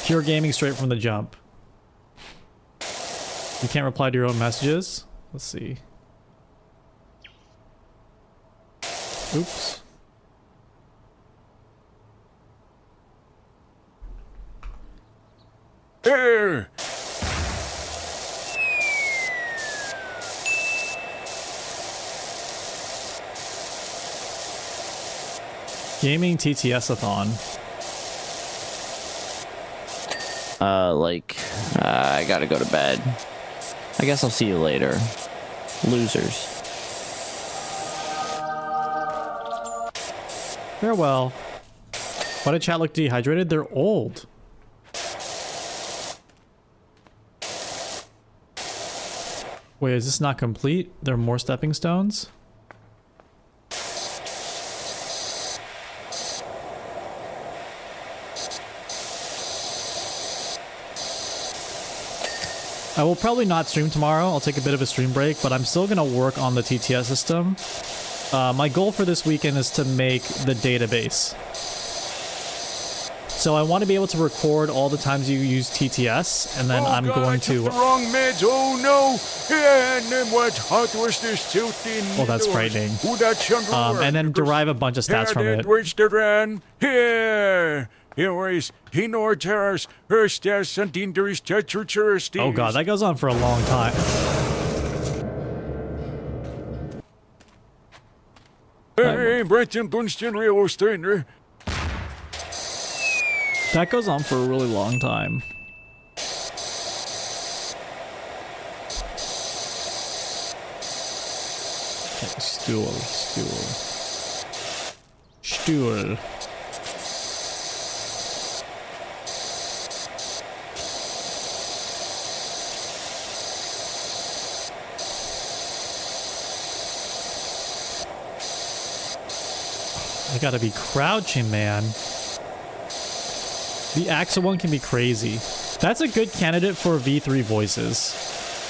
Pure gaming straight from the jump. You can't reply to your own messages. Let's see. Oops. Here. Gaming TTS-a-thon. I gotta go to bed. I guess I'll see you later. Losers. Farewell. Why did chat look dehydrated? They're old. Wait, is this not complete? There are more stepping stones? I will probably not stream tomorrow. I'll take a bit of a stream break, but I'm still going to work on the TTS system. My goal for this weekend is to make the database. So I want to be able to record all the times you use TTS, and then I'm going to... the wrong meds. Oh no! And then what hot was this tilting? Oh, that's frightening. And and then derive a bunch of stats from it. Here! Oh god, that goes on for a long time. That goes on for a really long time. Okay, stool. I gotta be crouching, man. The Axa one can be crazy. That's a good candidate for V3 voices.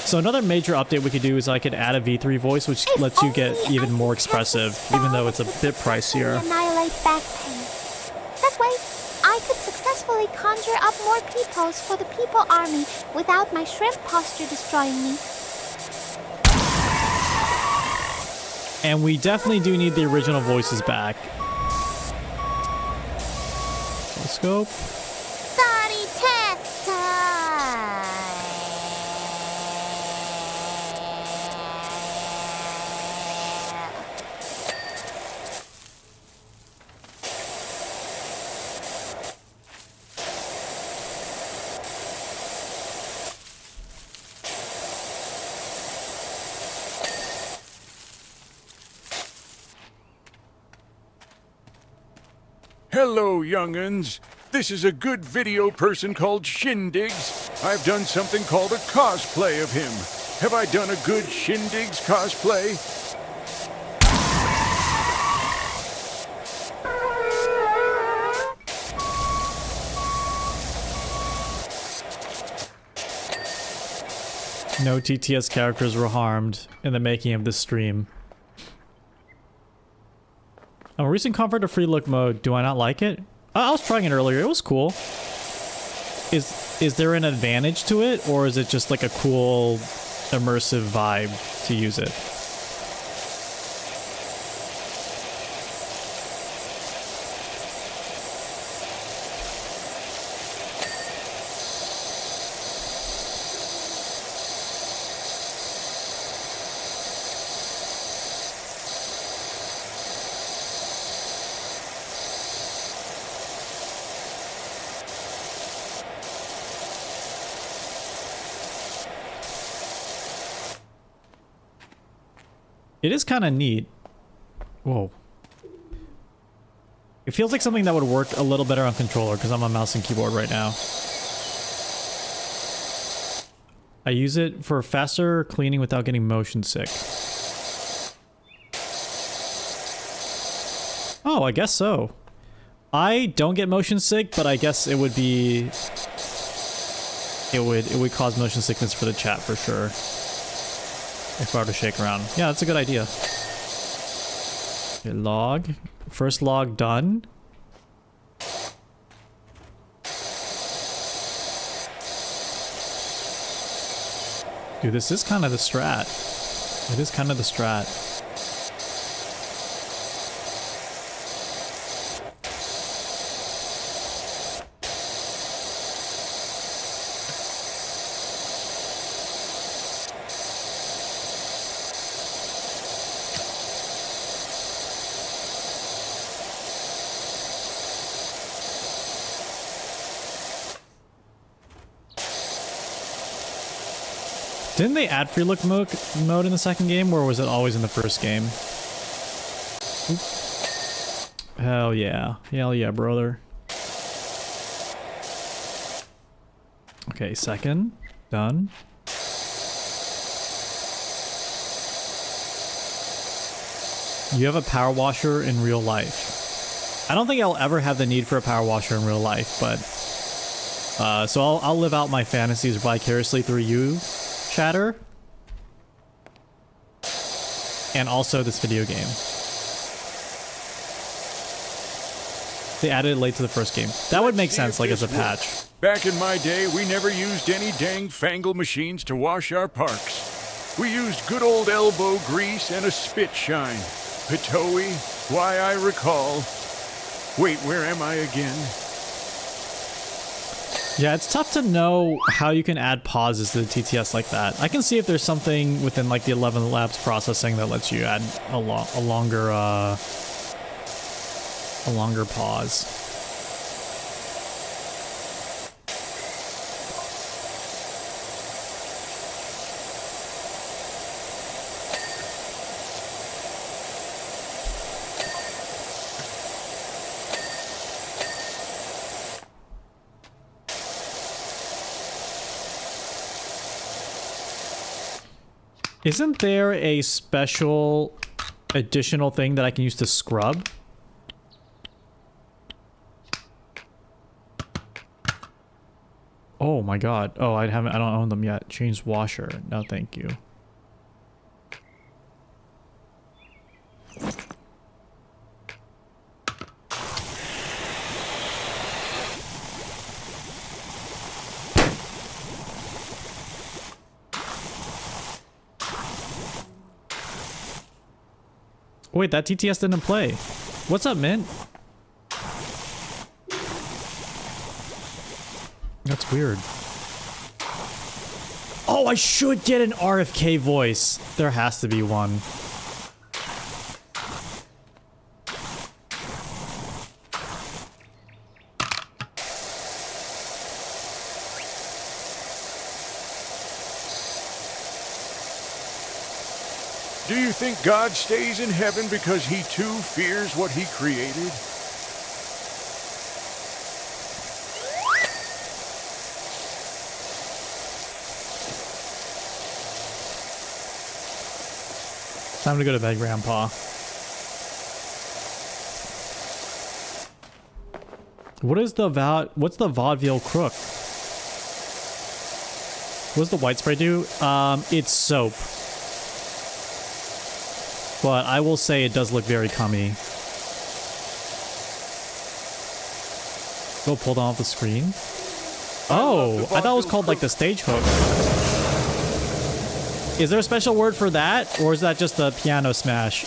So another major update we could do is I could add a V3 voice, which lets you get even more expressive, even though it's a bit pricier. Annihilate back pain. That way, I could successfully conjure up more peoples for the people army without my shrimp posture destroying me. And we definitely do need the original voices back. Scope. Sorry, test time. Hello, young'uns. This is a good video person called Shindigs. I've done something called a cosplay of him. Have I done a good Shindigs cosplay? No TTS characters were harmed in the making of this stream. A recent convert to free look mode. Do I not like it? I was trying it earlier. It was cool. Is there an advantage to it, or is it just like a cool immersive vibe to use it? It is kind of neat. Whoa. It feels like something that would work a little better on controller because I'm on mouse and keyboard right now. I use it for faster cleaning without getting motion sick. Oh, I guess so. I don't get motion sick, but I guess it would be... It would cause motion sickness for the chat for sure. If I were to shake around. Yeah, that's a good idea. Okay, log. First log done. Dude, this is kind of the strat. It is kind of the strat. Didn't they add free look mode in the second game, or was it always in the first game? Oop. Hell yeah. Hell yeah, brother. Okay, second. Done. You have a power washer in real life. I don't think I'll ever have the need for a power washer in real life, but... so I'll live out my fantasies vicariously through you, chatter, and also this video game. They added it late to the first game. That would make sense, like as a patch. Back in my day, we never used any dang fangle machines to wash our parks. We used good old elbow grease and a spit shine. Patoe, why I recall. Wait, where am I again? Yeah, it's tough to know how you can add pauses to the TTS like that. I can see if there's something within like the 11 Labs processing that lets you add a longer pause. Isn't there a special additional thing that I can use to scrub? Oh my god. Oh, I don't own them yet. Change washer. No, thank you. Wait, that TTS didn't play. What's up, Mint? That's weird. Oh, I should get an RFK voice. There has to be one. Do you think God stays in heaven because he too fears what he created? Time to go to bed, Grandpa. What's the vaudeville crook? What does the white spray do? It's soap. But I will say it does look very cummy. Go pull down off the screen. Oh, I thought it was called like the stage hook. Is there a special word for that? Or is that just the piano smash?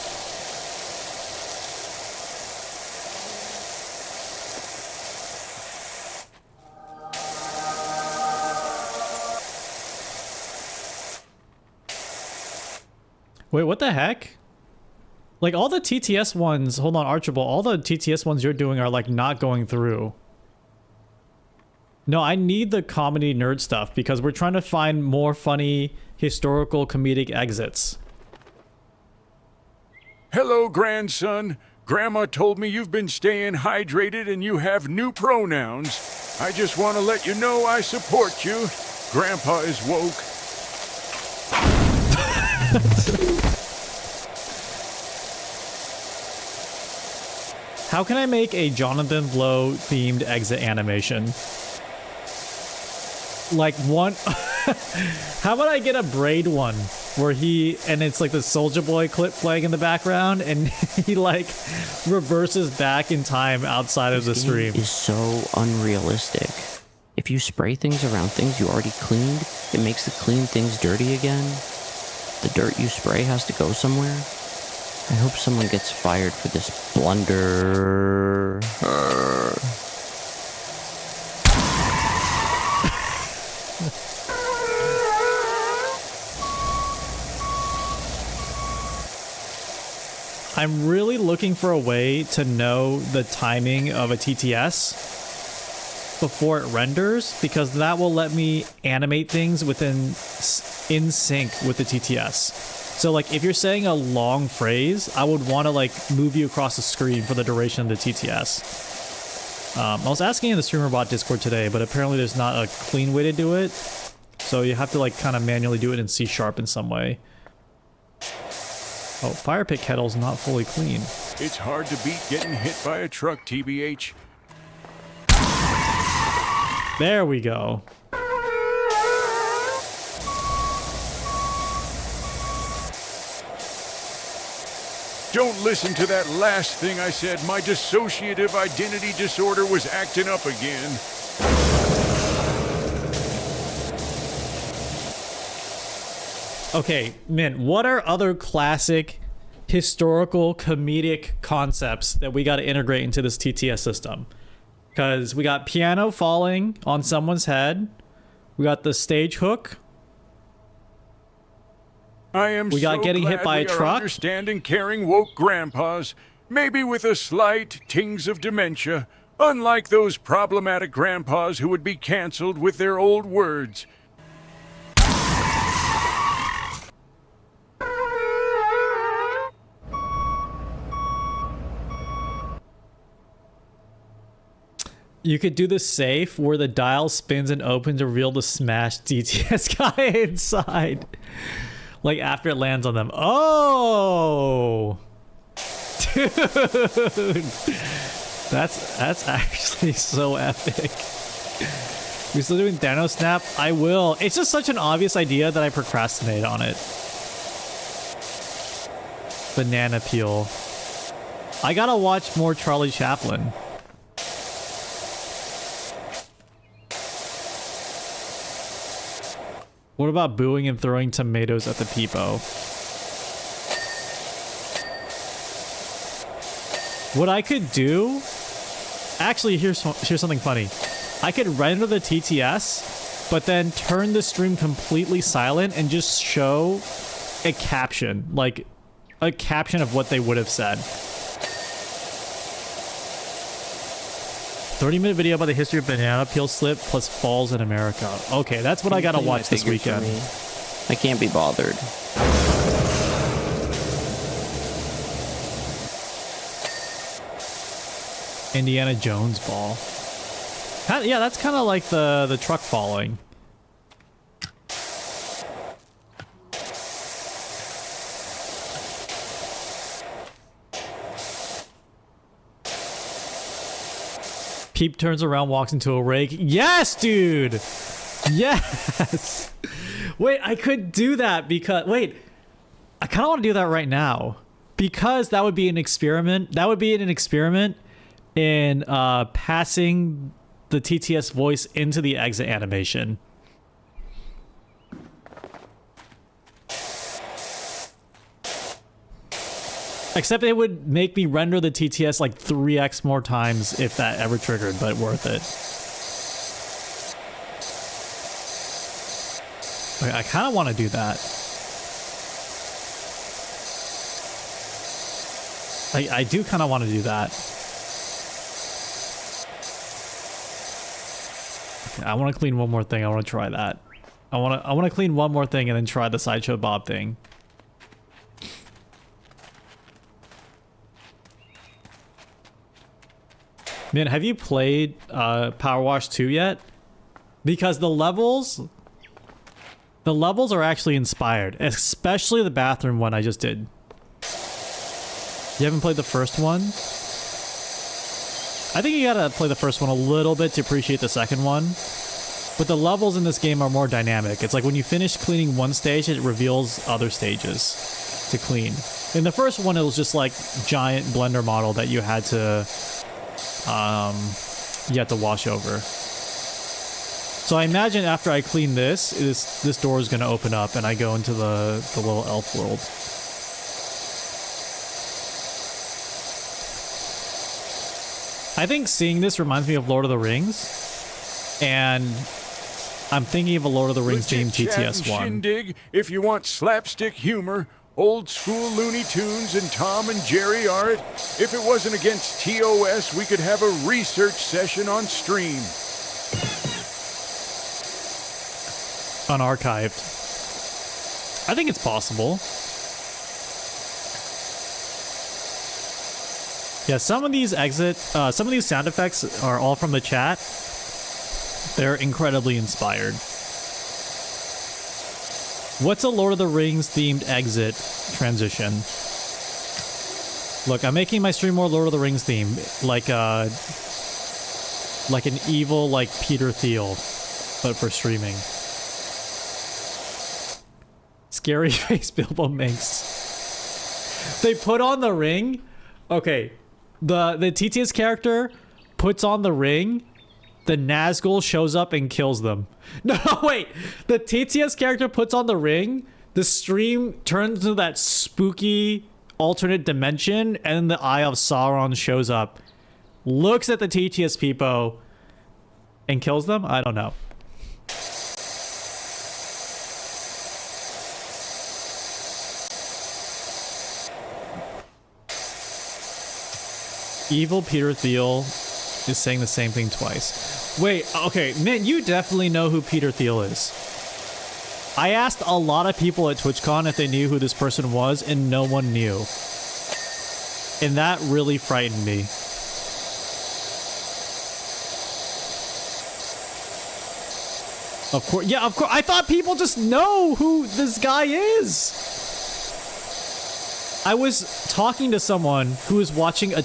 Wait, what the heck? Like all the TTS ones, hold on, Archibald, all the TTS ones you're doing are like not going through. No, I need the comedy nerd stuff because we're trying to find more funny historical comedic exits. Hello, grandson. Grandma told me you've been staying hydrated and you have new pronouns. I just want to let you know I support you. Grandpa is woke. How can I make a Jonathan Blow themed exit animation? Like one... How about I get a Braid one where and it's like the Soulja Boy clip playing in the background and he like reverses back in time outside of the stream. Is so unrealistic. If you spray things around things you already cleaned, it makes the clean things dirty again. The dirt you spray has to go somewhere. I hope someone gets fired for this blunder. I'm really looking for a way to know the timing of a TTS before it renders, because that will let me animate things in sync with the TTS. So like if you're saying a long phrase, I would want to like move you across the screen for the duration of the TTS. I was asking in the StreamerBot Discord today, but apparently there's not a clean way to do it. So you have to like kind of manually do it in C# in some way. Oh, fire pit kettle's not fully clean. It's hard to beat getting hit by a truck, TBH. There we go. Don't listen to that last thing I said. My dissociative identity disorder was acting up again. Okay, Mint, what are other classic historical comedic concepts that we got to integrate into this TTS system? Because we got piano falling on someone's head. We got the stage hook. We got getting hit by a truck. Understanding, caring, woke grandpas, maybe with a slight tings of dementia, unlike those problematic grandpas who would be canceled with their old words. You could do the safe where the dial spins and opens to reveal the smashed DTS guy inside. Like after it lands on them. Oh! Dude! That's actually so epic. We still doing Dino Snap? I will. It's just such an obvious idea that I procrastinate on it. Banana peel. I gotta watch more Charlie Chaplin. What about booing and throwing tomatoes at the peepo? What I could do... Actually, here's something funny. I could render the TTS, but then turn the stream completely silent and just show a caption. Like, a caption of what they would have said. 30-minute video about the history of banana peel slip plus falls in America. Okay, that's what I gotta watch this weekend. I can't be bothered. Indiana Jones ball. Yeah, that's kind of like the truck falling. Peep turns around, walks into a rake. Yes, dude! Yes! Wait, I could do that because... Wait, I kind of want to do that right now. Because that would be an experiment. That would be an experiment in passing the TTS voice into the exit animation. Except it would make me render the TTS like 3x more times if that ever triggered, but worth it. Okay, I kind of want to do that. I do kind of want to do that. Okay, I want to clean one more thing. I want to try that. I want to clean one more thing and then try the Sideshow Bob thing. Man, have you played Powerwash 2 yet? Because the levels The levels are actually inspired, especially the bathroom one I just did. You haven't played the first one? I think you gotta play the first one a little bit to appreciate the second one. But the levels in this game are more dynamic. It's like when you finish cleaning one stage, it reveals other stages to clean. In the first one, it was just like giant blender model that you had to wash over. So I imagine after I clean this door is gonna open up and I go into the little elf world. I think seeing this reminds me of Lord of the Rings, and I'm thinking of a Lord of the Rings themed TTS one. Shindig, if you want slapstick humor, old school Looney Tunes and Tom and Jerry are it. If it wasn't against TOS, we could have a research session on stream. Unarchived. I think it's possible. Yeah, some of these sound effects are all from the chat. They're incredibly inspired. What's a Lord of the Rings themed exit transition? Look, I'm making my stream more Lord of the Rings theme, like an evil like Peter Thiel, but for streaming. Scary face Bilbo Minx. They put on the ring. Okay, the TTS character puts on the ring. The Nazgul shows up and kills them. No, wait. The TTS character puts on the ring. The stream turns into that spooky alternate dimension, and the Eye of Sauron shows up, looks at the TTS people, and kills them. I don't know. Evil Peter Thiel is saying the same thing twice. Wait, okay, man, you definitely know who Peter Thiel is. I asked a lot of people at TwitchCon if they knew who this person was, and no one knew. And that really frightened me. Of course, yeah, of course. I thought people just know who this guy is. I was talking to someone who was watching a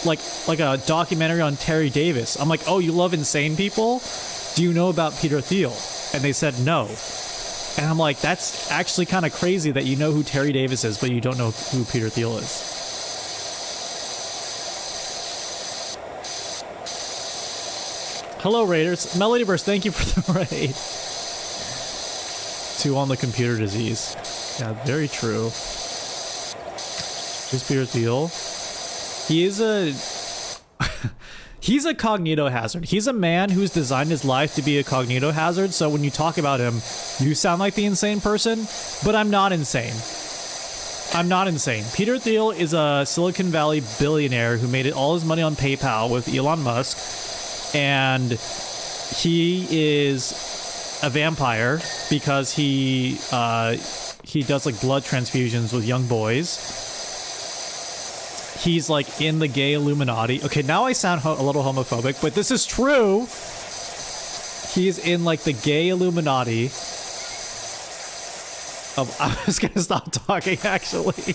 like a documentary on Terry Davis. I'm like, oh, you love insane people? Do you know about Peter Thiel? And they said no. And I'm like, that's actually kind of crazy that you know who Terry Davis is, but you don't know who Peter Thiel is. Hello, Raiders. Melodyverse, thank you for the raid. 2 on the computer disease. Yeah, very true. Who's Peter Thiel? He is he's a cognito hazard. He's a man who's designed his life to be a cognito hazard, so when you talk about him, you sound like the insane person, but I'm not insane. I'm not insane. Peter Thiel is a Silicon Valley billionaire who made all his money on PayPal with Elon Musk, and he is a vampire because he does like blood transfusions with young boys. He's like in the gay Illuminati. Okay, now I sound a little homophobic, but this is true. He's in like the gay Illuminati. I was gonna stop talking actually.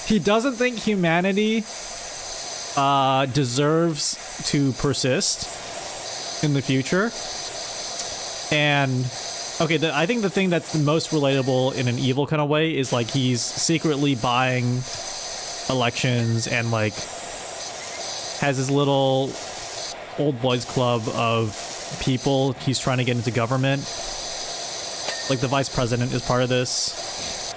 He doesn't think humanity deserves to persist in the future. And okay, I think the thing that's the most relatable in an evil kind of way is like he's secretly buying elections and like has his little old boys club of people he's trying to get into government. Like the vice president is part of this.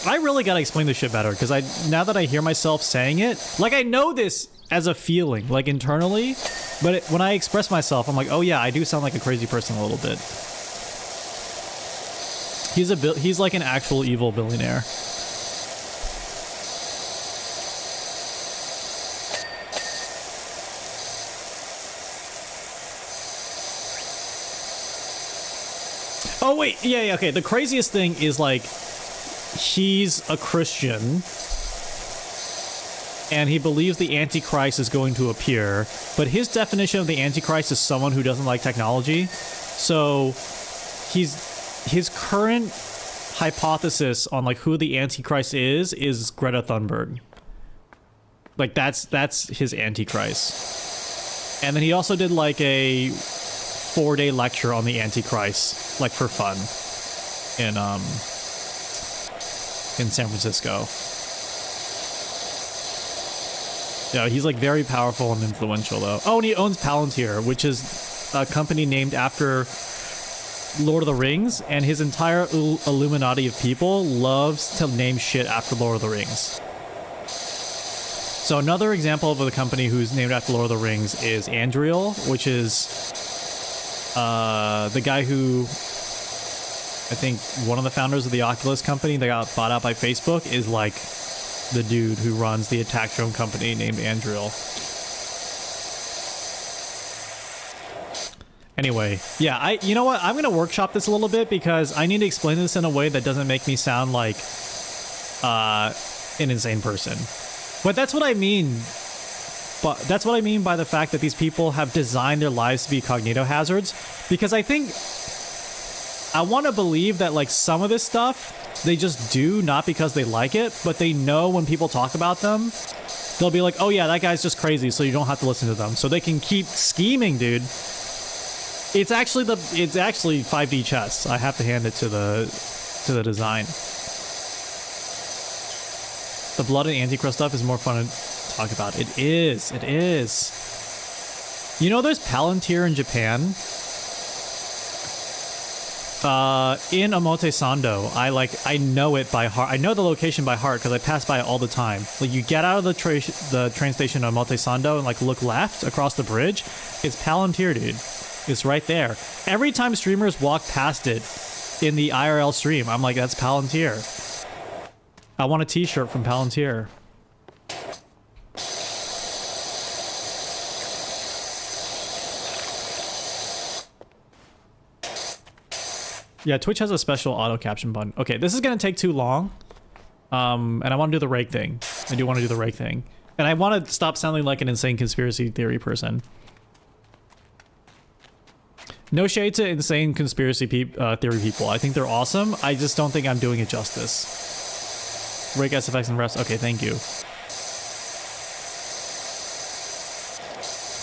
I really gotta explain this shit better because now that I hear myself saying it, like I know this as a feeling, like internally, but when I express myself, I'm like, oh yeah, I do sound like a crazy person a little bit. He's like an actual evil billionaire. Oh wait, yeah, okay. The craziest thing is like, he's a Christian, and he believes the Antichrist is going to appear, but his definition of the Antichrist is someone who doesn't like technology. So, his current hypothesis on like who the Antichrist is Greta Thunberg. Like that's his Antichrist. And then he also did like a 4-day lecture on the Antichrist, like for fun, in San Francisco. Yeah, he's like very powerful and influential though. Oh, and he owns Palantir, which is a company named after Lord of the Rings, and his entire Illuminati of people loves to name shit after Lord of the Rings. So another example of a company who's named after Lord of the Rings is Andriel, which is the guy who, I think one of the founders of the Oculus company that got bought out by Facebook is like the dude who runs the attack drone company named Andriel. Anyway, yeah, you know what? I'm gonna workshop this a little bit because I need to explain this in a way that doesn't make me sound like an insane person. But that's what I mean. But that's what I mean by the fact that these people have designed their lives to be cognito hazards. Because I think I want to believe that like some of this stuff they just do not because they like it, but they know when people talk about them, they'll be like, oh yeah, that guy's just crazy, so you don't have to listen to them. So they can keep scheming, dude. It's actually 5D chess. I have to hand it to the design. The blood and Antichrist stuff is more fun to talk about. It is. It is. You know, there's Palantir in Japan. In Omotesando, I know it by heart. I know the location by heart because I pass by it all the time. Like, you get out of the train station in Omotesando and like look left across the bridge. It's Palantir, dude. It's right there. Every time streamers walk past it in the IRL stream, I'm like, that's Palantir. I want a t-shirt from Palantir. Yeah, Twitch has a special auto caption button. Okay, this is gonna take too long. And I want to do the rake thing. I do want to do the rake thing. And I want to stop sounding like an insane conspiracy theory person. No shade to insane conspiracy theory people. I think they're awesome. I just don't think I'm doing it justice. Rake SFX and rest. Okay, thank you.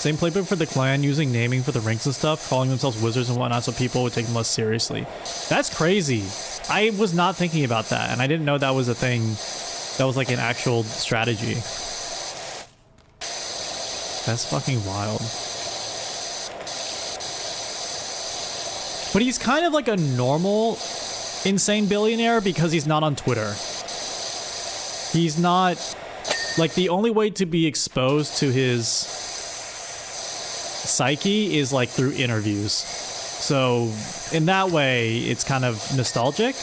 Same playbook for the clan, using naming for the ranks and stuff, calling themselves wizards and whatnot so people would take them less seriously. That's crazy. I was not thinking about that, and I didn't know that was a thing. That was like an actual strategy. That's fucking wild. But he's kind of like a normal insane billionaire because he's not on Twitter. He's not... Like, the only way to be exposed to his psyche is like through interviews. So in that way, it's kind of nostalgic.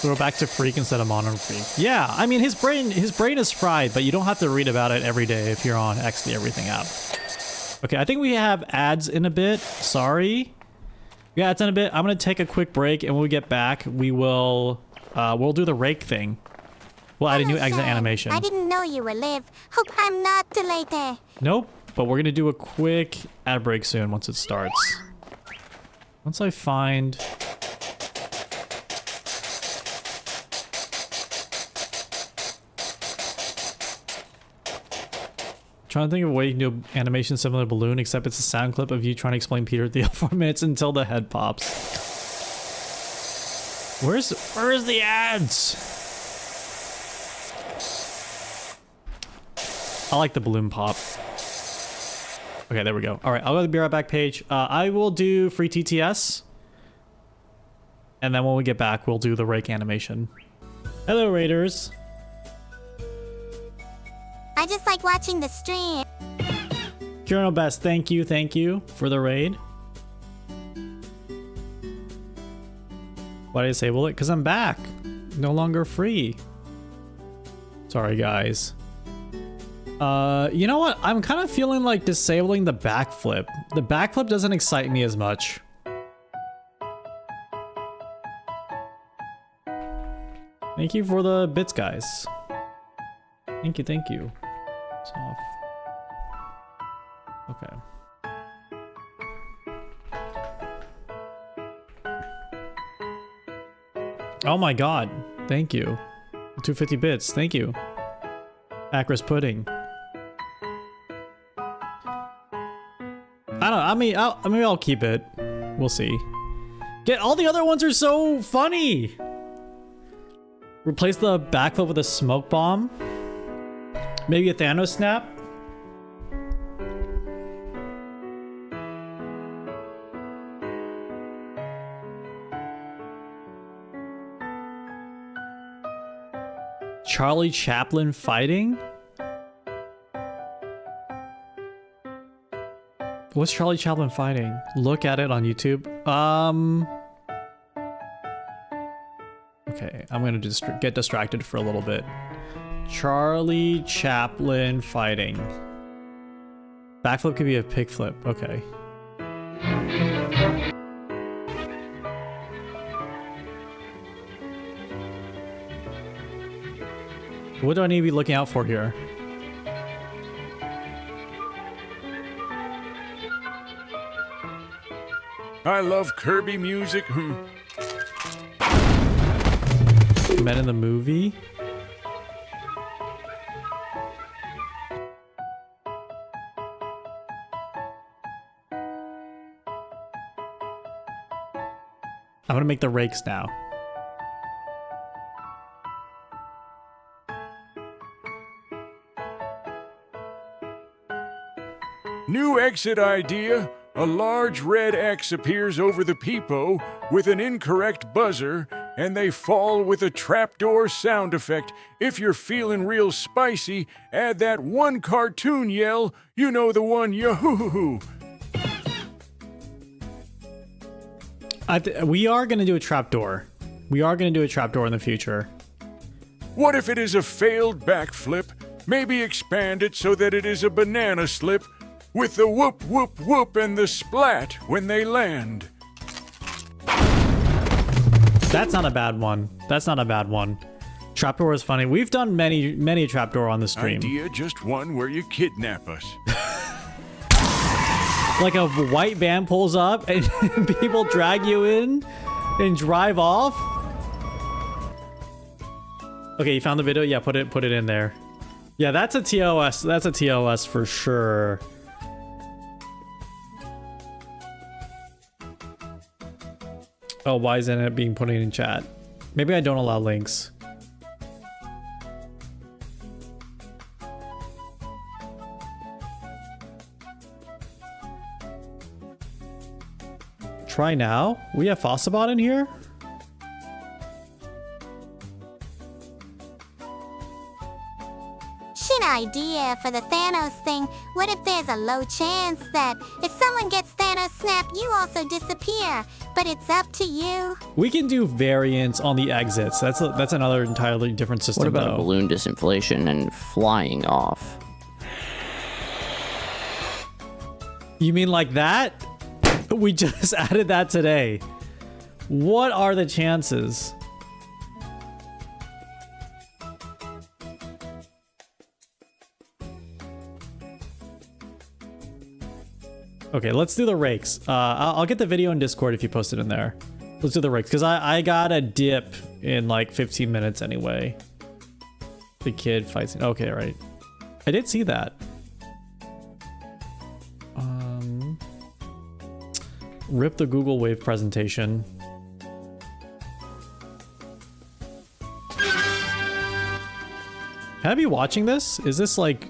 Throw back to freak instead of mono freak. Yeah, I mean his brain is fried, but you don't have to read about it every day if you're on X the Everything app. Okay, I think we have ads in a bit. Sorry. Yeah, ads in a bit. I'm gonna take a quick break, and when we get back, we will we'll do the rake thing. We'll add a new exit animation. I didn't know you were live. Hope I'm not too late. Nope, but we're gonna do a quick ad break soon once it starts. Once I find. Trying to think of a way you can do an animation similar to Balloon, except it's a sound clip of you trying to explain Peter Thiel 4 minutes until the head pops. Where's the ads? I like the balloon pop. Okay, there we go. All right, I'll go to the Be Right Back page. I will do free TTS. And then when we get back, we'll do the rake animation. Hello, Raiders. I just like watching the stream. Kieran Best, thank you for the raid. Why did I disable it? Because I'm back. No longer free. Sorry, guys. You know what? I'm kind of feeling like disabling the backflip. The backflip doesn't excite me as much. Thank you for the bits, guys. Thank you, thank you. It's off. Okay. Oh my god. Thank you. 250 bits. Thank you. Acris Pudding. I don't know. I mean, maybe I'll keep it. We'll see. All the other ones are so funny. Replace the backflip with a smoke bomb. Maybe a Thanos snap. Charlie Chaplin fighting? What's Charlie Chaplin fighting? Look at it on YouTube. Okay, I'm gonna just get distracted for a little bit. Charlie Chaplin fighting. Backflip could be a pig flip. Okay. What do I need to be looking out for here? I love Kirby music. Men in the movie? I'm gonna make the rakes now. New exit idea. A large red X appears over the peephole with an incorrect buzzer, and they fall with a trapdoor sound effect. If you're feeling real spicy, add that one cartoon yell. You know the one, yo-hoo-hoo-hoo. We are gonna do a trapdoor. We are gonna do a trapdoor in the future. What if it is a failed backflip? Maybe expand it so that it is a banana slip with the whoop whoop whoop and the splat when they land. That's not a bad one. That's not a bad one. Trapdoor is funny. We've done many trapdoor on the stream. Idea just one where you kidnap us. Like a white van pulls up and people drag you in and drive off. Okay, you found the video? Yeah, put it in there. Yeah, that's a TOS. That's a TOS for sure. Oh, why isn't it being put in chat? Maybe I don't allow links. Try now? We have Fossabot in here? Shit idea for the Thanos thing. What if there's a low chance that if someone gets Thanos snap, you also disappear? But it's up to you. We can do variants on the exits. That's another entirely different system. What about though. a balloon disinflation and flying off? You mean like that? We just added that today. What are the chances? Okay, let's do the rakes. I'll get the video in Discord if you post it in there. Let's do the rakes, because I got a dip in like 15 minutes anyway. The kid fights... Okay, right. I did see that. Rip the Google Wave presentation. Have you watching this? Is this like...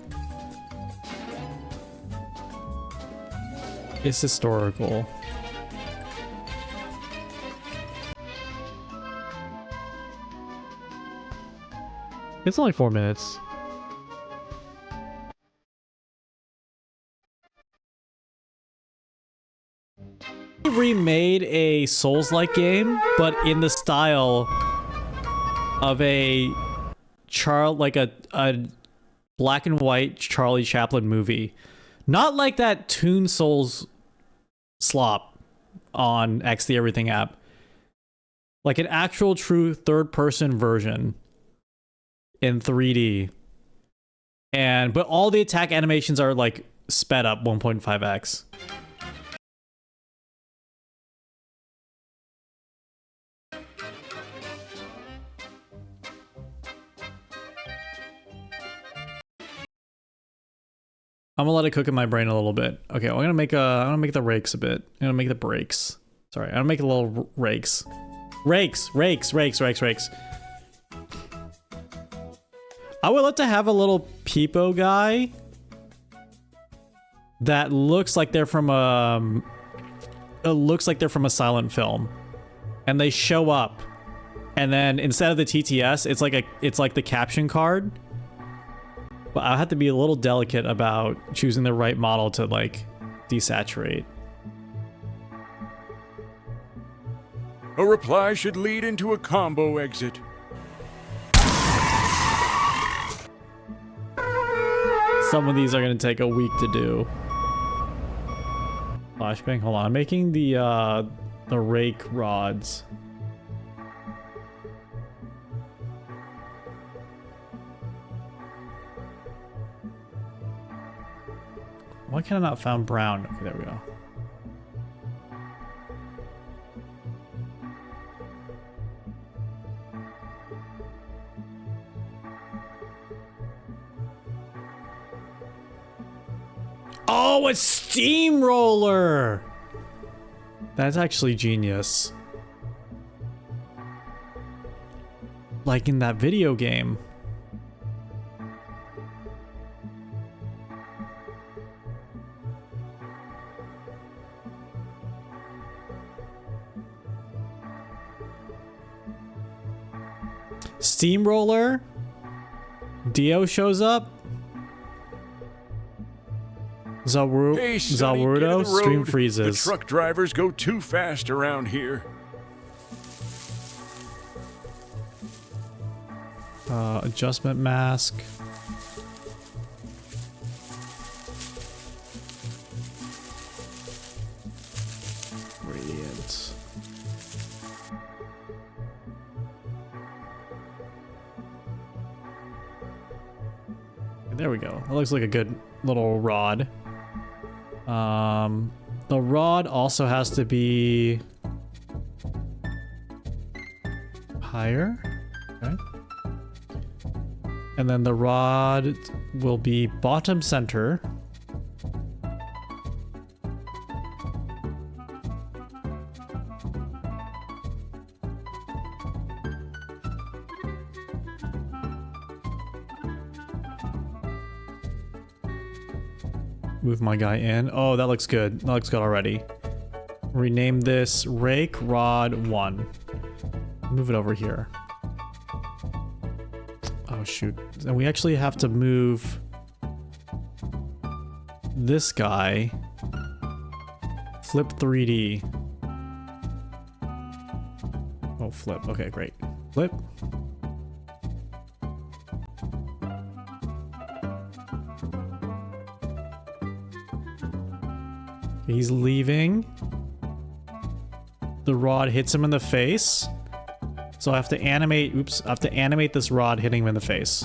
It's historical. It's only 4 minutes. They remade a Souls-like game, but in the style of a black and white Charlie Chaplin movie. Not like that Toon Souls slop on X the Everything app. Like an actual true third-person version in 3D. But all the attack animations are like sped up 1.5x. I'm gonna let it cook in my brain a little bit. Okay, I'm gonna make the rakes a bit. I'm gonna make the brakes. Sorry, I'm gonna make a little rakes. Rakes. I would love to have a little peepo guy that looks like they're from a silent film, and they show up, and then instead of the TTS, it's like the caption card. But I'll have to be a little delicate about choosing the right model to like desaturate. A reply should lead into a combo exit. Some of these are gonna take a week to do. Flashbang, hold on. I'm making the rake rods. Why can I not found brown? Okay, there we go. Oh, a steamroller! That's actually genius. Like in that video game. Steamroller? Dio shows up? Hey, Sonny, get to the Zawudo? Stream road. freezes. The truck drivers go too fast around here. Adjustment mask. Radiant. There we go. That looks like a good little rod. The rod also has to be higher. Okay. And then the rod will be bottom center. Move my guy in. Oh, that looks good. That looks good already. Rename this Rake Rod 1. Move it over here. Oh, shoot. And we actually have to move this guy. Flip 3D. Oh, flip. Okay, great. Flip. He's leaving. The rod hits him in the face. So I have to animate, oops, I have to animate this rod hitting him in the face.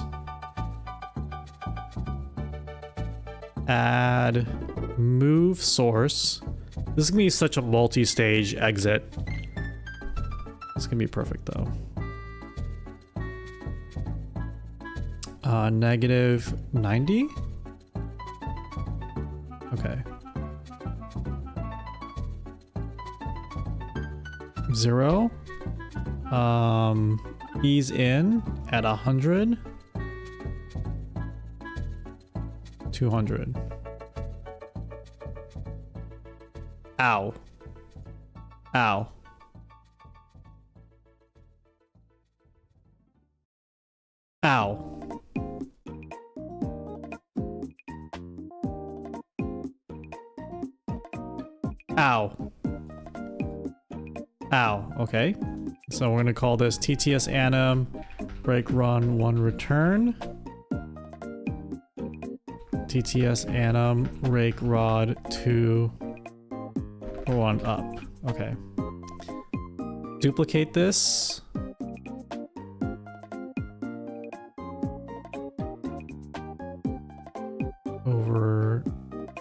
Add move source. This is gonna be such a multi-stage exit. It's gonna be perfect though. Negative 90? Okay. 0. Ease in at 100. 200. Ow. Ow. Ow. Ow. Ow. Okay. So we're going to call this TTS Anim Break Run 1 Return. TTS Anim Rake Rod 2 1 Up. Okay. Duplicate this. over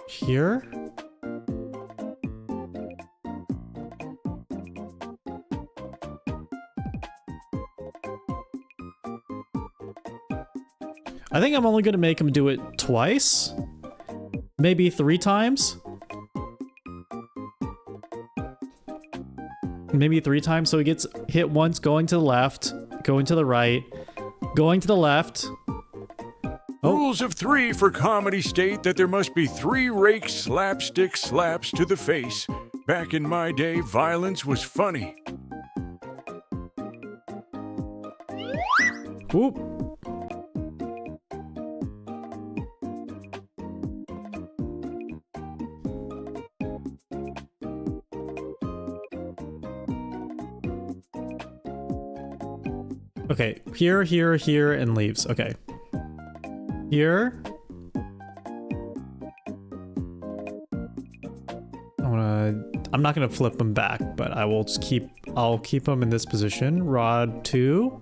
here. I think I'm only gonna make him do it twice, maybe 3 times. Maybe 3 times, so he gets hit once going to the left, going to the right, going to the left. Oh. Rules of 3 for comedy state that there must be 3 rake slapstick slaps to the face. Back in my day, violence was funny. Whoop. Okay, here, here, here, and leaves. Okay. Here. I'm not gonna flip him back, but I will just I'll keep him in this position. Rod 2.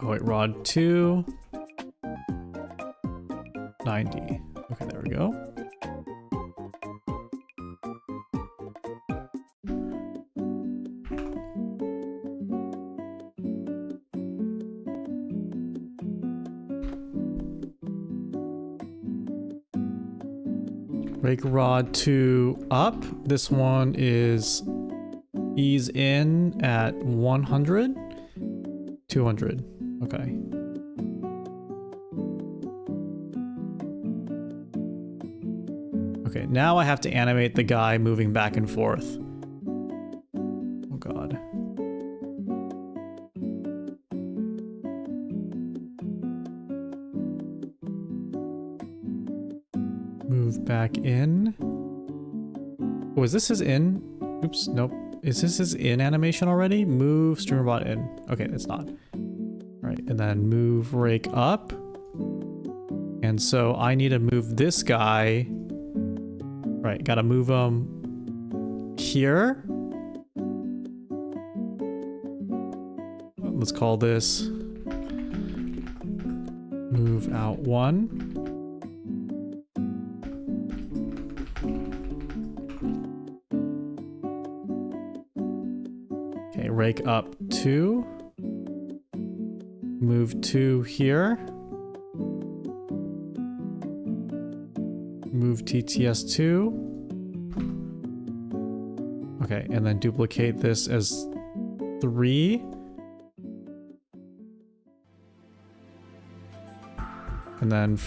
Oh wait, rod 2. 90. Okay, there we go. Rake rod 2 up. This one is ease in at 100. 200. Okay. Okay, now I have to animate the guy moving back and forth. Oh god. Move back in. Oh, is this his in? Oops, nope. Is this his in animation already? Move streamerbot in. Okay, it's not. Right, and then move rake up. And so I need to move this guy. Right, gotta move him here. Let's call this move out 1. Okay, rake up 2. Move 2 here. Move TTS 2. Okay, and then duplicate this as 3. And then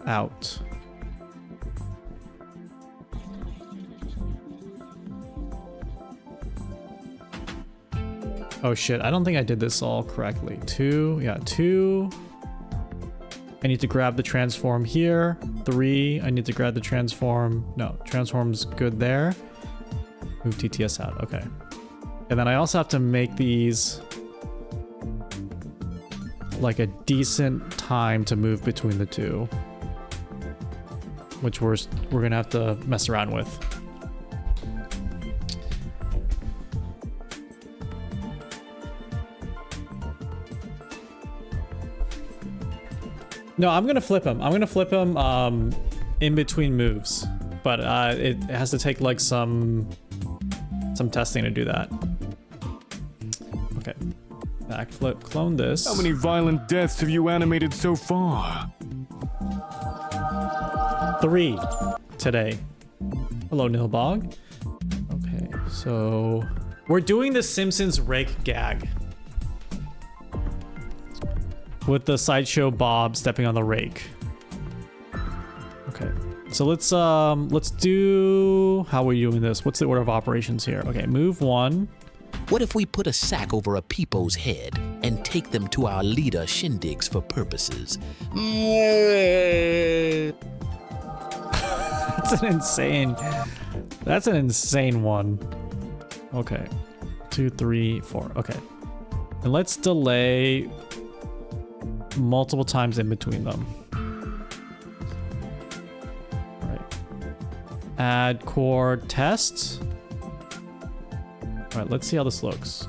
out. Oh shit, I don't think I did this all correctly. 2, yeah, 2. I need to grab the transform here. 3, I need to grab the transform. No, transform's good there. Move TTS out, okay. And then I also have to make these like a decent time to move between the two, which we're gonna have to mess around with. No, I'm gonna flip him. I'm gonna flip him in between moves, but it has to take like some testing to do that. Okay, backflip, clone this. How many violent deaths have you animated so far? 3 today. Hello, Nilbog. Okay, so we're doing the Simpsons rake gag with the sideshow Bob stepping on the rake. Okay, so let's do, how are we doing this? What's the order of operations here? Okay, move 1. What if we put a sack over a peepo's head and take them to our leader Shindig's for purposes? That's an insane one. Okay, 2, 3, 4. Okay, And let's delay multiple times in between them. All right. Add core tests. All right, let's see how this looks.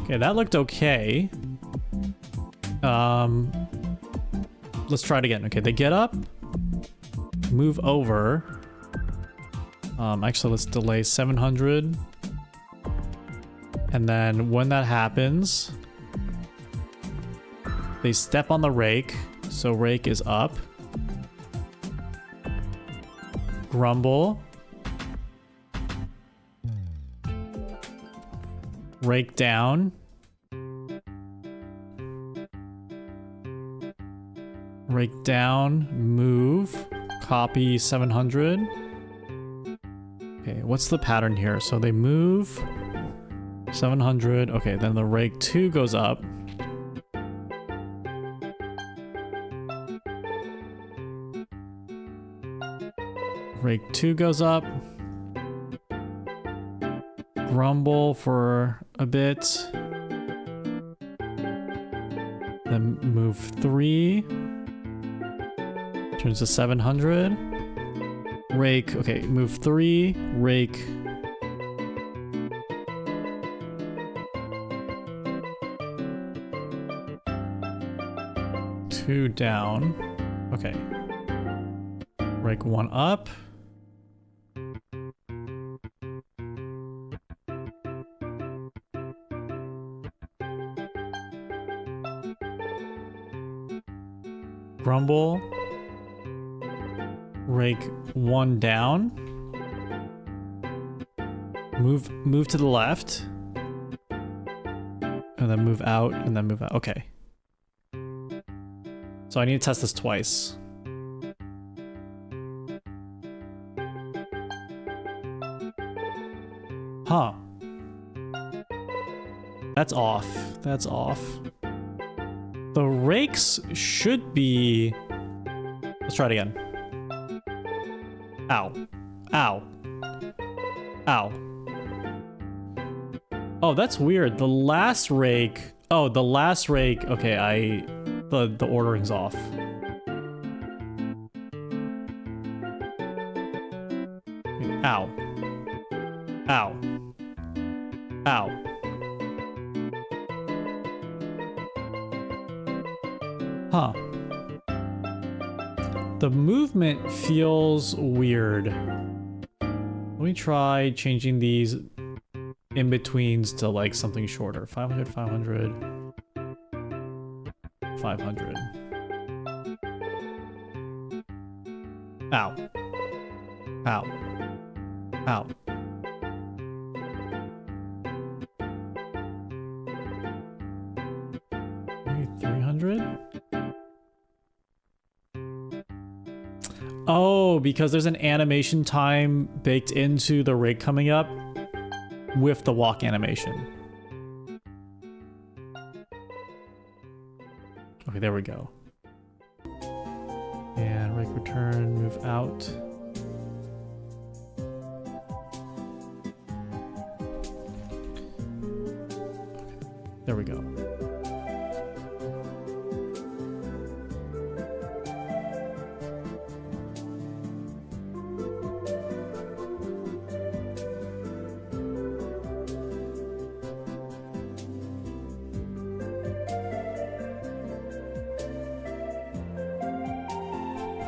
Okay, that looked okay. Let's try it again. Okay, they get up, move over. Actually, let's delay 700. And then when that happens, they step on the rake. So rake is up. Grumble. Rake down. Rake down, move, copy 700. Okay, what's the pattern here? So they move 700. Okay, then the rake 2 goes up. Rake 2 goes up. Grumble for a bit. Then move 3. Turns to 700. Rake, okay, move 3, rake. Two down. Okay. Rake 1 up. Grumble. Rake 1 down. Move to the left. And then move out, and then move out. Okay. So I need to test this twice. Huh. That's off. That's off. The rakes should be... Let's try it again. Ow. Ow. Ow. Oh, that's weird. The last rake... Oh, the last rake... Okay, the ordering's off. Ow. Ow. Ow. Huh. The movement feels weird. Let me try changing these in-betweens to like something shorter. 500, 500, 500. Ow. Ow. Ow. Maybe 300? Oh, because there's an animation time baked into the rig coming up with the walk animation. Okay, there we go. And rig return, move out. There we go.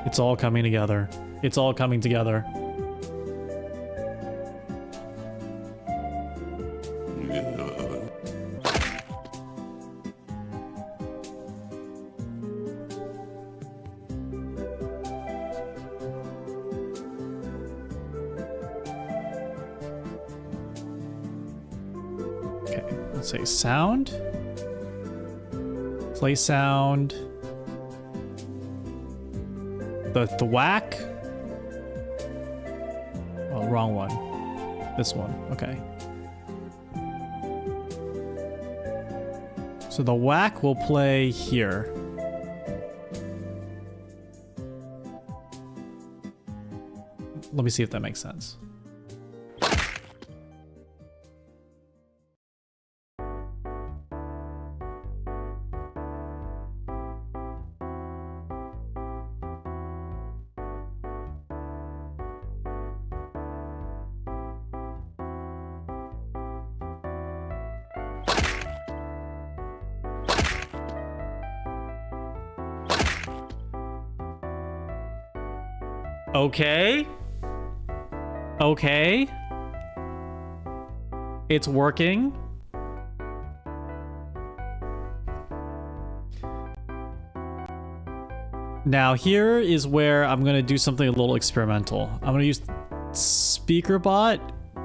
It's all coming together. It's all coming together. Okay, let's say sound. Play sound. The whack. Oh, wrong one. This one. Okay. So the whack will play here. Let me see if that makes sense. Okay. Okay. It's working. Now here is where I'm gonna do something a little experimental. I'm gonna use SpeakerBot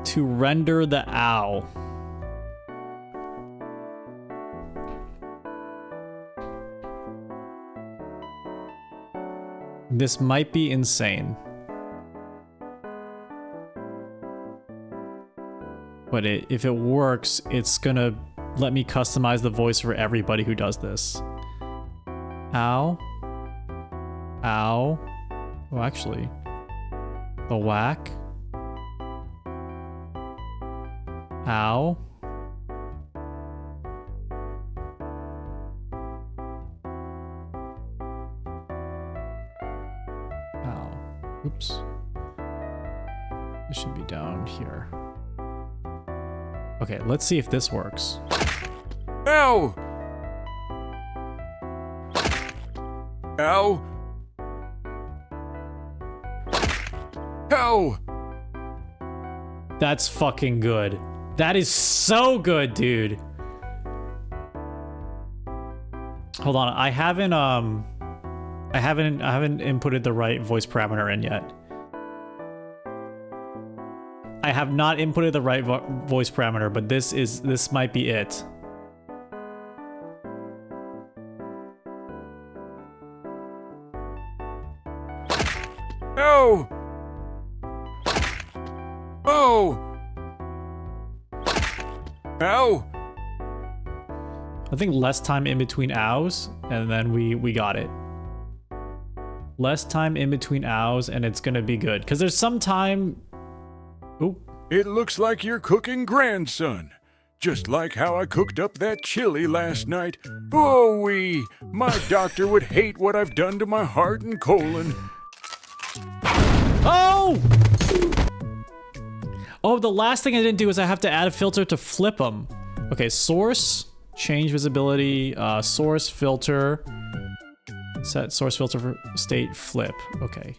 to render the ow. This might be insane. But if it works, it's gonna let me customize the voice for everybody who does this. Ow. Ow. Oh, actually. The whack. Ow. Ow. Oops. It should be down here. Okay, let's see if this works. Ow! Ow! Ow! That's fucking good. That is so good, dude. Hold on, I haven't inputted the right voice parameter in yet. I have not inputted the right voice parameter, but this might be it. Ow! Oh! Ow! I think less time in between ows, and then we got it. Less time in between ows, and it's gonna be good. Because there's some time... Ooh. It looks like you're cooking grandson. Just like how I cooked up that chili last night. Oh-wee! My doctor would hate what I've done to my heart and colon. Oh! Oh, the last thing I didn't do is I have to add a filter to flip them. Okay, source, change visibility, source filter, set source filter for state flip. Okay.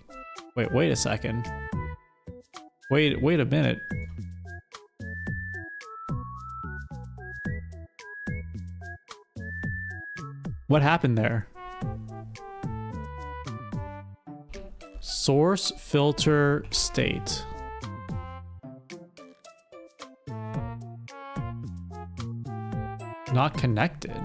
Wait a second. Wait a minute. What happened there? Source filter state. Not connected.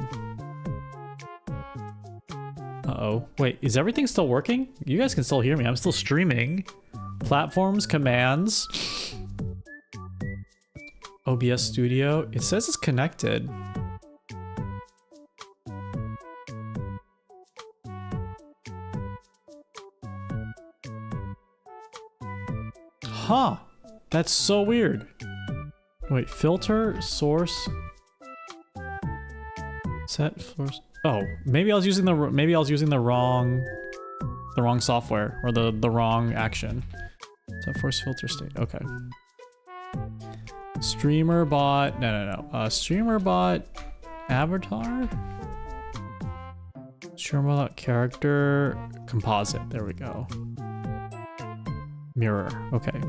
Uh-oh. Wait, is everything still working? You guys can still hear me. I'm still streaming. Platforms, commands. OBS Studio. It says it's connected. Huh. That's so weird. Wait, filter, source. Set source. Oh, maybe I was using the wrong software or the wrong action. Set force filter state. Okay. Streamer bot. No. Streamer bot avatar. Streamer bot character composite. There we go. Mirror. Okay.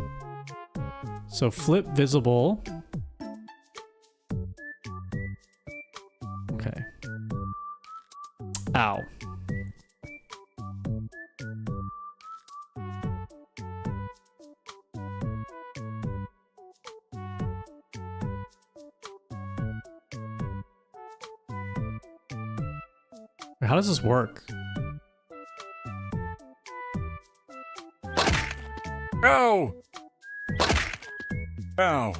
So flip visible. Okay. Ow. Wait, how does this work? Ow! Ow.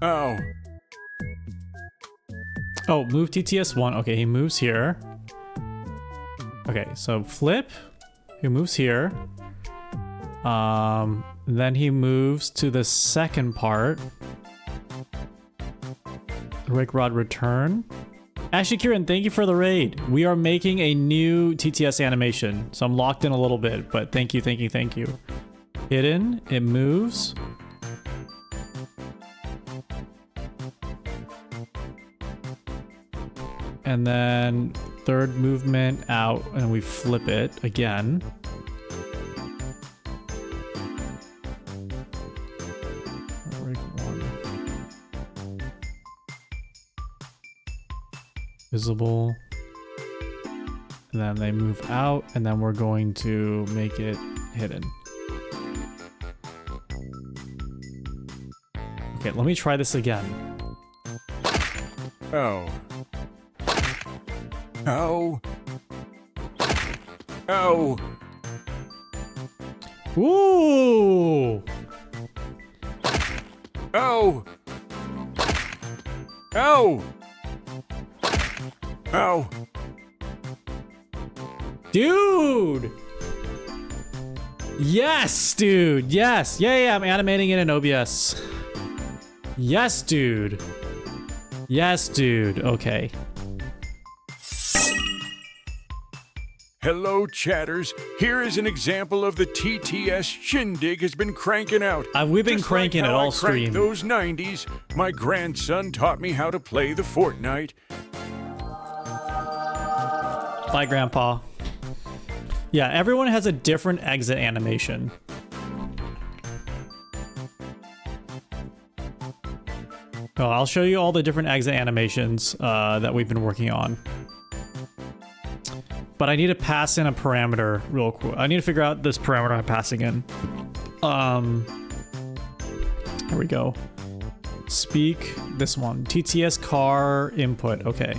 Ow. Oh, move TTS 1. Okay, he moves here. Okay, so flip. He moves here. Then he moves to the second part. Rake rod return. Ashley Kieran, thank you for the raid. We are making a new TTS animation, so I'm locked in a little bit, but thank you, thank you, thank you. Hidden, it moves. And then third movement out, and we flip it again. Visible. And then they move out, and then we're going to make it hidden. Okay, let me try this again. Ow. Ow. Ow. Ooh! Ow. Ow. Ow. Dude! Yes, dude! Yes! Yeah, I'm animating it in OBS. Yes, dude. Yes, dude. Okay. Hello, chatters. Here is an example of the TTS Shindig has been cranking out. We've been Just cranking like it how all I cranked stream. those 90s. My grandson taught me how to play the Fortnite. Bye, Grandpa. Yeah, everyone has a different exit animation. Oh, I'll show you all the different exit animations that we've been working on. But I need to pass in a parameter real quick. I need to figure out this parameter I'm passing in. Here we go. Speak, this one. TTS car input, okay.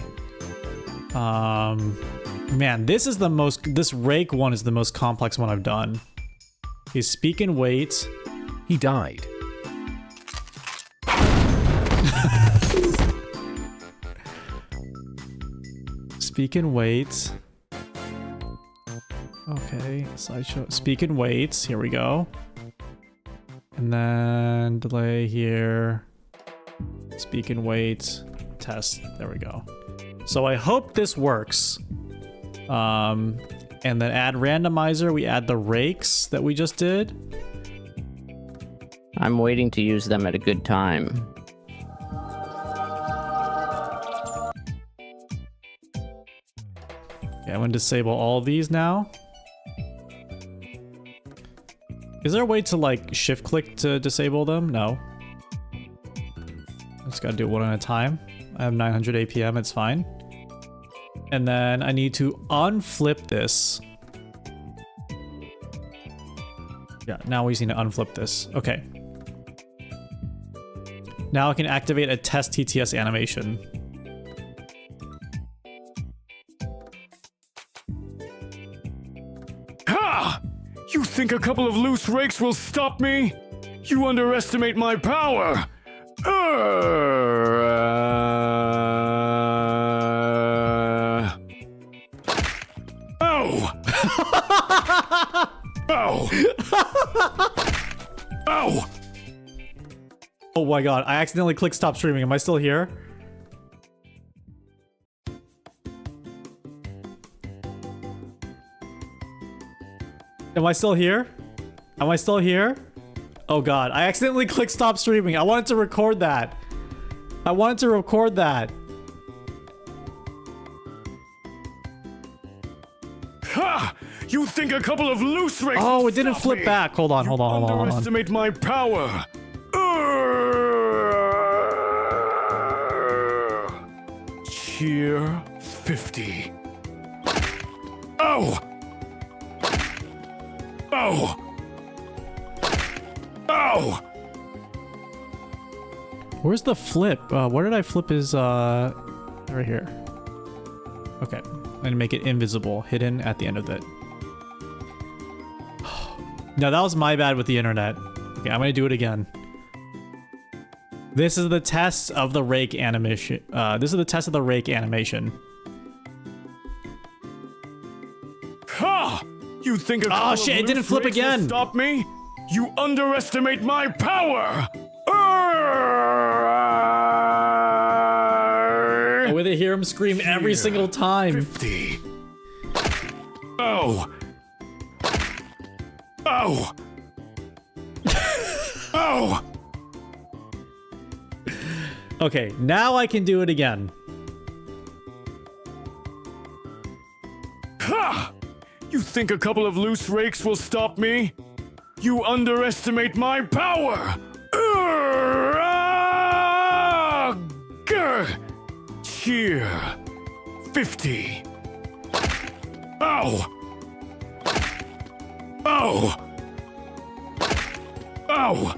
Man, this rake one is the most complex one I've done. Okay, speak and wait. He died. Speak and wait. Okay, slideshow. Speak and wait. Here we go. And then delay here. Speak and wait. Test. There we go. So I hope this works. And then add randomizer. We add the rakes that we just did. I'm waiting to use them at a good time. Okay, I'm going to disable all of these now. Is there a way to like shift click to disable them? No. I just gotta do it one at a time. I have 900 APM, it's fine. And then I need to unflip this. Yeah, now we just need to unflip this. Okay. Now I can activate a test TTS animation. Ha! You think a couple of loose rakes will stop me? You underestimate my power! Ow! Ow! Ow! Oh my god, I accidentally clicked stop streaming. Am I still here? Am I still here? Am I still here? Oh god, I accidentally clicked stop streaming. I wanted to record that. I wanted to record that. Ha! You think a couple of loose rakes Oh, will it didn't stop flip me? back. Hold on, hold on, hold on, hold on. Underestimate my power. Cheer 50. Ow! Ow! Ow! Where's the flip? Where did I flip his, right here. Okay, I'm gonna make it invisible, hidden at the end of it. No, that was my bad with the internet. Okay, I'm gonna do it again. This is the test of the rake animation. This is the test of the rake animation. Ha! You think a couple Oh of shit, it didn't loose flip rakes will again! Stop me? You underestimate my power! I would hear him scream every single time. 50. Oh! Oh! Oh! Okay, now I can do it again. Ha! You think a couple of loose rakes will stop me? You underestimate my power! Cheer. 50. Oh! Oh! Oh!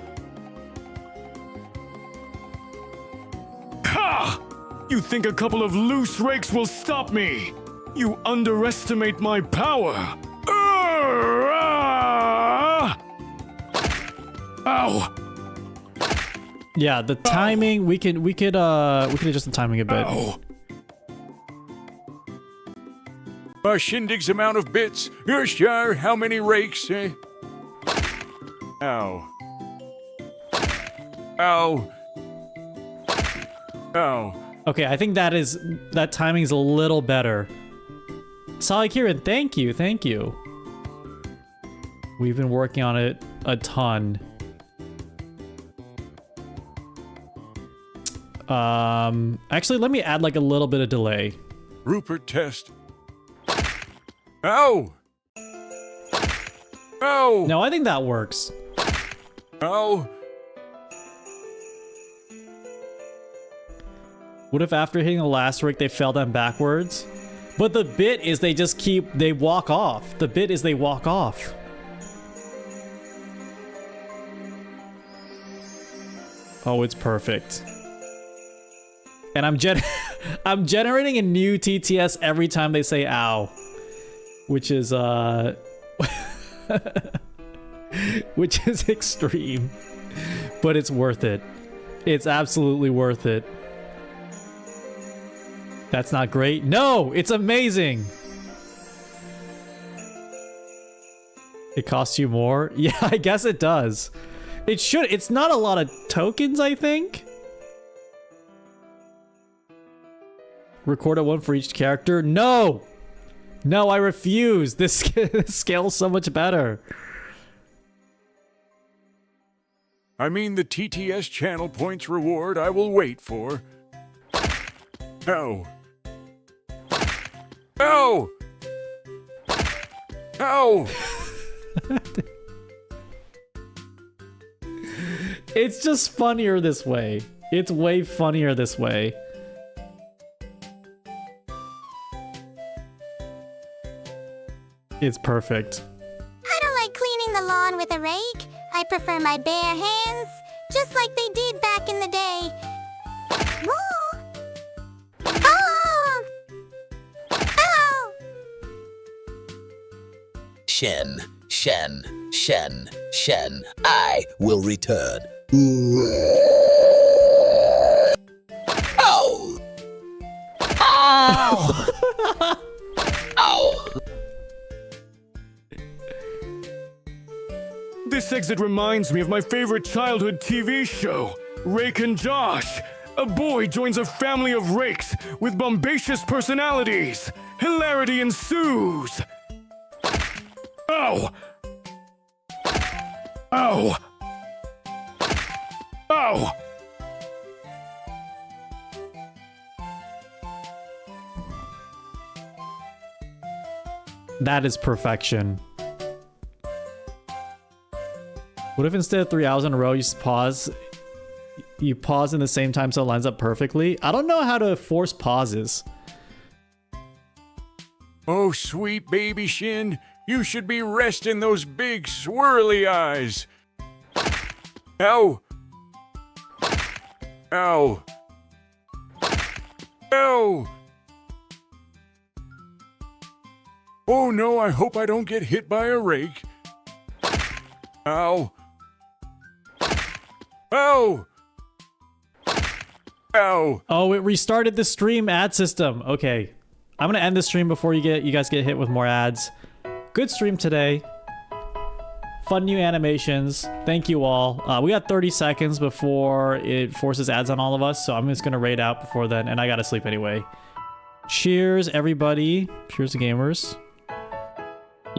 Ha! You think a couple of loose rakes will stop me? You underestimate my power. Ow! Yeah, the timing, we could adjust the timing a bit. Ow! Shindig's amount of bits. Sure, how many rakes? Ow. Ow. Ow. Okay, I think that timing's a little better. Sally Kieran, thank you. We've been working on it a ton. Actually, let me add like a little bit of delay. Rupert test. Ow! Ow! No, I think that works. Ow! What if after hitting the last rake they fell down backwards? But the bit is they walk off. The bit is they walk off. Oh, it's perfect. And I'm generating a new TTS every time they say ow. Which is which is extreme. But it's worth it. It's absolutely worth it. That's not great. No, it's amazing. It costs you more? Yeah, I guess it does. It should. It's not a lot of tokens, I think. Record a one for each character? No! No, I refuse. This scale's so much better. I mean the TTS channel points reward I will wait for. Ow. Ow! Ow! It's just funnier this way. It's way funnier this way. It's perfect. I don't like cleaning the lawn with a rake. I prefer my bare hands, just like they did back in the day. Whoa! Oh! Oh! Shen, I will return. Ow! Ow! Ow! This exit reminds me of my favorite childhood TV show, Rake and Josh. A boy joins a family of rakes with bombacious personalities. Hilarity ensues. Ow! Ow! Ow! That is perfection. What if instead of 3 hours in a row, you just pause? You pause in the same time so it lines up perfectly? I don't know how to force pauses. Oh, sweet baby Shin, you should be resting those big swirly eyes. Ow! Ow! Ow! Oh no, I hope I don't get hit by a rake. Ow! Oh! Oh! Oh, it restarted the stream ad system. Okay. I'm gonna end the stream before you guys get hit with more ads. Good stream today. Fun new animations. Thank you all. We got 30 seconds before it forces ads on all of us, so I'm just gonna raid out before then, and I gotta sleep anyway. Cheers, everybody. Cheers to gamers.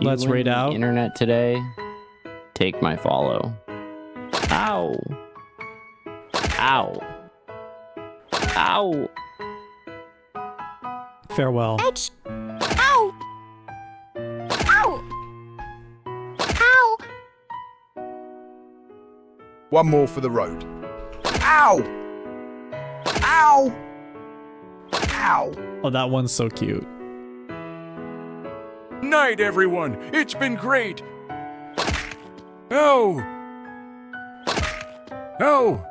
Let's raid out. Internet today. Take my follow. Ow. Ow. Ow. Farewell. Ouch. Ow. Ow. Ow. One more for the road. Ow! Ow! Ow! Oh, that one's so cute. Night, everyone. It's been great. Oh! Oh!